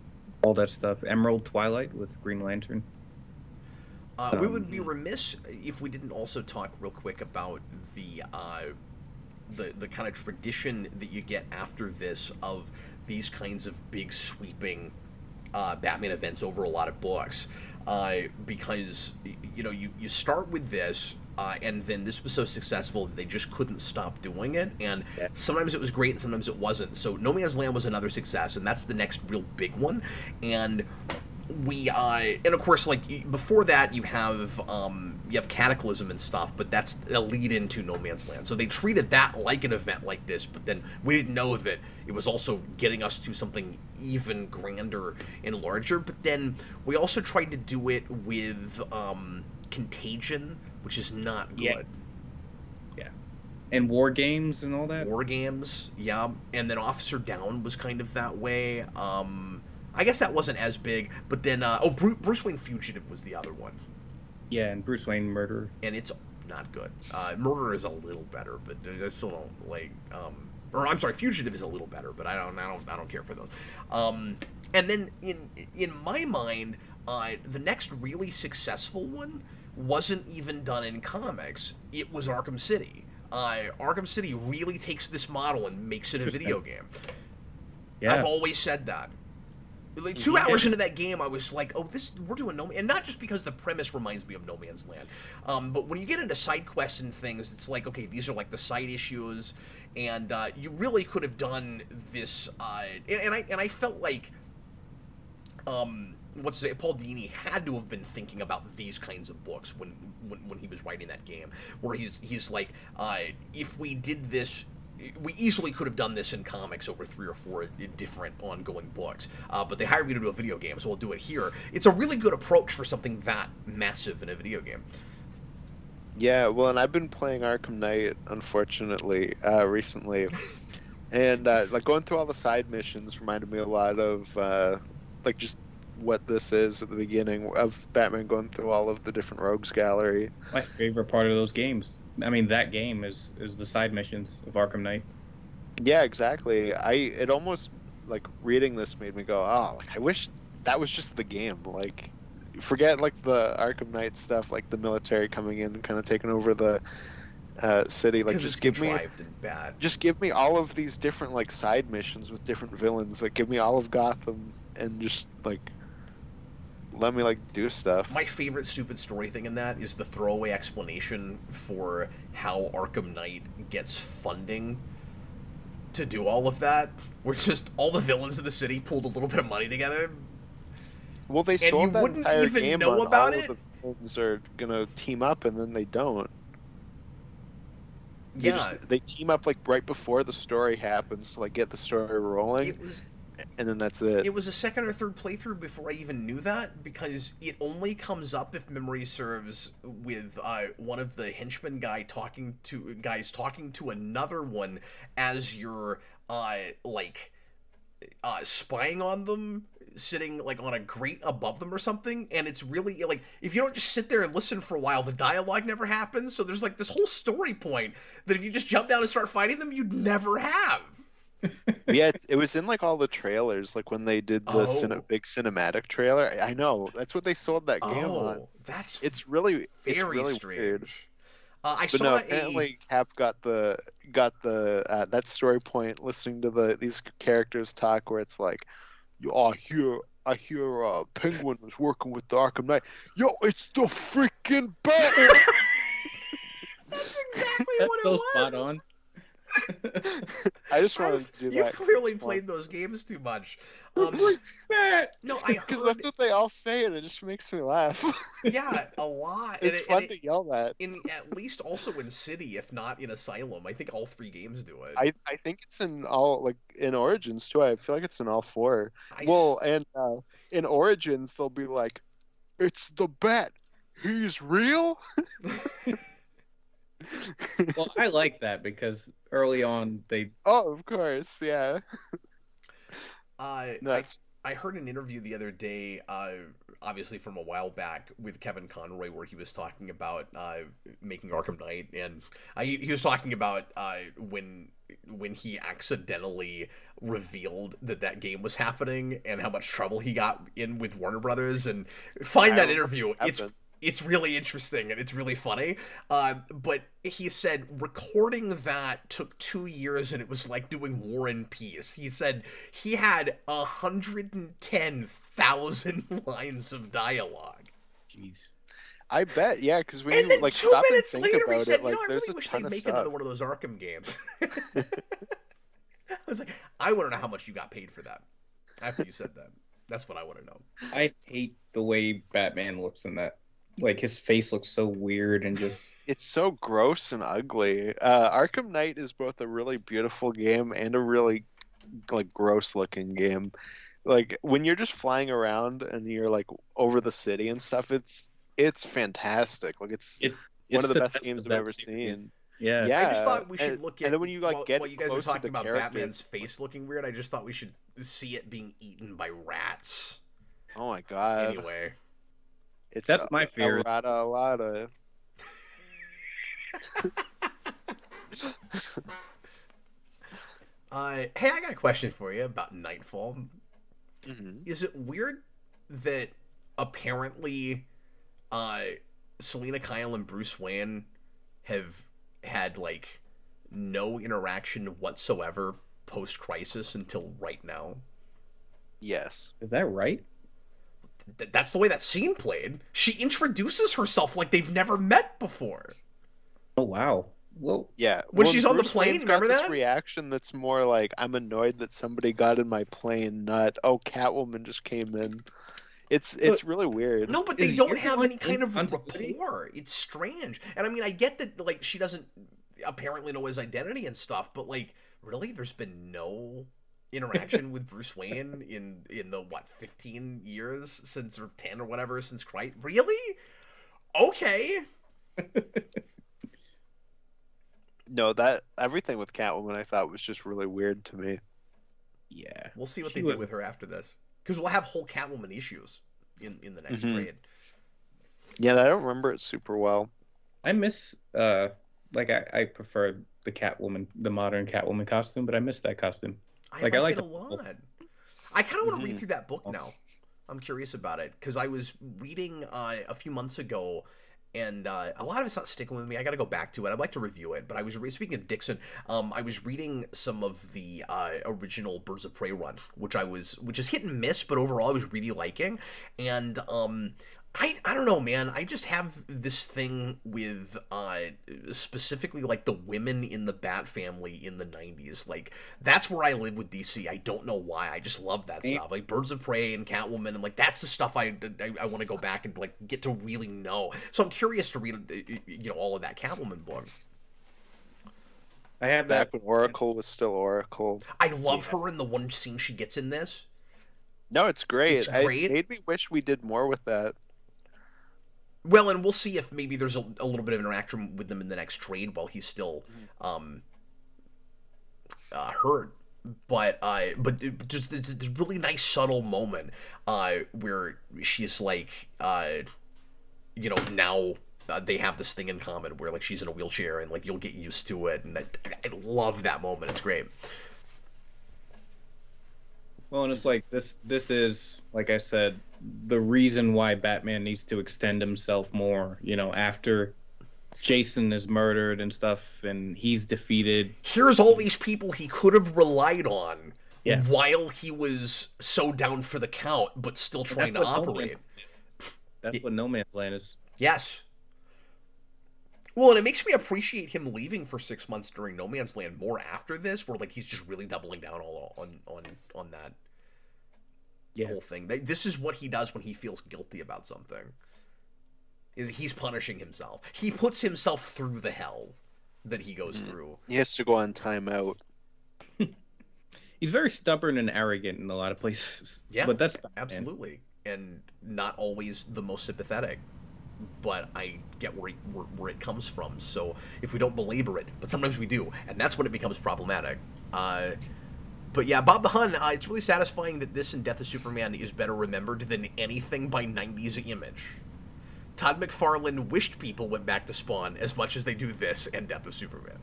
Speaker 3: all that stuff. Emerald Twilight with Green Lantern.
Speaker 1: We would be remiss if we didn't also talk real quick about the kind of tradition that you get after this of these kinds of big sweeping Batman events over a lot of books, because you start with this. And then this was so successful that they just couldn't stop doing it. And sometimes it was great and sometimes it wasn't. So No Man's Land was another success, and that's the next real big one. And and of course, like before that, you have Cataclysm and stuff, but that's a lead into No Man's Land. So they treated that like an event like this, but then we didn't know that it was also getting us to something even grander and larger. But then we also tried to do it with Contagion, which is not good.
Speaker 3: Yeah. And War Games and all that.
Speaker 1: War Games, yeah. And then Officer Down was kind of that way. I guess that wasn't as big, but then Bruce Wayne Fugitive was the other one.
Speaker 3: Yeah, and Bruce Wayne Murderer.
Speaker 1: And it's not good. Murderer is a little better, but I still don't like. Or I'm sorry, Fugitive is a little better, but I don't care for those. And then in my mind, the next really successful one wasn't even done in comics. It was Arkham City. Arkham City really takes this model and makes it a video game.
Speaker 3: Yeah.
Speaker 1: I've always said that. Like 2 hours into that game, I was like, "Oh, we're doing No Man," and not just because the premise reminds me of No Man's Land, but when you get into side quests and things, it's like, okay, these are like the side issues, and you really could have done this. And I felt like, Paul Dini had to have been thinking about these kinds of books when he was writing that game, where he's like, if we did this. We easily could have done this in comics over 3 or 4 different ongoing books, but they hired me to do a video game, so we'll do it here. It's a really good approach for something that massive in a video game.
Speaker 2: Yeah, well, and I've been playing Arkham Knight, unfortunately, recently, and like going through all the side missions reminded me a lot of like just what this is at the beginning of Batman going through all of the different rogues gallery.
Speaker 3: My favorite part of those games. I mean, that game is the side missions of Arkham Knight.
Speaker 2: Yeah, exactly. It almost, like, reading this made me go, oh, like, I wish that was just the game. Like, forget, like, the Arkham Knight stuff, like the military coming in and kind of taking over the city. Like, just give me all of these different, like, side missions with different villains. Like, give me all of Gotham and just, like, let me like do stuff.
Speaker 1: My favorite stupid story thing in that is the throwaway explanation for how Arkham Knight gets funding to do all of that, where just all the villains of the city pulled a little bit of money together.
Speaker 2: Well, they
Speaker 1: And
Speaker 2: sold
Speaker 1: you
Speaker 2: that
Speaker 1: wouldn't
Speaker 2: entire
Speaker 1: even
Speaker 2: game
Speaker 1: know
Speaker 2: on
Speaker 1: about
Speaker 2: all
Speaker 1: it?
Speaker 2: of the villains are gonna team up, and then they don't.
Speaker 1: Yeah,
Speaker 2: They team up like right before the story happens to like get the story rolling, and then that's it.
Speaker 1: it was a second or third playthrough before I even knew that, because it only comes up, if memory serves, with one of the henchmen guys talking to another one as you're spying on them, sitting like on a grate above them or something. And it's really like, if you don't just sit there and listen for a while, the dialogue never happens. So there's like this whole story point that if you just jump down and start fighting them, you'd never have.
Speaker 2: Yeah, it was in like all the trailers, like when they did the
Speaker 1: Oh.
Speaker 2: big cinematic trailer. I know that's what they sold that game on.
Speaker 1: Oh, that's
Speaker 2: It's really
Speaker 1: very
Speaker 2: strange. Weird.
Speaker 1: I
Speaker 2: But
Speaker 1: saw
Speaker 2: no, apparently Cap got the that story point listening to these characters talk, where it's like, "Yo, I hear Penguin was working with the Arkham Knight. Yo, it's the freaking Batman."
Speaker 1: That's exactly
Speaker 3: That's
Speaker 1: what it
Speaker 3: so
Speaker 1: was.
Speaker 3: spot on.
Speaker 2: I just wanted to do
Speaker 1: You
Speaker 2: that.
Speaker 1: clearly played those games too much.
Speaker 3: Matt!
Speaker 1: No, I
Speaker 2: Because
Speaker 1: heard.
Speaker 2: that's what they all say, and it just makes me laugh.
Speaker 1: Yeah, a lot.
Speaker 2: It's fun to yell that.
Speaker 1: At least also in City, if not in Asylum. I think all 3 games do it.
Speaker 2: I think it's in all, like, in Origins too. I feel like it's in all 4.
Speaker 1: I
Speaker 2: Well, and in Origins they'll be like, "It's the Bat. He's real."
Speaker 3: Well, I like that because early on they
Speaker 2: Oh, of course, yeah.
Speaker 1: I heard an interview the other day, obviously from a while back, with Kevin Conroy, where he was talking about making Arkham Knight, and he was talking about when he accidentally revealed that game was happening and how much trouble he got in with Warner Brothers. And find that interview. It's really interesting and it's really funny. But he said recording that took 2 years and it was like doing War and Peace. He said he had 110,000 lines of dialogue.
Speaker 3: jeez.
Speaker 2: I bet, yeah, because when
Speaker 1: And
Speaker 2: you
Speaker 1: then
Speaker 2: like
Speaker 1: 2
Speaker 2: stop and
Speaker 1: minutes
Speaker 2: think
Speaker 1: later he
Speaker 2: about
Speaker 1: said,
Speaker 2: it, like
Speaker 1: I
Speaker 2: there's
Speaker 1: really
Speaker 2: a
Speaker 1: wish
Speaker 2: ton
Speaker 1: they'd
Speaker 2: of
Speaker 1: make
Speaker 2: stuff.
Speaker 1: another one of those Arkham games. I was like, I want to know how much you got paid for that. After you said that. That's what I want to know.
Speaker 3: I hate the way Batman looks in that. Like his face looks so weird and just
Speaker 2: It's so gross and ugly. Arkham Knight is both a really beautiful game and a really like gross looking game. Like when you're just flying around and you're like over the city and stuff, it's fantastic. Like it's one of the best games I've ever seen.
Speaker 3: Yeah.
Speaker 2: Yeah.
Speaker 1: I just thought we should look at,
Speaker 2: and then when you like get
Speaker 1: while you guys are
Speaker 2: close to
Speaker 1: talking
Speaker 2: the
Speaker 1: about
Speaker 2: characters-
Speaker 1: Batman's face looking weird, I just thought we should see it being eaten by rats.
Speaker 2: Oh my god.
Speaker 1: Anyway.
Speaker 3: That's my fear.
Speaker 2: A lot.
Speaker 1: Hey, I got a question for you about Nightfall.
Speaker 2: Mhm.
Speaker 1: Is it weird that apparently Selena Kyle and Bruce Wayne have had like no interaction whatsoever post-crisis until right now?
Speaker 2: Yes.
Speaker 3: Is that right?
Speaker 1: That's the way that scene played. She introduces herself like they've never met before.
Speaker 3: Oh wow. Whoa.
Speaker 2: Yeah.
Speaker 1: When she's on the
Speaker 2: Bruce
Speaker 1: plane,
Speaker 2: Wayne's
Speaker 1: remember
Speaker 2: got this
Speaker 1: that?
Speaker 2: reaction that's more like, I'm annoyed that somebody got in my plane, not, oh, Catwoman just came in. It's really weird.
Speaker 1: No, but they
Speaker 3: Is
Speaker 1: don't have
Speaker 3: everyone
Speaker 1: any kind of
Speaker 3: in continuity?
Speaker 1: rapport. It's strange. And I mean, I get that like she doesn't apparently know his identity and stuff, but like really there's been no interaction with Bruce Wayne in the 15 years since, or 10 or whatever, since Christ. Really? Okay.
Speaker 2: No, that everything with Catwoman I thought was just really weird to me.
Speaker 3: Yeah.
Speaker 1: We'll see what
Speaker 3: She
Speaker 1: they
Speaker 3: was-
Speaker 1: do with her after this. Because we'll have whole Catwoman issues in the next
Speaker 2: Mhm.
Speaker 1: trade.
Speaker 2: Yeah, I don't remember it super well.
Speaker 3: I miss like I prefer the Catwoman, the modern Catwoman costume, but I miss that costume.
Speaker 1: I
Speaker 3: Like,
Speaker 1: like,
Speaker 3: I like
Speaker 1: it a
Speaker 3: the-
Speaker 1: lot. I kind of want to read
Speaker 2: Mhm.
Speaker 1: through that book now. I'm curious about it because I was reading a few months ago, and a lot of it's not sticking with me. I got to go back to it. I'd like to review it, but I was speaking of Dixon. I was reading some of the original Birds of Prey run, which is hit and miss, but overall I was really liking. And I don't know, man. I just have this thing with specifically like the women in the Bat family in the 90s. Like that's where I live with DC. I don't know why. I just love that stuff. Like Birds of Prey and Catwoman, and like that's the stuff I want to go back and like get to really know. So I'm curious to read all of that Catwoman book.
Speaker 3: I have
Speaker 2: Back
Speaker 3: that.
Speaker 2: when Oracle was still Oracle.
Speaker 1: I love her in the one scene she gets in this.
Speaker 2: No, it's great.
Speaker 1: It's great.
Speaker 2: It made me wish we did more with that.
Speaker 1: Well, and we'll see if maybe there's a little bit of interaction with them in the next trade while he's still hurt. But just this really nice subtle moment where she's like, now they have this thing in common where like she's in a wheelchair and like you'll get used to it, and I love that moment. It's great.
Speaker 3: Well, and it's like this is, like I said, the reason why Batman needs to extend himself more, after Jason is murdered and stuff and he's defeated.
Speaker 1: Here's all these people he could have relied on
Speaker 3: Yeah.
Speaker 1: while he was so down for the count, but still trying to operate.
Speaker 3: That's what No Man's Land is.
Speaker 1: Yes. Well, and it makes me appreciate him leaving for 6 months during No Man's Land more after this, where like he's just really doubling down all on that whole thing. This is what he does when he feels guilty about something. Is he's punishing himself. He puts himself through the hell that he goes through.
Speaker 2: He has to go on timeout.
Speaker 3: He's very stubborn and arrogant in a lot of places.
Speaker 1: Yeah,
Speaker 3: but that's Batman.
Speaker 1: absolutely, and not always the most sympathetic. But I get where it comes from. So if we don't belabor it, but sometimes we do, and that's when it becomes problematic. But yeah, Bob the Hun, it's really satisfying that this and Death of Superman is better remembered than anything by 90s Image. Todd McFarlane wished people went back to Spawn as much as they do this and Death of Superman.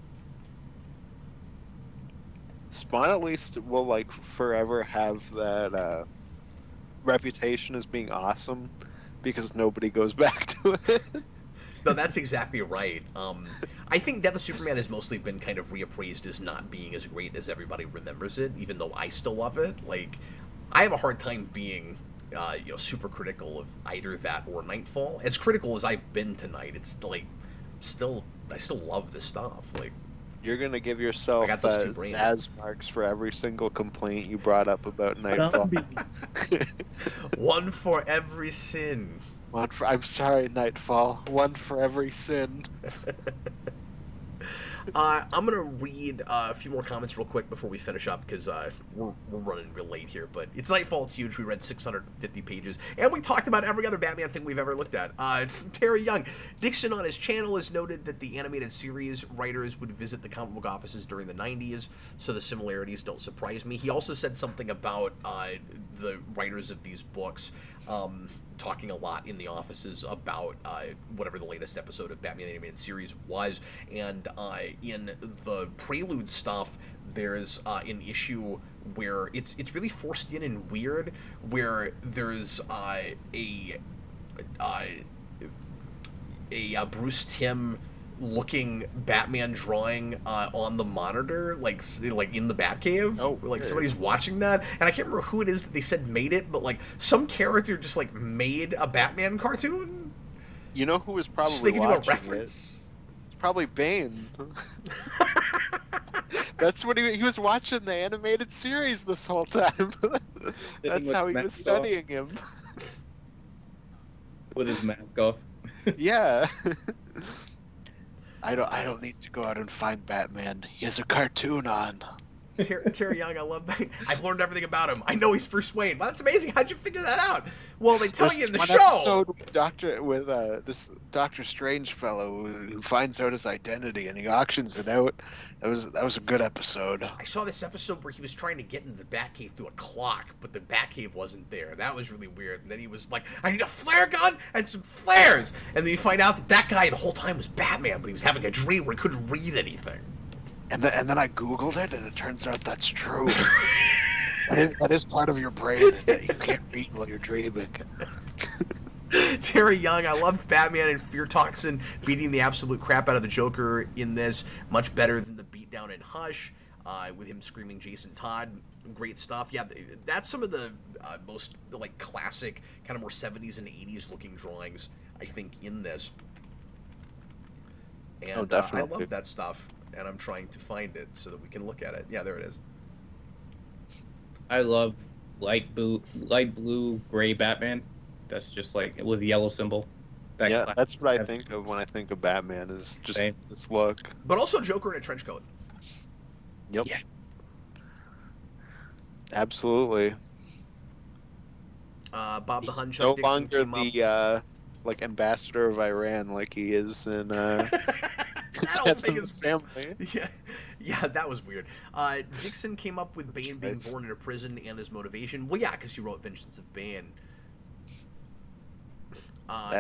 Speaker 2: Spawn at least will like forever have that reputation as being awesome because nobody goes back to it.
Speaker 1: No, that's exactly right. I think Death of Superman has mostly been kind of reappraised as not being as great as everybody remembers it, even though I still love it. Like, I have a hard time being, super critical of either that or Nightfall. As critical as I've been tonight, it's like, I still love this stuff. Like,
Speaker 2: you're gonna give yourself
Speaker 1: I got those two brains.
Speaker 2: Zsasz marks for every single complaint you brought up about Nightfall.
Speaker 1: One for every sin.
Speaker 2: I'm sorry, Nightfall. One for every sin.
Speaker 1: I'm gonna read a few more comments real quick before we finish up because we're running real late here. But it's Nightfall. It's huge. We read 650 pages, and we talked about every other Batman thing we've ever looked at. Terry Young, Dixon on his channel has noted that the animated series writers would visit the comic book offices during the 90s, so the similarities don't surprise me. He also said something about the writers of these books. Talking a lot in the offices about whatever the latest episode of Batman the Animated Series was, and in the Prelude stuff, there's an issue where it's really forced in and weird, where there's a Bruce Timm looking Batman drawing on the monitor, like in the Batcave.
Speaker 2: Oh,
Speaker 1: like
Speaker 2: weird.
Speaker 1: somebody's watching that, and I can't remember who it is that they said made it, but like some character just like made a Batman cartoon.
Speaker 2: You know who was
Speaker 1: Just
Speaker 2: probably
Speaker 1: they can do a
Speaker 2: watching it?
Speaker 1: reference.
Speaker 2: It's probably Bane. That's what he was watching the animated series this whole time. That's how he was studying him.
Speaker 3: With his mask off.
Speaker 2: Yeah. I don't need to go out and find Batman. He has a cartoon on.
Speaker 1: Terry Young, I love that. I've learned everything about him. I know he's Bruce Wayne. Well, that's amazing. How'd you figure that out? Well, they tell you in the
Speaker 2: One
Speaker 1: show.
Speaker 2: episode with this Doctor Strange fellow who finds out his identity and he auctions it out. That was a good episode.
Speaker 1: I saw this episode where he was trying to get into the Batcave through a clock, but the Batcave wasn't there. That was really weird. And then he was like, I need a flare gun and some flares. And then you find out that guy the whole time was Batman, but he was having a dream where he couldn't read anything.
Speaker 2: And then I Googled it, and it turns out that's true. that is part of your brain that you can't read while you're dreaming.
Speaker 1: Terry Young, I loved Batman and Fear Toxin beating the absolute crap out of the Joker in this. Much better than the beatdown in Hush, with him screaming Jason Todd. Great stuff. Yeah, that's some of the most like classic, kind of more 70s and 80s looking drawings, I think, in this. And I love that stuff, and I'm trying to find it so that we can look at it. Yeah, there it is.
Speaker 3: I love light blue, gray Batman. That's just like with the yellow symbol.
Speaker 2: Yeah, that's what I think of when I think of Batman, is just this look.
Speaker 1: But also Joker in a trench coat.
Speaker 2: Yep. Yeah. Absolutely.
Speaker 1: Bob the Hun
Speaker 2: no
Speaker 1: Chuck Dixon
Speaker 2: longer
Speaker 1: came
Speaker 2: the like ambassador of Iran like he is in
Speaker 1: that whole thing is
Speaker 2: family.
Speaker 1: Yeah, that was weird. Dixon came up with Bane being born in a prison and his motivation. Well, yeah, because he wrote Vengeance of Bane.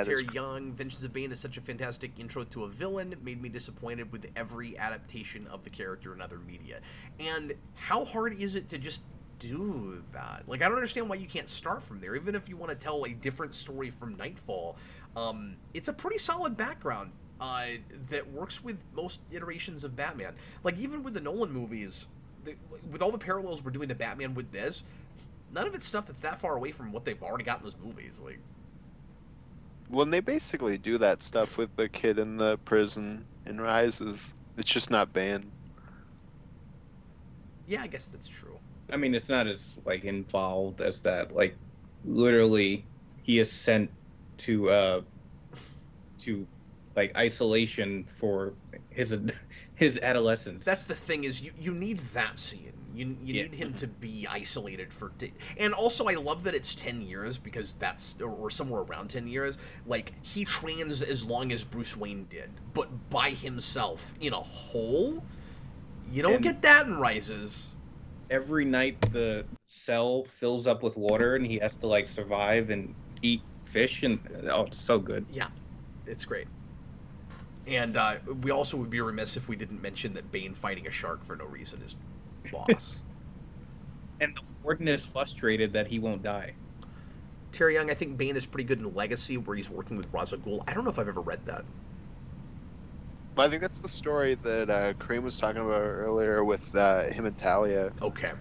Speaker 1: Terry Young, Vengeance of Bane is such a fantastic intro to a villain. It made me disappointed with every adaptation of the character in other media. And how hard is it to just do that? Like, I don't understand why you can't start from there. Even if you want to tell a different story from Nightfall, it's a pretty solid background that works with most iterations of Batman. Like, even with the Nolan movies, with all the parallels we're doing to Batman with this, none of it's stuff that's that far away from what they've already got in those movies. Like,
Speaker 2: when they basically do that stuff with the kid in the prison in Rises, it's just not Bane.
Speaker 1: Yeah, I guess that's true.
Speaker 3: I mean, it's not as like involved as that. Like, literally, he is sent to like isolation for his adolescence.
Speaker 1: That's the thing, is you need that scene. You need him to be isolated for... And also, I love that it's 10 years, because that's... Or somewhere around 10 years. Like, he trains as long as Bruce Wayne did, but by himself, in a hole? You don't get that in Rises.
Speaker 3: Every night, the cell fills up with water, and he has to, like, survive and eat fish, and... Oh, it's so good.
Speaker 1: Yeah, it's great. And we also would be remiss if we didn't mention that Bane fighting a shark for no reason is... boss.
Speaker 3: And the warden is frustrated that he won't die.
Speaker 1: Terry Young, I think Bane is pretty good in Legacy, where he's working with Ra's al Ghul. I don't know if I've ever read that.
Speaker 2: I think that's the story that Kareem was talking about earlier with him and Talia.
Speaker 1: Okay.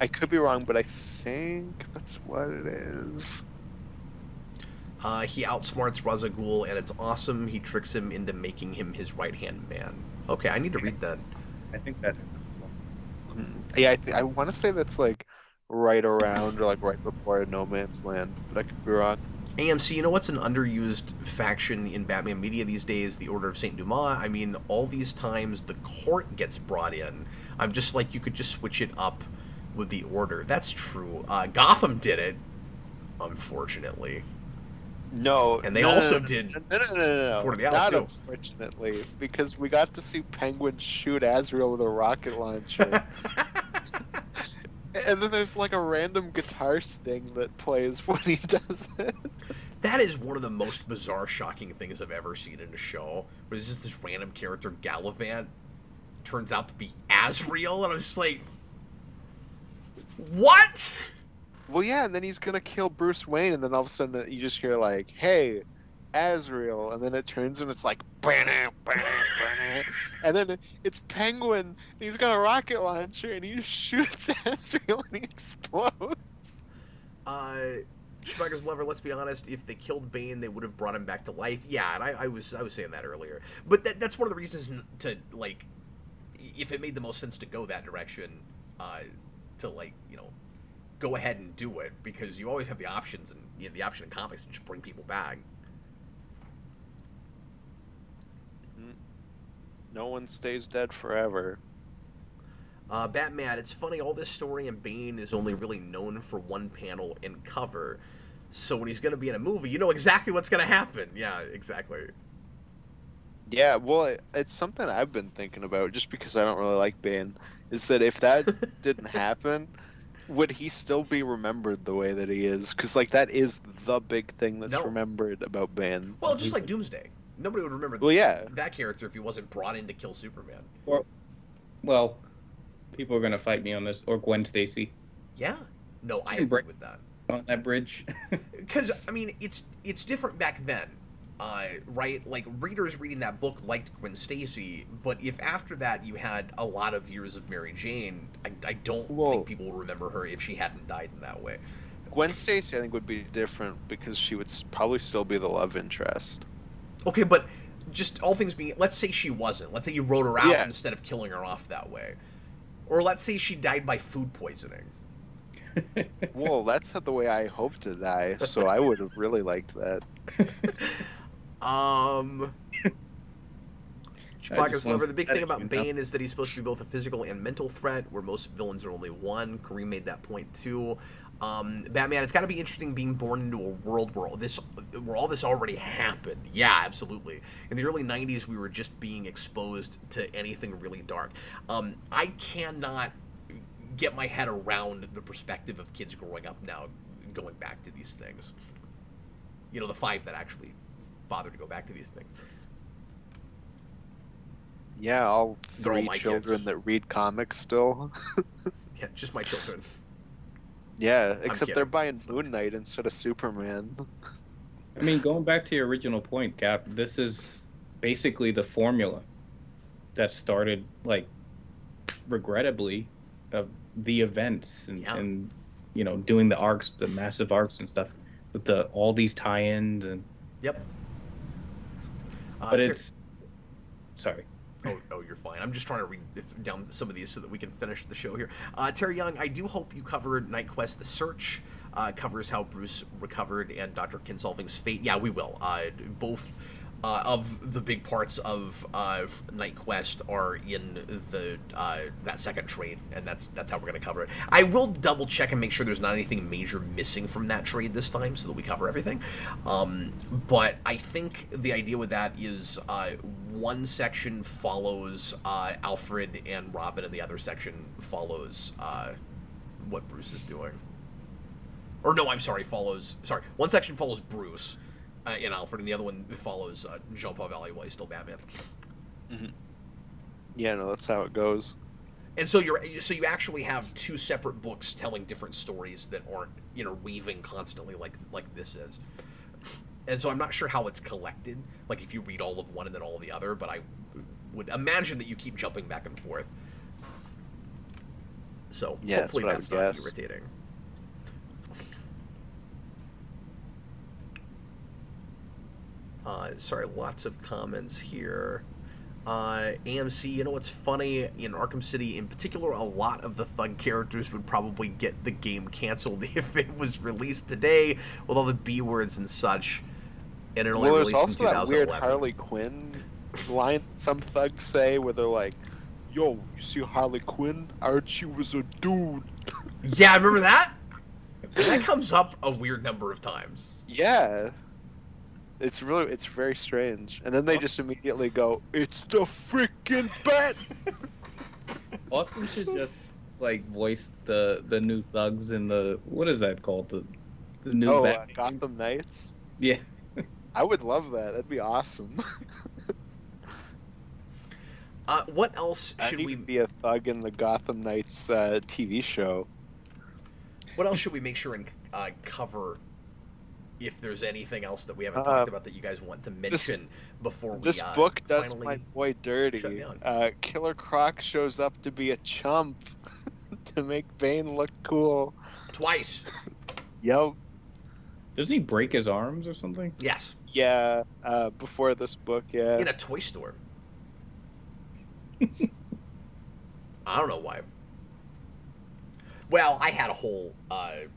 Speaker 2: I could be wrong, but I think that's what it is.
Speaker 1: He outsmarts Ra's al Ghul, and it's awesome. He tricks him into making him his right-hand man. Okay, I need to read that.
Speaker 3: I think that is...
Speaker 2: Yeah, I want to say that's like right around or like right before No Man's Land, but I could be wrong.
Speaker 1: AMC, you know what's an underused faction in Batman media these days? The Order of Saint Dumas. I mean, all these times the court gets brought in. I'm just like, you could just switch it up with the Order. That's true. Gotham did it, unfortunately.
Speaker 2: No,
Speaker 1: and they also did.
Speaker 2: No.
Speaker 1: Court of the
Speaker 2: Not
Speaker 1: Owls too.
Speaker 2: Unfortunately, because we got to see Penguin shoot Azrael with a rocket launcher. And then there's like a random guitar sting that plays when he does it.
Speaker 1: That is one of the most bizarre, shocking things I've ever seen in a show. Where it's just this random character, Gallivant, turns out to be Azrael, and I'm just like, what?
Speaker 2: Well, yeah, and then he's gonna kill Bruce Wayne, and then all of a sudden you just hear like, "Hey, Azrael," and then it turns and it's like, "Bana, bana, bana," and then it's Penguin, and he's got a rocket launcher, and he shoots Azrael, and he explodes.
Speaker 1: Schmeiger's Lover, let's be honest, if they killed Bane, they would have brought him back to life. Yeah, and I was saying that earlier. But that's one of the reasons to, like, if it made the most sense to go that direction, to, like, you know, go ahead and do it, because you always have the options, and you know, the option in comics to just bring people back.
Speaker 2: No one stays dead forever.
Speaker 1: Batman, it's funny, all this story in Bane is only really known for one panel and cover. So when he's going to be in a movie, you know exactly what's going to happen. Yeah, exactly.
Speaker 2: Yeah, well, it's something I've been thinking about, just because I don't really like Bane, is that if that didn't happen, would he still be remembered the way that he is? Because, like, that is the big thing that's remembered about Bane.
Speaker 1: Well, just like Doomsday. Nobody would remember that character if he wasn't brought in to kill Superman.
Speaker 3: Or, well, people are going to fight me on this. Or Gwen Stacy.
Speaker 1: Yeah. No, I agree with that.
Speaker 3: on that bridge.
Speaker 1: Because I mean, it's different back then, right? Like readers reading that book liked Gwen Stacy, but if after that you had a lot of years of Mary Jane, I don't think people will remember her if she hadn't died in that way.
Speaker 2: Gwen Stacy, I think, would be different because she would probably still be the love interest.
Speaker 1: Okay, but just all things being, let's say she wasn't. Let's say you wrote her out
Speaker 2: Yeah.
Speaker 1: instead of killing her off that way, or let's say she died by food poisoning.
Speaker 2: Well, that's not the way I hope to die, so I would have really liked that.
Speaker 1: Chewbacca's lover. The big thing about Bane is that he's supposed to be both a physical and mental threat, where most villains are only one. Kareem made that point too. Batman, it's got to be interesting being born into a world where all this already happened. Yeah, absolutely. In the early 90s, we were just being exposed to anything really dark. I cannot get my head around the perspective of kids growing up now going back to these things. You know, the 5 that actually bother to go back to these things.
Speaker 2: Yeah, all
Speaker 1: They're all
Speaker 2: 3
Speaker 1: my
Speaker 2: children
Speaker 1: kids.
Speaker 2: that read comics still.
Speaker 1: Yeah, just my children.
Speaker 2: Yeah, except they're
Speaker 1: kidding.
Speaker 2: buying Moon Knight instead of Superman.
Speaker 3: I mean, going back to your original point, Cap, this is basically the formula that started, like, regrettably, of the events and you know, doing the arcs, the massive arcs and stuff, with all these tie-ins and.
Speaker 1: Yep.
Speaker 3: But it's. Sorry.
Speaker 1: Oh, you're fine. I'm just trying to read down some of these so that we can finish the show here. Terry Young, I do hope you covered Night Quest: The Search, covers how Bruce recovered, and Dr. Kinsolving's fate. Yeah, we will. Both of the big parts of Night Quest are in the that second trade, and that's how we're going to cover it. I will double check and make sure there's not anything major missing from that trade this time, so that we cover everything. But I think the idea with that is one section follows Alfred and Robin, and the other section follows what Bruce is doing. Or no, I'm sorry, one section follows Bruce and Alfred, and the other one follows Jean-Paul Valley while he's still Batman.
Speaker 2: Mm-hmm. Yeah, no, that's how it goes.
Speaker 1: And so you actually have 2 separate books telling different stories that aren't weaving constantly like this is. And so I'm not sure how it's collected, like if you read all of one and then all of the other, but I would imagine that you keep jumping back and forth. So
Speaker 2: yeah,
Speaker 1: hopefully that's not irritating. Sorry, lots of comments here. AMC, you know what's funny? In Arkham City, in particular, a lot of the thug characters would probably get the game canceled if it was released today, with all the B words and such. And it only
Speaker 2: Well, there's
Speaker 1: released in
Speaker 2: also that weird
Speaker 1: 2011.
Speaker 2: Harley Quinn line some thugs say where they're like, "Yo, you see Harley Quinn? Archie was a dude."
Speaker 1: Yeah, I remember that. That comes up a weird number of times.
Speaker 2: Yeah. It's very strange. And then they just immediately go, "It's the freaking bat!"
Speaker 3: Austin should just like voice the new thugs in the, what is that called, the new Batman.
Speaker 2: Gotham Knights?
Speaker 3: Yeah.
Speaker 2: I would love that. That'd be awesome.
Speaker 1: What else
Speaker 2: I
Speaker 1: should
Speaker 2: need
Speaker 1: we
Speaker 2: to be a thug in the Gotham Knights TV show.
Speaker 1: What else should we make sure and cover? If there's anything else that we haven't talked about that you guys want to mention before we
Speaker 2: This book does
Speaker 1: finally
Speaker 2: my boy dirty.
Speaker 1: shut down.
Speaker 2: Killer Croc shows up to be a chump to make Bane look cool.
Speaker 1: Twice.
Speaker 2: Yep.
Speaker 3: Does he break his arms or something?
Speaker 1: Yes.
Speaker 2: Yeah. Before this book, yeah.
Speaker 1: In a toy store. I don't know why. Well, I had a whole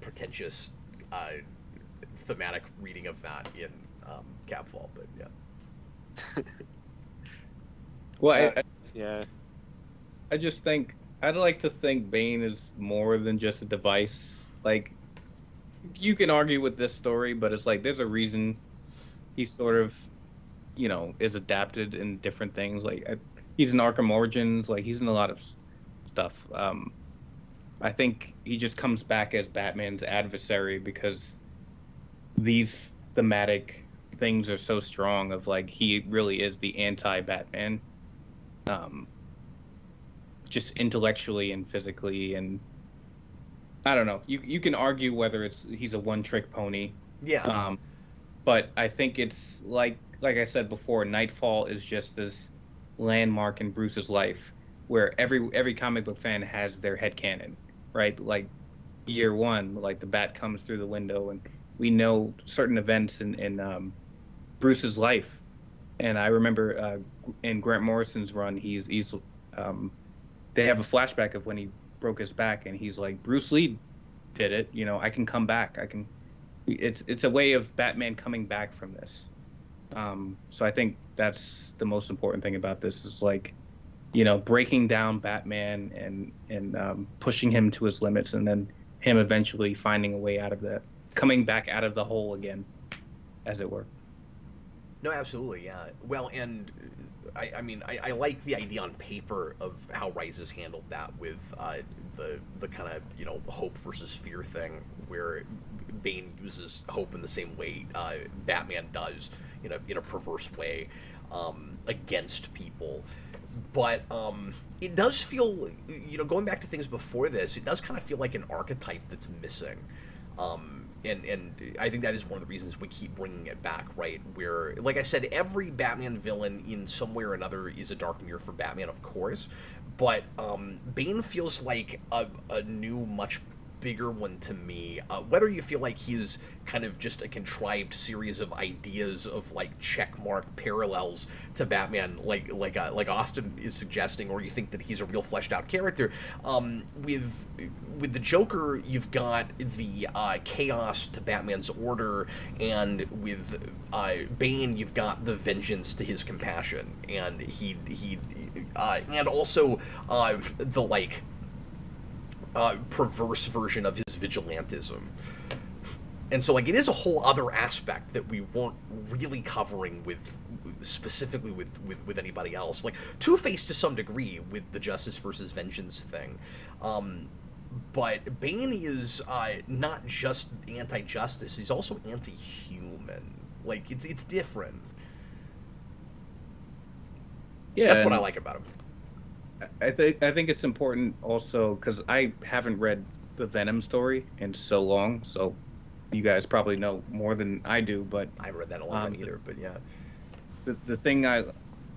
Speaker 1: pretentious thematic reading of that in Catwoman, but yeah.
Speaker 3: Well,
Speaker 2: yeah.
Speaker 3: I just think, I'd like to think Bane is more than just a device. Like, you can argue with this story, but it's like, there's a reason he sort of, is adapted in different things. Like, he's in Arkham Origins, like, he's in a lot of stuff. I think he just comes back as Batman's adversary because these thematic things are so strong of, like, he really is the anti-Batman. Just intellectually and physically, and I don't know. You can argue whether he's a one-trick pony.
Speaker 1: Yeah.
Speaker 3: But I think it's like I said before, Nightfall is just this landmark in Bruce's life where every comic book fan has their headcanon, right? Like year one, like the bat comes through the window, and we know certain events in Bruce's life. And I remember in Grant Morrison's run, they have a flashback of when he broke his back, and he's like, Bruce Lee did it, I can come back. It's a way of Batman coming back from this. So I think that's the most important thing about this is like, breaking down Batman and pushing him to his limits, and then him eventually finding a way out of that, coming back out of the hole again, as it were.
Speaker 1: No, absolutely, yeah. Well, and I mean, I like the idea on paper of how Rises handled that with the kind of, hope versus fear thing, where Bane uses hope in the same way Batman does, in a perverse way, against people. But it does feel, going back to things before this, it does kind of feel like an archetype that's missing. And I think that is one of the reasons we keep bringing it back, right? Where, like I said, every Batman villain in some way or another is a dark mirror for Batman, of course. But Bane feels like a new, much bigger one to me. Whether you feel like he's kind of just a contrived series of ideas of like checkmark parallels to Batman, like Austin is suggesting, or you think that he's a real fleshed out character. With the Joker, you've got the chaos to Batman's order, and with Bane, you've got the vengeance to his compassion, and and also the like. Perverse version of his vigilantism. And so, like, it is a whole other aspect that we weren't really covering specifically with anybody else. Like, Two-Face to some degree with the justice versus vengeance thing. But Bane is not just anti-justice, he's also anti-human. Like, it's different.
Speaker 3: Yeah,
Speaker 1: that's what I like about him.
Speaker 3: I think it's important also because I haven't read the Venom story in so long, so you guys probably know more than I do. But
Speaker 1: I haven't read that in a long time either. But yeah,
Speaker 3: the thing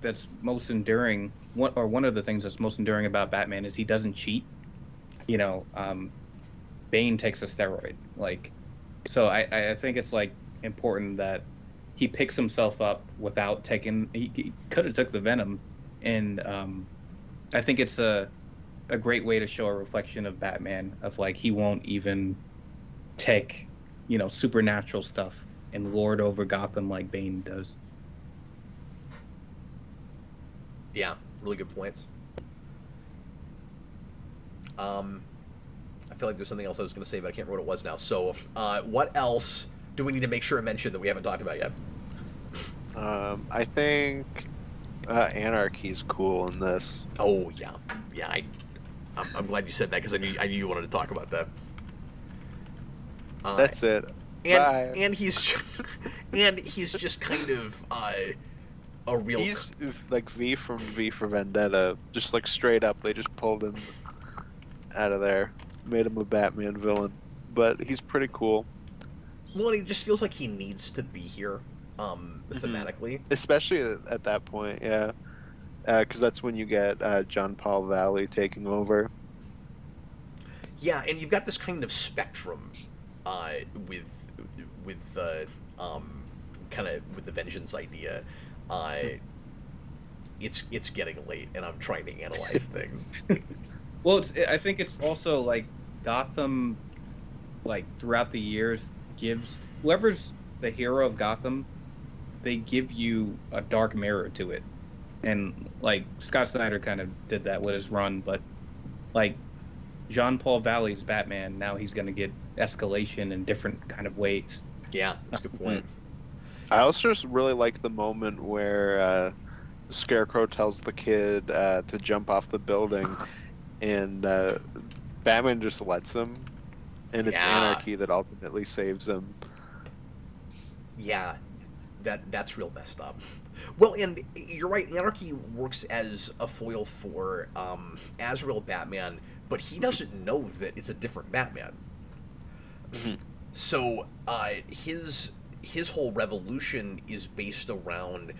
Speaker 3: that's most enduring, one of the things that's most enduring about Batman is he doesn't cheat. Bane takes a steroid, so I think it's like important that he picks himself up without taking. He could have took the Venom, and I think it's a great way to show a reflection of Batman, of like he won't even take, supernatural stuff and lord over Gotham like Bane does.
Speaker 1: Yeah, really good points. I feel like there's something else I was going to say, but I can't remember what it was now. So, what else do we need to make sure to mention that we haven't talked about yet?
Speaker 2: I think Anarchy's cool in this.
Speaker 1: Oh yeah. I'm glad you said that because I knew you wanted to talk about that.
Speaker 2: That's it. Bye.
Speaker 1: And he's just kind of a real.
Speaker 2: He's like V for Vendetta, just like straight up. They just pulled him out of there, made him a Batman villain, but he's pretty cool.
Speaker 1: Well, he just feels like he needs to be here. Thematically,
Speaker 2: especially at that point, yeah, because that's when you get John Paul Valley taking over.
Speaker 1: Yeah, and you've got this kind of spectrum with the kind of with the vengeance idea. It's getting late, and I'm trying to analyze things.
Speaker 3: Well, I think it's also like Gotham, like throughout the years, gives whoever's the hero of Gotham, they give you a dark mirror to it. And like Scott Snyder kind of did that with his run, but like Jean Paul Valley's Batman, now he's going to get escalation in different kind of ways.
Speaker 1: Yeah, that's a good point.
Speaker 2: I also just really like the moment where Scarecrow tells the kid to jump off the building, and Batman just lets him, and it's Anarchy that ultimately saves him.
Speaker 1: Yeah, that's real messed up. Well, and you're right, Anarchy works as a foil for Azrael Batman, but he doesn't know that it's a different Batman.
Speaker 2: Mhm.
Speaker 1: So his whole revolution is based around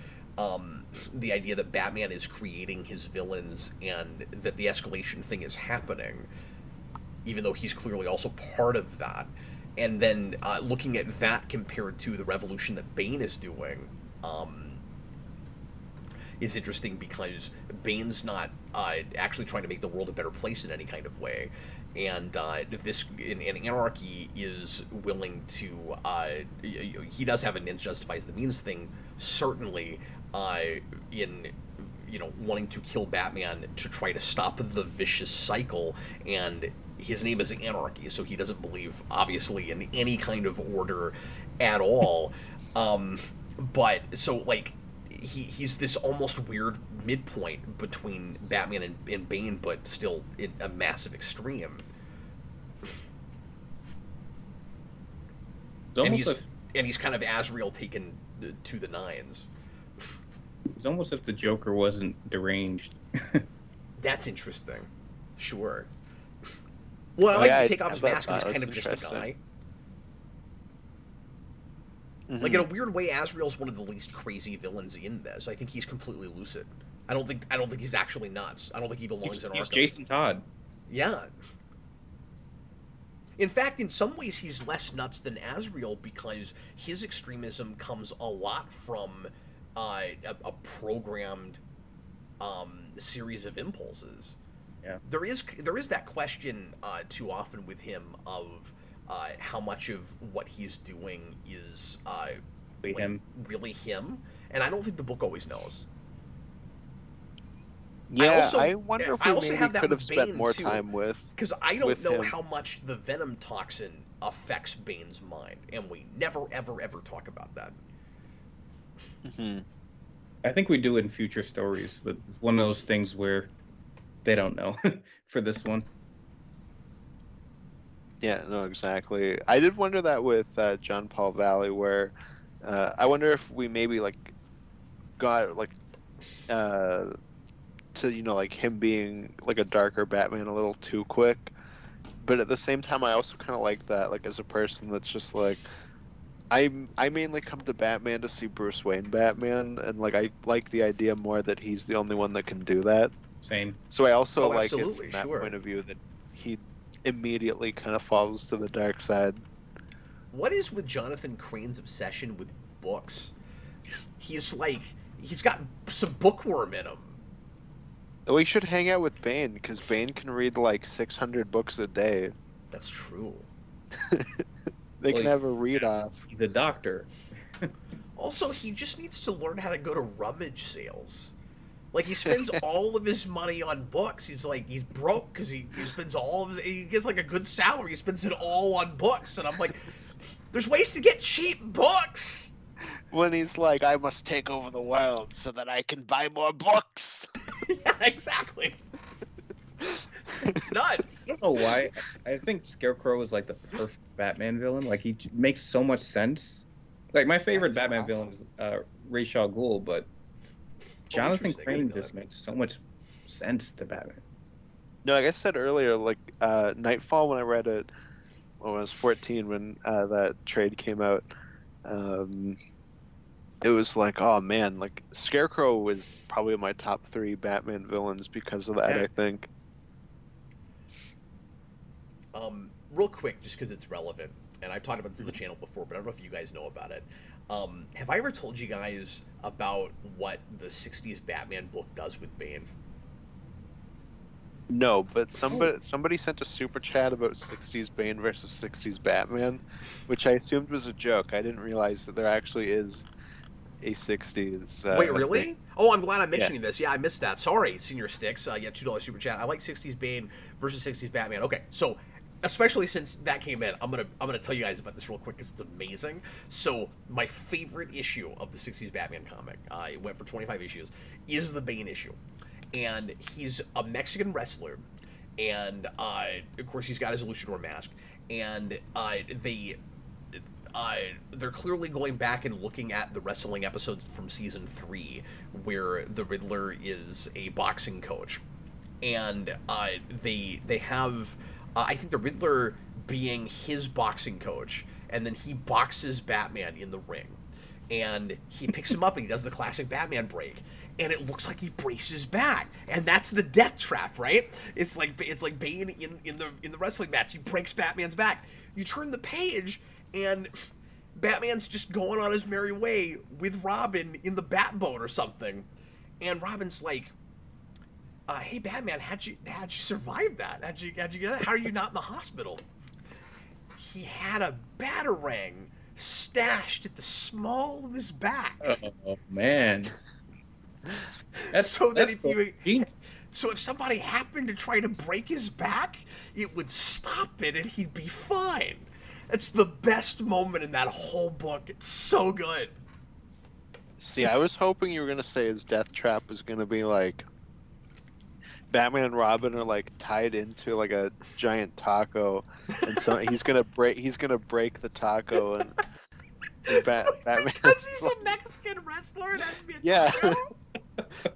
Speaker 1: the idea that Batman is creating his villains and that the escalation thing is happening, even though he's clearly also part of that. And then looking at that compared to the revolution that Bane is doing is interesting, because Bane's not actually trying to make the world a better place in any kind of way. And Anarchy is willing to he does have an ends justifies the means thing, certainly, in wanting to kill Batman to try to stop the vicious cycle. And his name is Anarchy, so he doesn't believe, obviously, in any kind of order at all. But so, like, he's this almost weird midpoint between Batman and Bane, but still in a massive extreme. And he's kind of Azrael taken to the nines.
Speaker 3: It's almost if the Joker wasn't deranged.
Speaker 1: That's interesting. Sure. Well, I like to take off his mask and he's kind of just a guy. Mm-hmm. Like, in a weird way, Azrael's one of the least crazy villains in this. I think he's completely lucid. I don't think he's actually nuts. I don't think he belongs in Arkham.
Speaker 3: He's Jason Todd.
Speaker 1: Yeah. In fact, in some ways, he's less nuts than Azrael, because his extremism comes a lot from a programmed series of impulses.
Speaker 3: Yeah.
Speaker 1: There is that question too often with him of how much of what he's doing is really him, and I don't think the book always knows.
Speaker 2: Yeah, I wonder if we maybe could have spent more time with,
Speaker 1: because I don't know
Speaker 2: him.
Speaker 1: how much the venom toxin affects Bane's mind, and we never ever talk about that.
Speaker 2: Mm-hmm.
Speaker 3: I think we do in future stories, but one of those things where they don't know for this one.
Speaker 2: Yeah, no, exactly. I did wonder that with John Paul Valley, where I wonder if we maybe got to like him being like a darker Batman a little too quick, but at the same time I also kind of like that, like, as a person that's just like, I mainly come to Batman to see Bruce Wayne Batman, and like I like the idea more that he's the only one that can do that.
Speaker 3: Same.
Speaker 2: So I also like it
Speaker 1: absolutely,
Speaker 2: from that
Speaker 1: sure.
Speaker 2: point of view, that he immediately kind of falls to the dark side.
Speaker 1: What is with Jonathan Crane's obsession with books? He's got some bookworm in him.
Speaker 2: We should hang out with Bane, because Bane can read like 600 books a day.
Speaker 1: That's true.
Speaker 2: They can have a read-off.
Speaker 3: He's a doctor.
Speaker 1: Also, he just needs to learn how to go to rummage sales. Like, he spends all of his money on books. He's broke because he spends all of his... He gets, like, a good salary. He spends it all on books. And I'm like, there's ways to get cheap books!
Speaker 2: When he's like, I must take over the world so that I can buy more books.
Speaker 1: Yeah, exactly. It's nuts.
Speaker 3: I don't know why. I think Scarecrow is like the perfect Batman villain. Like, he makes so much sense. Like, my favorite Batman villain is Ra's al Ghul, but Jonathan Crane just makes so much sense to Batman.
Speaker 2: No, like I said earlier, like Nightfall, when I read it when I was 14, when that trade came out, it was like, oh man, like Scarecrow was probably my top 3 Batman villains because of that, I think.
Speaker 1: Real quick, just because it's relevant, and I've talked about this on the channel before, but I don't know if you guys know about it. Have I ever told you guys about what the 60s Batman book does with Bane?
Speaker 2: No, but somebody sent a super chat about 60s Bane versus 60s Batman, which I assumed was a joke. I didn't realize that there actually is a 60s.
Speaker 1: Wait, really? Oh, I'm glad I'm mentioning this. Yeah, I missed that. Sorry, Senior Sticks. Yeah, $2 super chat. I like 60s Bane versus 60s Batman. Okay, so especially since that came in, I'm gonna tell you guys about this real quick because it's amazing. So my favorite issue of the 60s Batman comic, it went for 25 issues, is the Bane issue. And he's a Mexican wrestler, and of course he's got his luchador mask, and they're clearly going back and looking at the wrestling episodes from season 3 where the Riddler is a boxing coach, and they have I think the Riddler being his boxing coach, and then he boxes Batman in the ring, and he picks him up and he does the classic Batman break, and it looks like he braces back, and that's the death trap, right? It's like Bane in the wrestling match. He breaks Batman's back. You turn the page, and Batman's just going on his merry way with Robin in the Batboat or something, and Robin's like, "Hey Batman, how'd you survive that? How'd you get that? How are you not in the hospital?" He had a batarang stashed at the small of his back.
Speaker 3: Oh man.
Speaker 1: So that if somebody happened to try to break his back, it would stop it and he'd be fine. It's the best moment in that whole book. It's so good.
Speaker 2: See, I was hoping you were gonna say his death trap was gonna be like Batman and Robin are like tied into like a giant taco, and so he's gonna break the taco, and Batman.
Speaker 1: Because he's a Mexican wrestler and has to be a taco?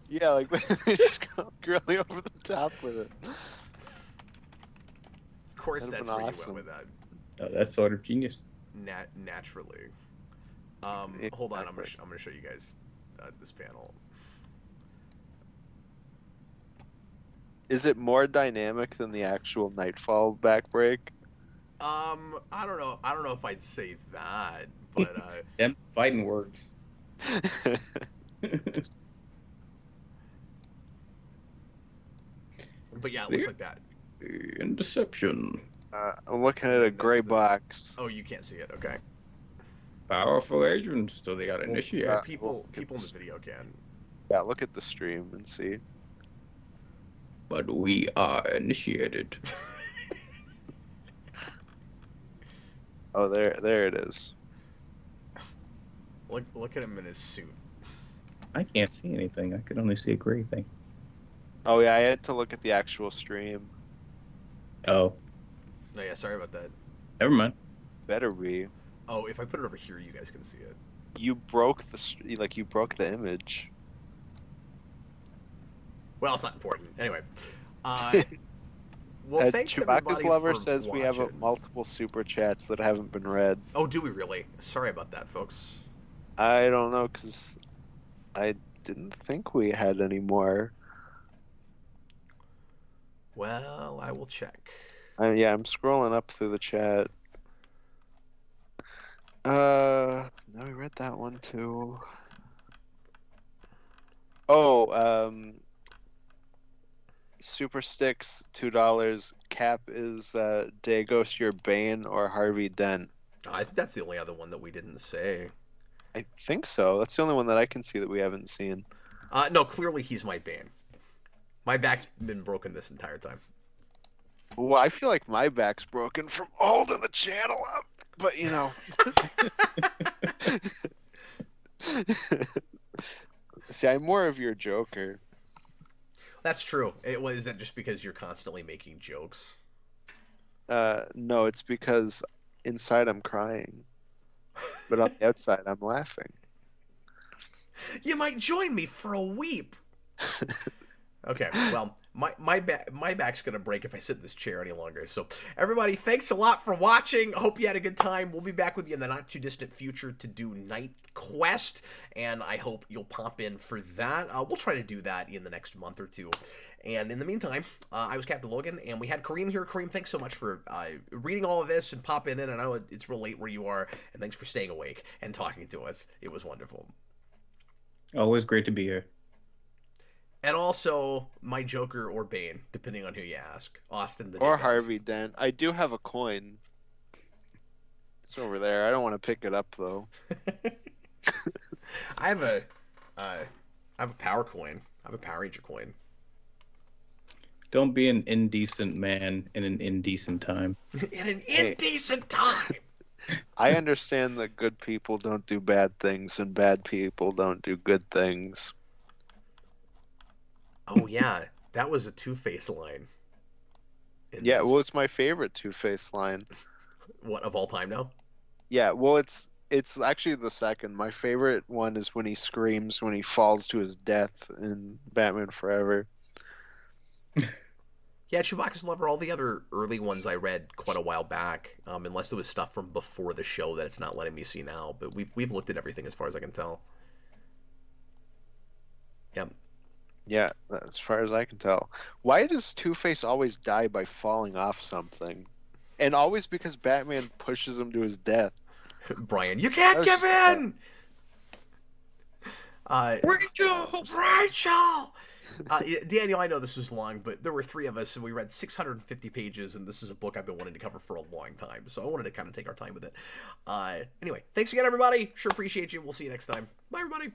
Speaker 2: Yeah, like they just go really over the top with it.
Speaker 1: Of course, that's where
Speaker 2: awesome.
Speaker 1: you went with that.
Speaker 3: Oh, that's sort of genius.
Speaker 1: Naturally. Hold on, I'm gonna show you guys this panel.
Speaker 2: Is it more dynamic than the actual Nightfall backbreak?
Speaker 1: I don't know. I don't know if I'd say that, but
Speaker 3: Them fighting words.
Speaker 1: but yeah, it looks like that.
Speaker 3: In deception.
Speaker 2: I'm looking at a gray box.
Speaker 1: Oh, you can't see it. Okay.
Speaker 3: Powerful agents, so they got initiated.
Speaker 1: People in the video can.
Speaker 2: Yeah, look at the stream and see.
Speaker 3: But we are initiated.
Speaker 2: Oh, there it is.
Speaker 1: Look at him in his suit.
Speaker 3: I can't see anything. I can only see a gray thing.
Speaker 2: Oh yeah, I had to look at the actual stream.
Speaker 3: Oh,
Speaker 1: No, yeah, sorry about that.
Speaker 3: never mind.
Speaker 2: Better be.
Speaker 1: Oh, if I put it over here, you guys can see it.
Speaker 2: You broke you broke the image.
Speaker 1: Well, it's not important. Anyway. Well, thanks
Speaker 2: Chewbacca's
Speaker 1: everybody
Speaker 2: lover
Speaker 1: for
Speaker 2: says we have
Speaker 1: watching.
Speaker 2: multiple super chats that haven't been read.
Speaker 1: Oh, do we really? Sorry about that, folks.
Speaker 2: I don't know, because I didn't think we had any more.
Speaker 1: Well, I will check.
Speaker 2: Yeah, I'm scrolling up through the chat. No, we read that one too. Oh, Super Sticks, $2. Cap is TheDayGhost your Bane or Harvey Dent?
Speaker 1: I think that's the only other one that we didn't say.
Speaker 2: I think so. That's the only one that I can see that we haven't seen.
Speaker 1: No, clearly he's my Bane. My back's been broken this entire time.
Speaker 2: Well, I feel like my back's broken from holding the channel up, but you know. See, I'm more of your Joker.
Speaker 1: That's true. Is that just because you're constantly making jokes?
Speaker 2: No, it's because inside I'm crying, but on the outside I'm laughing.
Speaker 1: You might join me for a weep. Okay, well, my back's gonna break if I sit in this chair any longer. So, everybody, thanks a lot for watching. Hope you had a good time. We'll be back with you in the not too distant future to do Night Quest, and I hope you'll pop in for that. We'll try to do that in the next month or two. And in the meantime, I was Captain Logan, and we had Kareem here. Kareem, thanks so much for reading all of this and popping in. I know it's real late where you are, and thanks for staying awake and talking to us. It was wonderful.
Speaker 3: Always great to be here.
Speaker 1: And also, my Joker or Bane, depending on who you ask. Austin the
Speaker 2: Or
Speaker 1: TheDayGhost.
Speaker 2: Harvey Dent. I do have a coin. It's over there. I don't want to pick it up though.
Speaker 1: I have a power coin. I have a Power Ranger coin.
Speaker 3: Don't be an indecent man in an indecent time.
Speaker 1: In an indecent time.
Speaker 2: I understand that good people don't do bad things and bad people don't do good things.
Speaker 1: Oh yeah, that was a Two-Face line.
Speaker 2: Yeah, well, it's my favorite Two-Face line.
Speaker 1: What, of all time now?
Speaker 2: Yeah, well, it's actually the second. My favorite one is when he screams when he falls to his death in Batman Forever.
Speaker 1: Yeah, Chewbacca's Lover, all the other early ones I read quite a while back, unless there was stuff from before the show that it's not letting me see now. But we've looked at everything as far as I can tell. Yep.
Speaker 2: Yeah, as far as I can tell. Why does Two-Face always die by falling off something? And always because Batman pushes him to his death.
Speaker 1: Brian, you can't give in! Rachel! Daniel, I know this was long, but there were 3 of us, and we read 650 pages, and this is a book I've been wanting to cover for a long time, so I wanted to kind of take our time with it. Anyway, thanks again, everybody. Sure appreciate you. We'll see you next time. Bye, everybody.